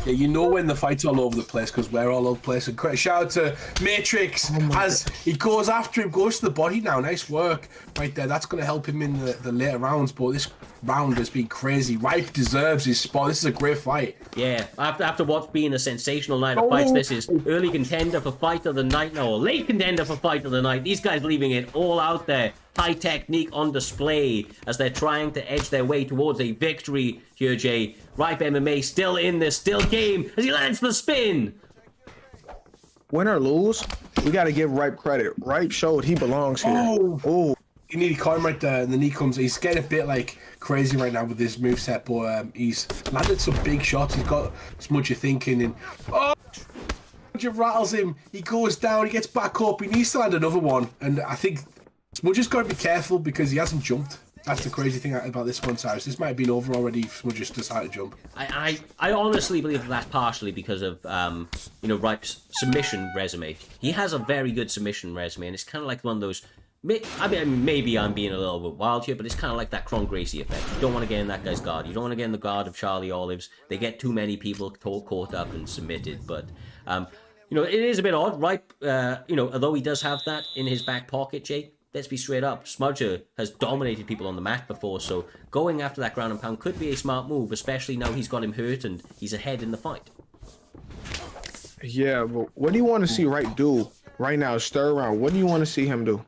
Speaker 4: Yeah, you know when the fight's all over the place because we're all over the place. And shout out to Matrix as he goes after him, goes to the body now. Nice work right there. That's going to help him in the later rounds. But this round has been crazy. Ripe deserves his spot. This is a great fight.
Speaker 2: Yeah, after what's been a sensational night of fights, this is early contender for fight of the night now, or late contender for fight of the night. These guys leaving it all out there. High technique on display as they're trying to edge their way towards a victory here, Jay. Ripe MMA still in this, still game as he lands the spin.
Speaker 3: Win or lose, we got to give Ripe credit. Ripe showed he belongs here.
Speaker 4: Oh. He nearly caught him right there, and then he comes. He's getting a bit like crazy right now with his moveset, but he's landed some big shots. He's got Smudger thinking, and Smudger rattles him. He goes down. He gets back up. He needs to land another one, and I think Smudger's got to be careful because he hasn't jumped. That's the crazy thing about this one, Cyrus. This might have been over already if Smudger's decided to jump.
Speaker 2: I honestly believe that's partially because of Ripe's submission resume. He has a very good submission resume, and it's kind of like one of those. I mean, maybe I'm being a little bit wild here, but it's kind of like that Kron Gracie effect. You don't want to get in that guy's guard. You don't want to get in the guard of Charlie Olives. They get too many people caught up and submitted. But, it is a bit odd, right? Although he does have that in his back pocket, Jay, let's be straight up. Smudger has dominated people on the mat before, so going after that ground and pound could be a smart move, especially now he's got him hurt and he's ahead in the fight.
Speaker 3: Yeah, but what do you want to see Ripe do right now? Stir around. What do you want to see him do?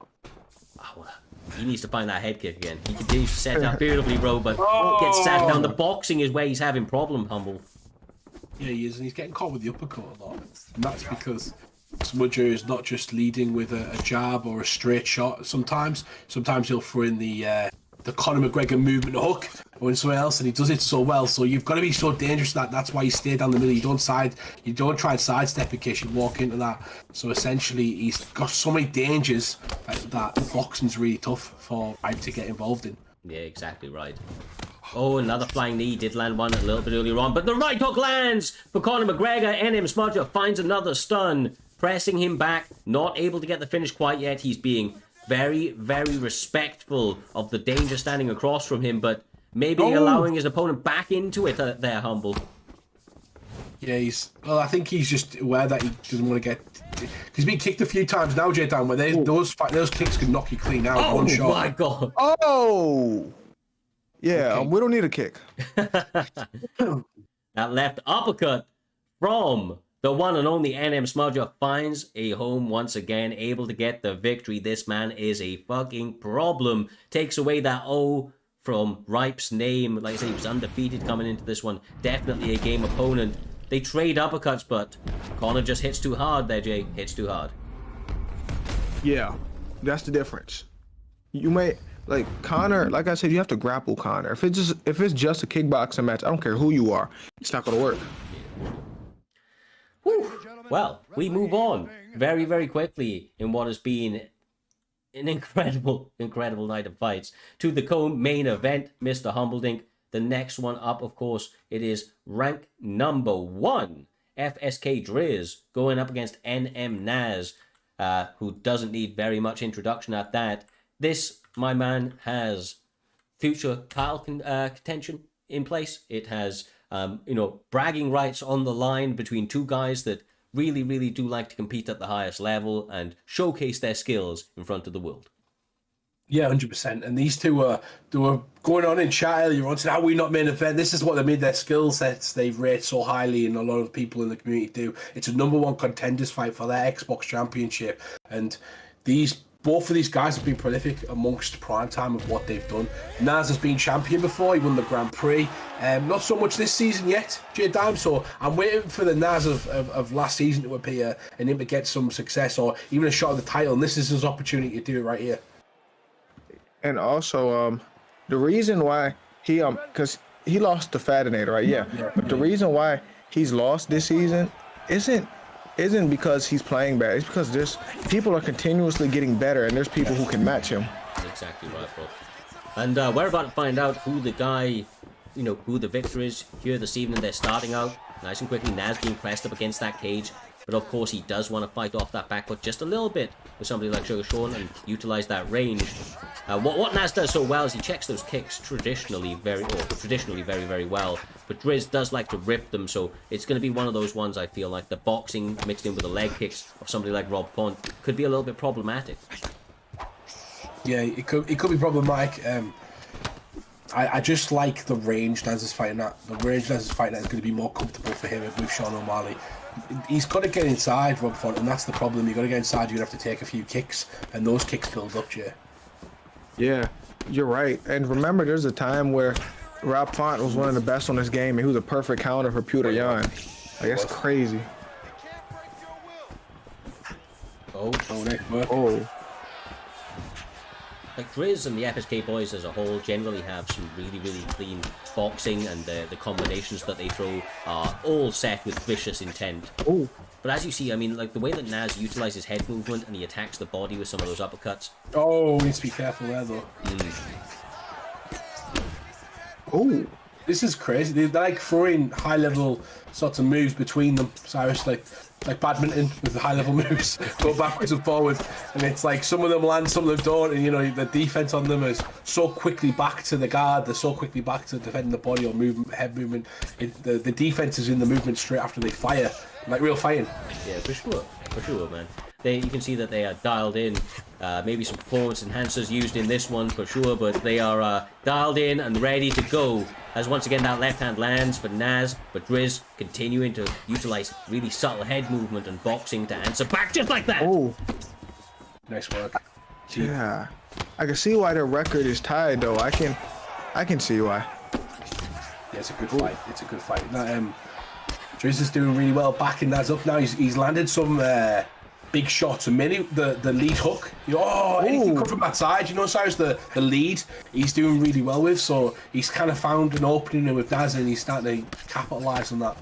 Speaker 2: He needs to find that head kick again. He continues to set up beautifully, bro, but gets sat down. The boxing is where he's having problem, Humble.
Speaker 4: Yeah, he is, and he's getting caught with the uppercut a lot. And that's because Smudger is not just leading with a jab or a straight shot. Sometimes he'll throw in the Conor McGregor movement hook or somewhere else, and he does it so well. So you've got to be so dangerous that's why you stay down the middle. You don't try and sidestep in case you walk into that. So essentially, he's got so many dangers that boxing's really tough for Ripe to get involved in.
Speaker 2: Yeah, exactly right. Oh, another flying knee. Did land one a little bit earlier on, but the right hook lands for Conor McGregor. NM Smudger finds another stun, pressing him back. Not able to get the finish quite yet. He's being very, very respectful of the danger standing across from him, but maybe allowing his opponent back into it there, Humble.
Speaker 4: Yeah, I think he's just aware that he doesn't want to get. He's been kicked a few times now, J Down, where those kicks can knock you clean out. One shot.
Speaker 2: Oh my god!
Speaker 3: Oh, yeah,
Speaker 4: Okay.
Speaker 3: we don't need a kick.
Speaker 2: That left uppercut from the one and only NM Smudger finds a home once again, able to get the victory. This man is a fucking problem. Takes away that O from Ripe's name. Like I say, he was undefeated coming into this one. Definitely a game opponent. They trade uppercuts, but Conor just hits too hard there, Jay. Hits too hard.
Speaker 3: Yeah, that's the difference. You may like Conor. Like I said, you have to grapple Conor. If it's just a kickboxing match, I don't care who you are. It's not gonna work.
Speaker 2: Whew. Well, we move on very, very quickly in what has been an incredible, incredible night of fights to the co-main event, Mr. Humbledink. The next one up, of course, it is rank number 1, FSK Driz, going up against NM Naz, who doesn't need very much introduction at that. This, my man, has future title contention in place. It has, bragging rights on the line between two guys that really, really do like to compete at the highest level and showcase their skills in front of the world.
Speaker 4: Yeah, 100%. And these two they were going on in chat earlier on, saying, how we not main event? This is what they made their skill sets they've rated so highly, and a lot of people in the community do. It's a #1 contenders fight for their Xbox Championship. And both of these guys have been prolific amongst Primetime of what they've done. Naz has been champion before. He won the Grand Prix. Not so much this season yet, J-Dime. So I'm waiting for the Naz of last season to appear and him to get some success or even a shot at the title. And this is his opportunity to do it right here.
Speaker 3: And also, the reason why because he lost to Fadinator, right? Yeah. But the reason why he's lost this season isn't because he's playing bad. It's because there's people are continuously getting better, and there's people who can match him.
Speaker 2: Exactly right, bro. And we're about to find out who the guy, who the victor is here this evening. They're starting out nice and quickly. Naz being pressed up against that cage. But of course, he does want to fight off that back foot just a little bit with somebody like Sugar Sean and utilize that range. What Naz does so well is he checks those kicks traditionally very, very well. But Driz does like to rip them, so it's going to be one of those ones, I feel like, the boxing mixed in with the leg kicks of somebody like Rob Pont could be a little bit problematic.
Speaker 4: Yeah, it could be problematic. I just like the range Naz is fighting at. The range Naz is fighting at is going to be more comfortable for him with Sean O'Malley. He's got to get inside Rob Font, and that's the problem. You've got to get inside, you're going to have to take a few kicks, and those kicks build up, Jay.
Speaker 3: Yeah, you're right. And remember, there's a time where Rob Font was one of the best on this game, and he was a perfect counter for Pewter Yan. Like, that's crazy. Oh.
Speaker 2: Like Driz and the FSK boys as a whole generally have some really, really clean boxing, and the combinations that they throw are all set with vicious intent.
Speaker 3: Oh.
Speaker 2: But as you see, I mean, like the way that Naz utilizes head movement and he attacks the body with some of those uppercuts.
Speaker 4: Oh, we need to be careful there, though.
Speaker 3: Oh.
Speaker 4: This is crazy. They're like throwing high-level sorts of moves between them, Cyrus, like badminton with the high-level moves, go backwards and forwards, and it's like some of them land, some of them don't, and the defense on them is so quickly back to the guard, they're so quickly back to defending the body or head movement. The defense is in the movement straight after they fire, like real fighting.
Speaker 2: Yeah, for sure, man. You can see that they are dialed in. Maybe some performance enhancers used in this one for sure, but they are dialed in and ready to go. As once again that left hand lands for Naz, but Driz continuing to utilize really subtle head movement and boxing to answer back just like that.
Speaker 3: Oh.
Speaker 4: Nice work.
Speaker 3: Yeah. I can see why their record is tied, though. I can see why.
Speaker 4: Yeah, it's a good fight. It's a good fight. Driz is doing really well, backing Naz up now. He's landed some big shots, and many the lead hook. Anything come from that side, Cyrus, the lead he's doing really well with. So he's kind of found an opening with Naz, and he's starting to capitalize on that.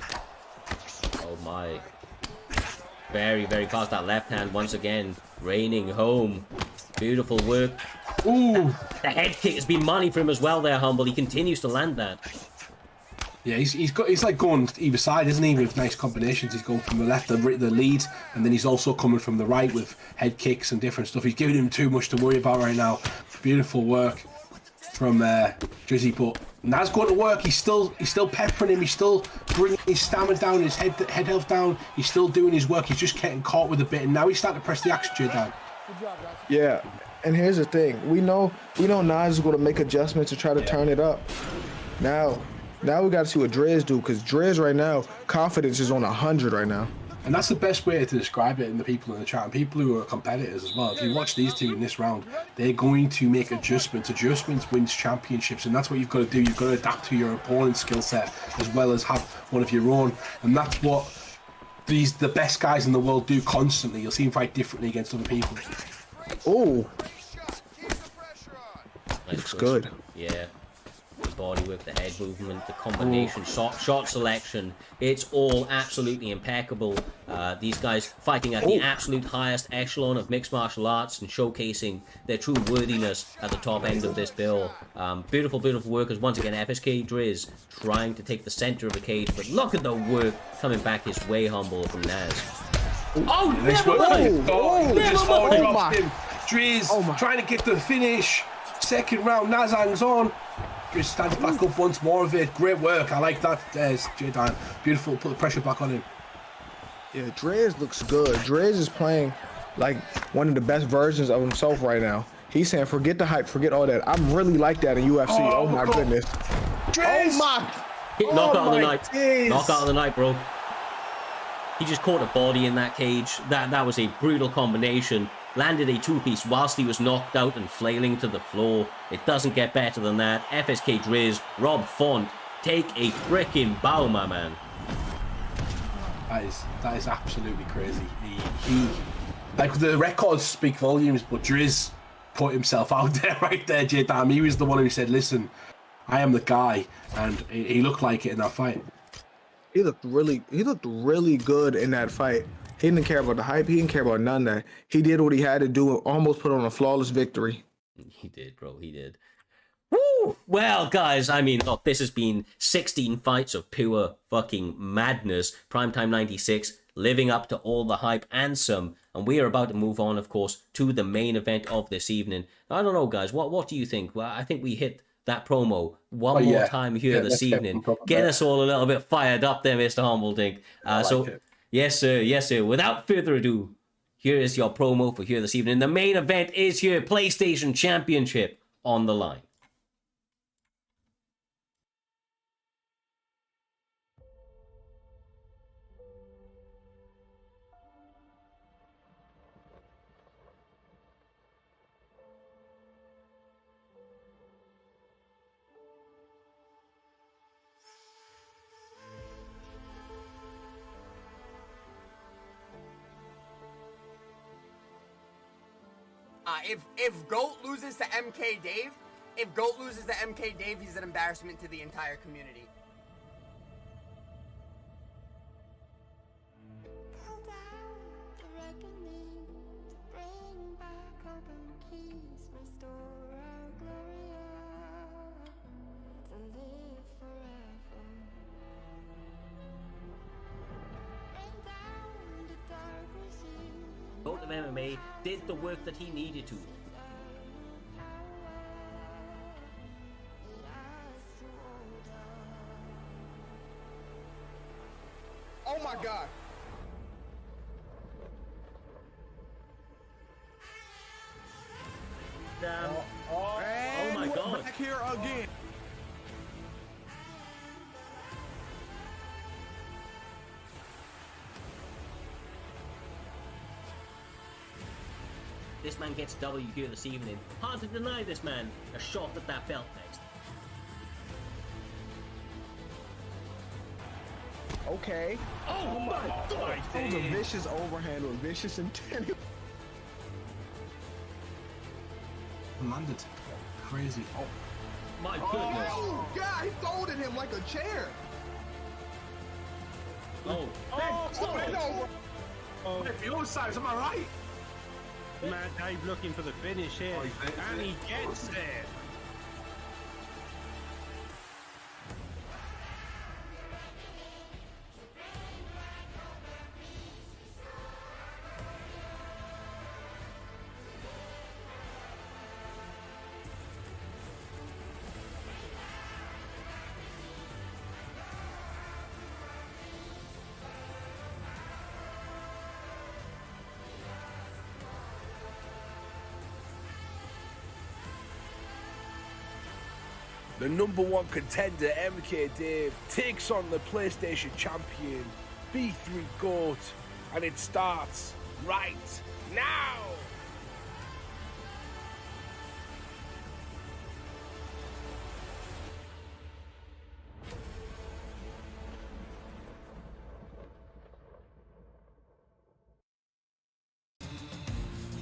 Speaker 2: Oh my! Very, very fast. That left hand once again raining home. Beautiful work.
Speaker 4: Ooh!
Speaker 2: The head kick has been money for him as well. There, Humble. He continues to land that.
Speaker 4: Yeah, he's like going either side, isn't he? With nice combinations, he's going from the left, the lead, and then he's also coming from the right with head kicks and different stuff. He's giving him too much to worry about right now. Beautiful work from Drizzy, but Naz going to work. He's still peppering him. He's still bringing his stamina down, his head health down. He's still doing his work. He's just getting caught with a bit, and now he's starting to press the action down.
Speaker 3: Yeah, and here's the thing: we know Naz is going to make adjustments to try to turn it up. Now we got to see what Driz do, because Driz right now, confidence is on 100 right now.
Speaker 4: And that's the best way to describe it in the people in the chat, and people who are competitors as well. If you watch these two in this round, they're going to make adjustments. Adjustments wins championships, and that's what you've got to do. You've got to adapt to your opponent's skill set as well as have one of your own. And that's what the best guys in the world do constantly. You'll see them fight differently against other people.
Speaker 3: Oh,
Speaker 2: Looks
Speaker 3: good.
Speaker 2: Yeah. The body work, the head movement, the combination, shot selection, it's all absolutely impeccable. These guys fighting at the absolute highest echelon of mixed martial arts and showcasing their true worthiness at the top end of this bill. Beautiful work as once again FSK Driz trying to take the center of the cage, but look at the work coming back his way, Humble, from Naz. Oh, never mind!
Speaker 4: Just forward drops him. Driz trying to get the finish. Second round, Naz hangs on. Just stands back up once more of it. Great work. I like that. There's J-Dime. Beautiful. Put the pressure back on him.
Speaker 3: Yeah, Drez looks good. Drez is playing like one of the best versions of himself right now. He's saying, forget the hype, forget all that. I'm really like that in UFC. Oh my goodness.
Speaker 4: Drez!
Speaker 3: Oh my.
Speaker 2: Knockout of the night.
Speaker 3: Days.
Speaker 2: Knockout of the night, bro. He just caught a body in that cage. That was a brutal combination. Landed a two-piece whilst he was knocked out and flailing to the floor. It doesn't get better than that. FSK Driz, Rob Font, take a freaking bow, my man.
Speaker 4: That is absolutely crazy. He like, the records speak volumes, but Driz put himself out there right there, J-Dam. He was the one who said, listen, I am the guy, and he looked like it in that fight.
Speaker 3: He looked really good in that fight. He didn't care about the hype. He didn't care about none of that. He did what he had to do and almost put on a flawless victory.
Speaker 2: He did, bro. He did. Woo! Well, guys, I mean, look, this has been 16 fights of pure fucking madness. Primetime 96, living up to all the hype and some. And we are about to move on, of course, to the main event of this evening. I don't know, guys. What do you think? Well, I think we hit that promo one more time here this evening. Get us all a little bit fired up there, Mr. Humbledink. Yes, sir. Yes, sir. Without further ado, here is your promo for here this evening. The main event is here. PlayStation Championship on the line.
Speaker 1: If GOAT loses to MK Dave, he's an embarrassment to the entire community.
Speaker 2: GOAT of MMA did the work that he needed to.
Speaker 3: Oh my God.
Speaker 2: Oh my God.
Speaker 3: Back here again.
Speaker 2: This man gets W here this evening. Hard to deny this man a shot at that belt next.
Speaker 3: Okay.
Speaker 5: Oh my God!
Speaker 3: That was a vicious overhand with vicious intent.
Speaker 4: Landed. Crazy. Oh.
Speaker 2: My goodness.
Speaker 3: Oh, God, he folded him like a chair.
Speaker 2: Oh.
Speaker 4: If you size, am I right?
Speaker 5: Mad Dave looking for the finish here, and he gets there.
Speaker 6: The #1 contender, MK Dave, takes on the PlayStation champion, B3 GOAT, and it starts right now!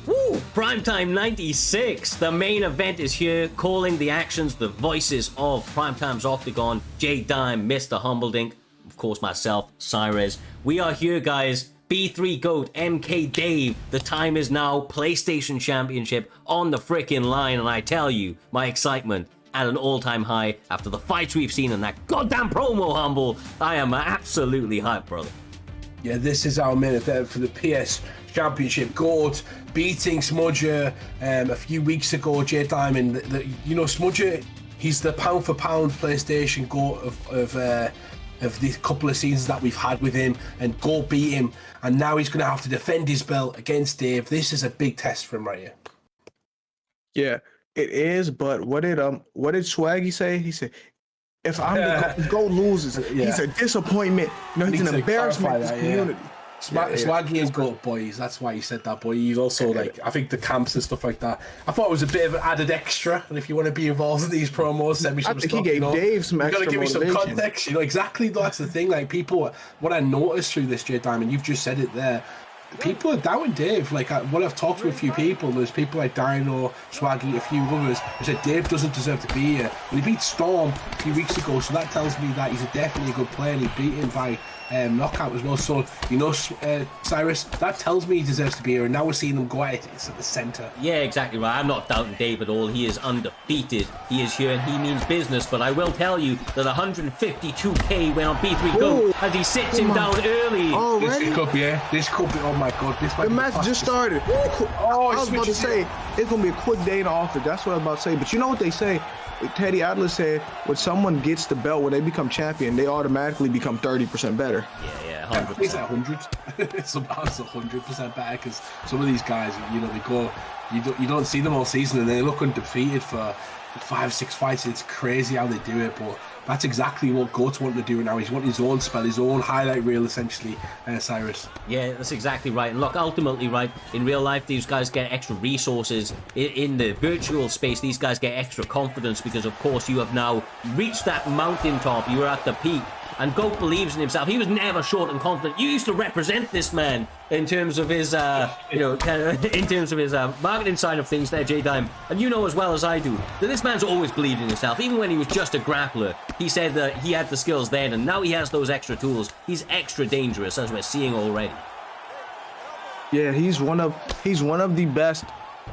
Speaker 2: Woo! Primetime 96. The main event is here, calling the actions, the voices of Primetime's Octagon, J-Dime, Mr. Humbledink, of course myself, Cyrez. We are here, guys. B3 GOAT, MK Dave. The time is now. PlayStation Championship on the frickin' line, and I tell you, my excitement at an all-time high after the fights we've seen in that goddamn promo, Humble. I am absolutely hyped, brother.
Speaker 4: Yeah, this is our main event for the PS Championship. GOAT beating Smudger a few weeks ago, J-Time, and you know, Smudger, He's the pound for pound PlayStation GOAT of the couple of seasons that we've had with him, and GOAT beat him, and now he's going to have to defend his belt against Dave. This is a big test for him right here.
Speaker 3: Yeah, it is. But what did Swaggy say? He said, "If I'm the GOAT loses, he's a disappointment. You know, he's an embarrassment to this community."
Speaker 4: Swaggy and GOAT boys. That's why he said that. But he's also like, I think the camps and stuff like that. I thought it was a bit of an added extra. And if you want to be involved in these promos, send me some stuff.
Speaker 3: He gave Dave some extra.
Speaker 4: You got to give me some context. You know exactly. That's the thing. Like people, what I noticed through this, J Diamond, you've just said it there. People are doubting Dave. Like what I've talked to a few people, there's people like Dino, Swaggy, a few others who said Dave doesn't deserve to be here. Well, he beat Storm a few weeks ago, so that tells me that he's definitely a good player, and he beat him by knockout as well. So you know, Cyrus, that tells me he deserves to be here, and now we're seeing him go at it. It's at the centre.
Speaker 2: Yeah, exactly right. I'm not doubting Dave at all. He is undefeated. He is here and he means business. But I will tell you that 152k went on B3 Go as he sits him down early.
Speaker 3: Already?
Speaker 4: This could be. Oh my God! This might
Speaker 3: The
Speaker 4: be
Speaker 3: match just started. I was about to say it's gonna be a quick day in the office. That's what I was about to say. But you know what they say? Teddy Adler said when someone gets the belt, when they become champion, they automatically become 30% better.
Speaker 2: Yeah, 100%.
Speaker 4: It's 100. Sometimes 100% better, because some of these guys, you know, they go. You don't see them all season, and they look undefeated for 5-6 fights. It's crazy how they do it, but that's exactly what GOAT's wanting to do now. He's wanting his own spell, his own highlight reel, essentially, Cyrus.
Speaker 2: Yeah, that's exactly right. And look, ultimately, right, in real life, these guys get extra resources. In the virtual space, these guys get extra confidence because, of course, you have now reached that mountaintop. You are at the peak. And GOAT believes in himself. He was never short and confident. You used to represent this man in terms of his, in terms of his marketing side of things there, J-Dime. And you know as well as I do that this man's always believed in himself. Even when he was just a grappler, he said that he had the skills then, and now he has those extra tools. He's extra dangerous, as we're seeing already.
Speaker 3: Yeah, he's one of the best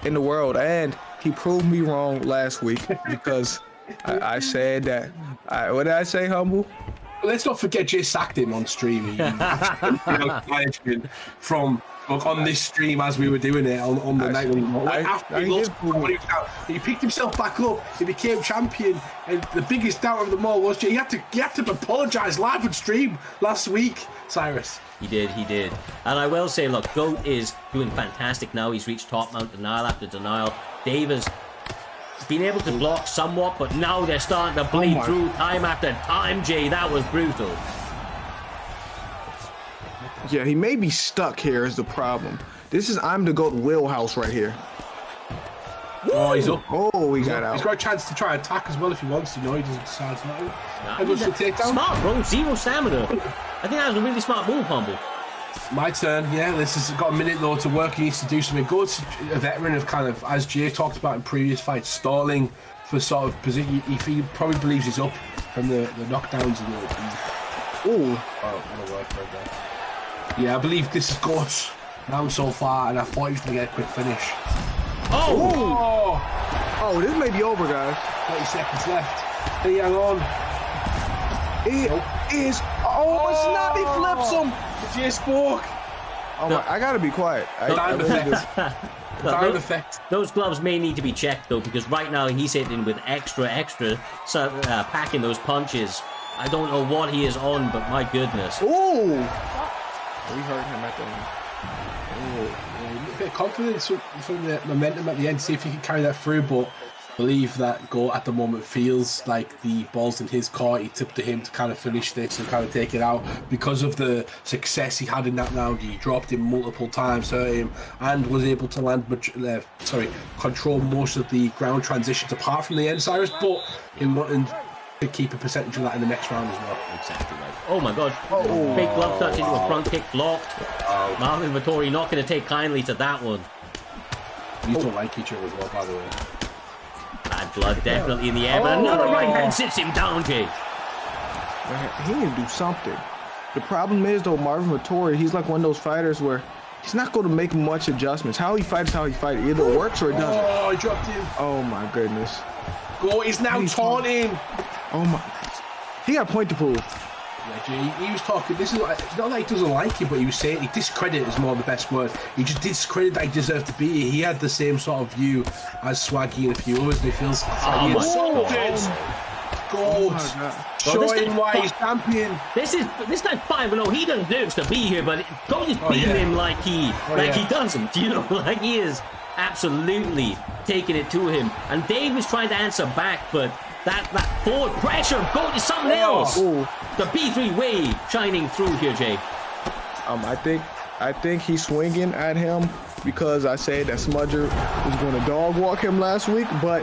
Speaker 3: in the world, and he proved me wrong last week because I said that. What did I say, Humble?
Speaker 4: Let's not forget Jay sacked him on stream. He from on this stream as we were doing it on the night when he picked himself back up, he became champion, and the biggest doubt of them all was Jay. He had to apologise live on stream last week, Cyrus.
Speaker 2: He did. And I will say, look, GOAT is doing fantastic now. He's reached top mount denial after denial. Dave has been able to block somewhat, but now they're starting to bleed through time after time, Jay. That was brutal.
Speaker 3: Yeah, he may be stuck here is the problem. This is I'm the GOAT wheelhouse right here.
Speaker 4: Oh, he's up.
Speaker 3: Oh, he got out.
Speaker 4: He's got a chance to try and attack as well if he wants to. No, he doesn't decide not to.
Speaker 2: Smart, bro. Zero stamina. I think that was a really smart move, Humble.
Speaker 4: My turn, yeah. This has got a minute though to work. He needs to do something. GOAT's a veteran of kind of, as Jay talked about in previous fights, stalling for sort of position. He probably believes he's up from the knockdowns and what a word right there. Yeah, I believe this is GOAT round so far, and I thought he was going to get a quick finish.
Speaker 3: Oh, this may be over, guys.
Speaker 4: 30 seconds left. Hang on.
Speaker 3: It is. Oh, it's not. He flips him.
Speaker 4: Jay spoke.
Speaker 3: Oh my, I gotta be quiet.
Speaker 4: Time effect.
Speaker 2: Those gloves may need to be checked though, because right now he's hitting with extra, packing those punches. I don't know what he is on, but my goodness.
Speaker 3: Oh, we hurt him at the end.
Speaker 4: A bit of confidence from the momentum at the end. See if he can carry that through, but believe that GOAT at the moment feels like the ball's in his court. It's up to him to kind of finish this and kind of take it out because of the success he had in that round. He dropped him multiple times, hurt him, and was able to control most of the ground transitions apart from the end, Cyrus, but in wanting to keep a percentage of that in the next round as well.
Speaker 2: Exactly right. Oh my God. Big glove touch into a front kick blocked. Marvin Vettori not going to take kindly to that one.
Speaker 4: These don't like each other as well, by the way.
Speaker 2: Bad blood definitely in the air, but another right hand sits him down, Jay.
Speaker 3: He need to do something. The problem is, though, Marvin Vettori, he's like one of those fighters where he's not going to make much adjustments. How he fights, how he fights. Either it works or it doesn't.
Speaker 4: Oh, he dropped him.
Speaker 3: Oh, my goodness.
Speaker 4: GOAT is now taunting.
Speaker 3: Oh, my. He got a point to prove.
Speaker 4: Yeah, he was talking. This is not that he doesn't like it, but he was saying he discredit is more the best word. He just discredited that he deserved to be here. He had the same sort of view as Swaggy and a few others, and he feels
Speaker 2: Oh my
Speaker 4: gold. Showing why he's champion.
Speaker 2: This guy's 5-0. He deserves to be here, but Goat is beating him like he doesn't. You know, like he is absolutely taking it to him. And Dave was trying to answer back, but that forward pressure of Goat is something else.
Speaker 3: Ooh.
Speaker 2: The B3 way shining through here, Jay.
Speaker 3: I think he's swinging at him because I said that Smudger was going to dog walk him last week, but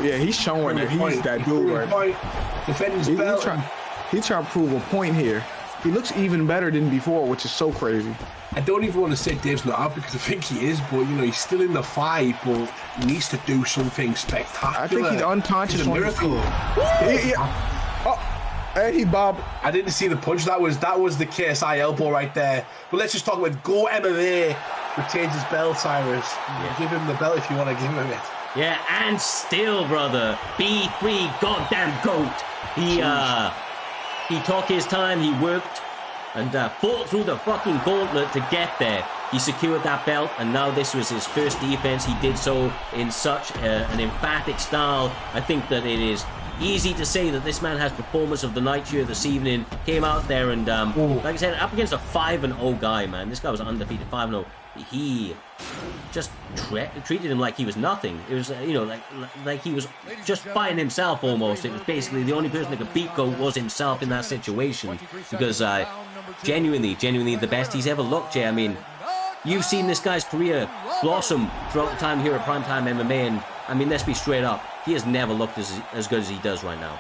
Speaker 3: yeah, he's showing that he's that dude right.
Speaker 4: Defending his belt.
Speaker 3: He's trying to prove a point here. He looks even better than before, which is so crazy.
Speaker 4: I don't even want to say Dave's not out because I think he is, but you know he's still in the fight, but he needs to do something spectacular.
Speaker 3: I think he's unconscious.
Speaker 4: He's a miracle.
Speaker 3: And he bobbed.
Speaker 4: I didn't see the punch. That was the KSI elbow right there. But let's just talk about Go MMA retains his belt, Cyrus. Yeah. Give him the belt if you want to give him it.
Speaker 2: Yeah, and still, brother, B3 goddamn Goat. He took his time. He worked and fought through the fucking gauntlet to get there. He secured that belt, and now this was his first defense. He did so in such an emphatic style. I think that it is easy to say that this man has performance of the night here this evening. Came out there and, like I said, up against a 5-0 guy, man. This guy was undefeated 5-0. He just treated him like he was nothing. It was, you know, like he was just fighting himself almost. It was basically the only person that could beat Goat was himself in that situation. Because genuinely the best he's ever looked, Jay. I mean, you've seen this guy's career blossom throughout the time here at Primetime MMA, and I mean, let's be straight up. He has never looked as good as he does right now.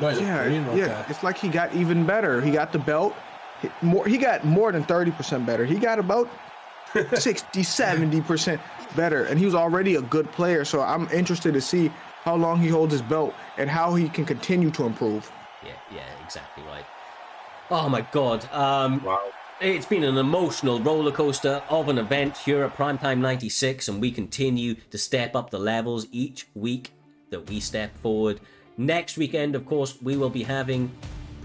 Speaker 3: Yeah, it's like he got even better. He got the belt. He got more than 30% better. He got about 60, 70% better, and he was already a good player. So I'm interested to see how long he holds his belt and how he can continue to improve.
Speaker 2: Yeah, exactly right. Oh my God. Wow. It's been an emotional roller coaster of an event here at Primetime 96, and we continue to step up the levels each week that we step forward. Next weekend, of course, we will be having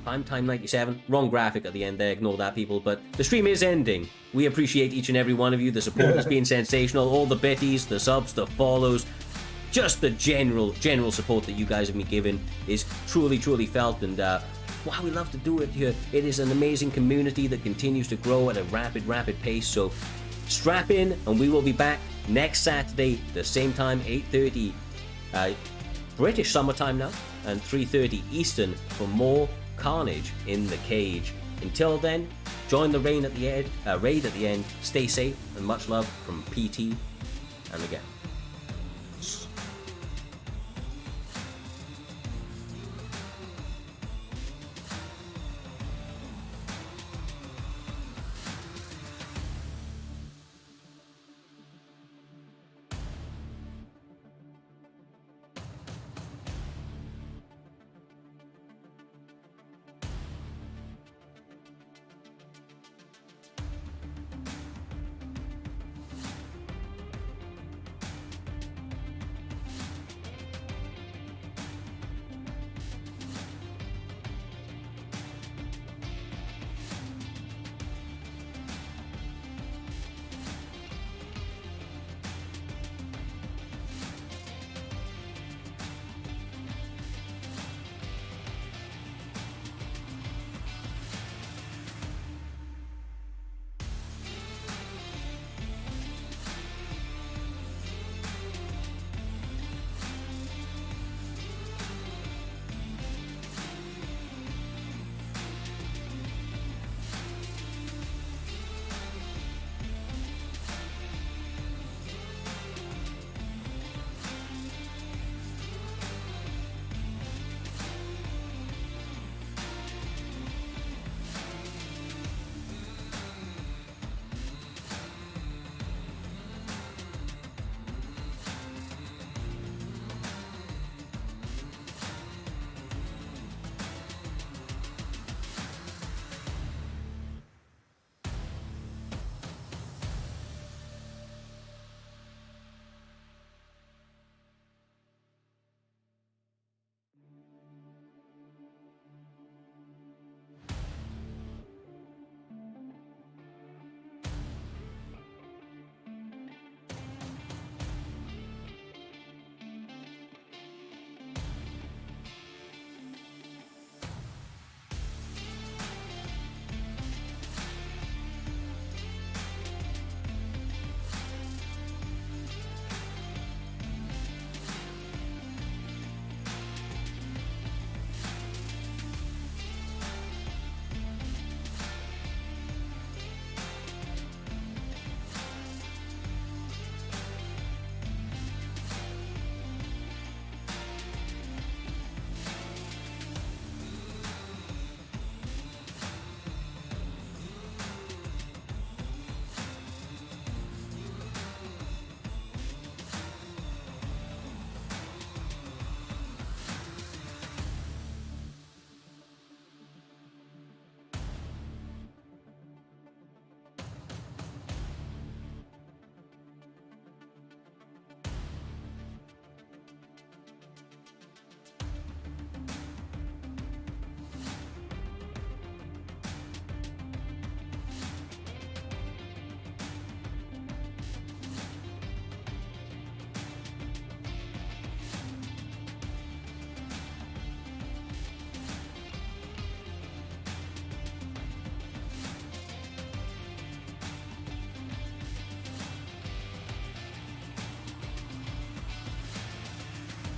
Speaker 2: Primetime 97. Wrong graphic at the end there, ignore that, people. But the stream is ending. We appreciate each and every one of you. The support has been sensational. All the bitties, the subs, the follows, just the general support that you guys have been giving is truly felt. And wow, we love to do it here. It is an amazing community that continues to grow at a rapid pace. So strap in, and we will be back next Saturday, the same time, 8:30 British summertime now, and 3:30 Eastern for more carnage in the cage. Until then, join the raid at the end. Stay safe, and much love from PT and again.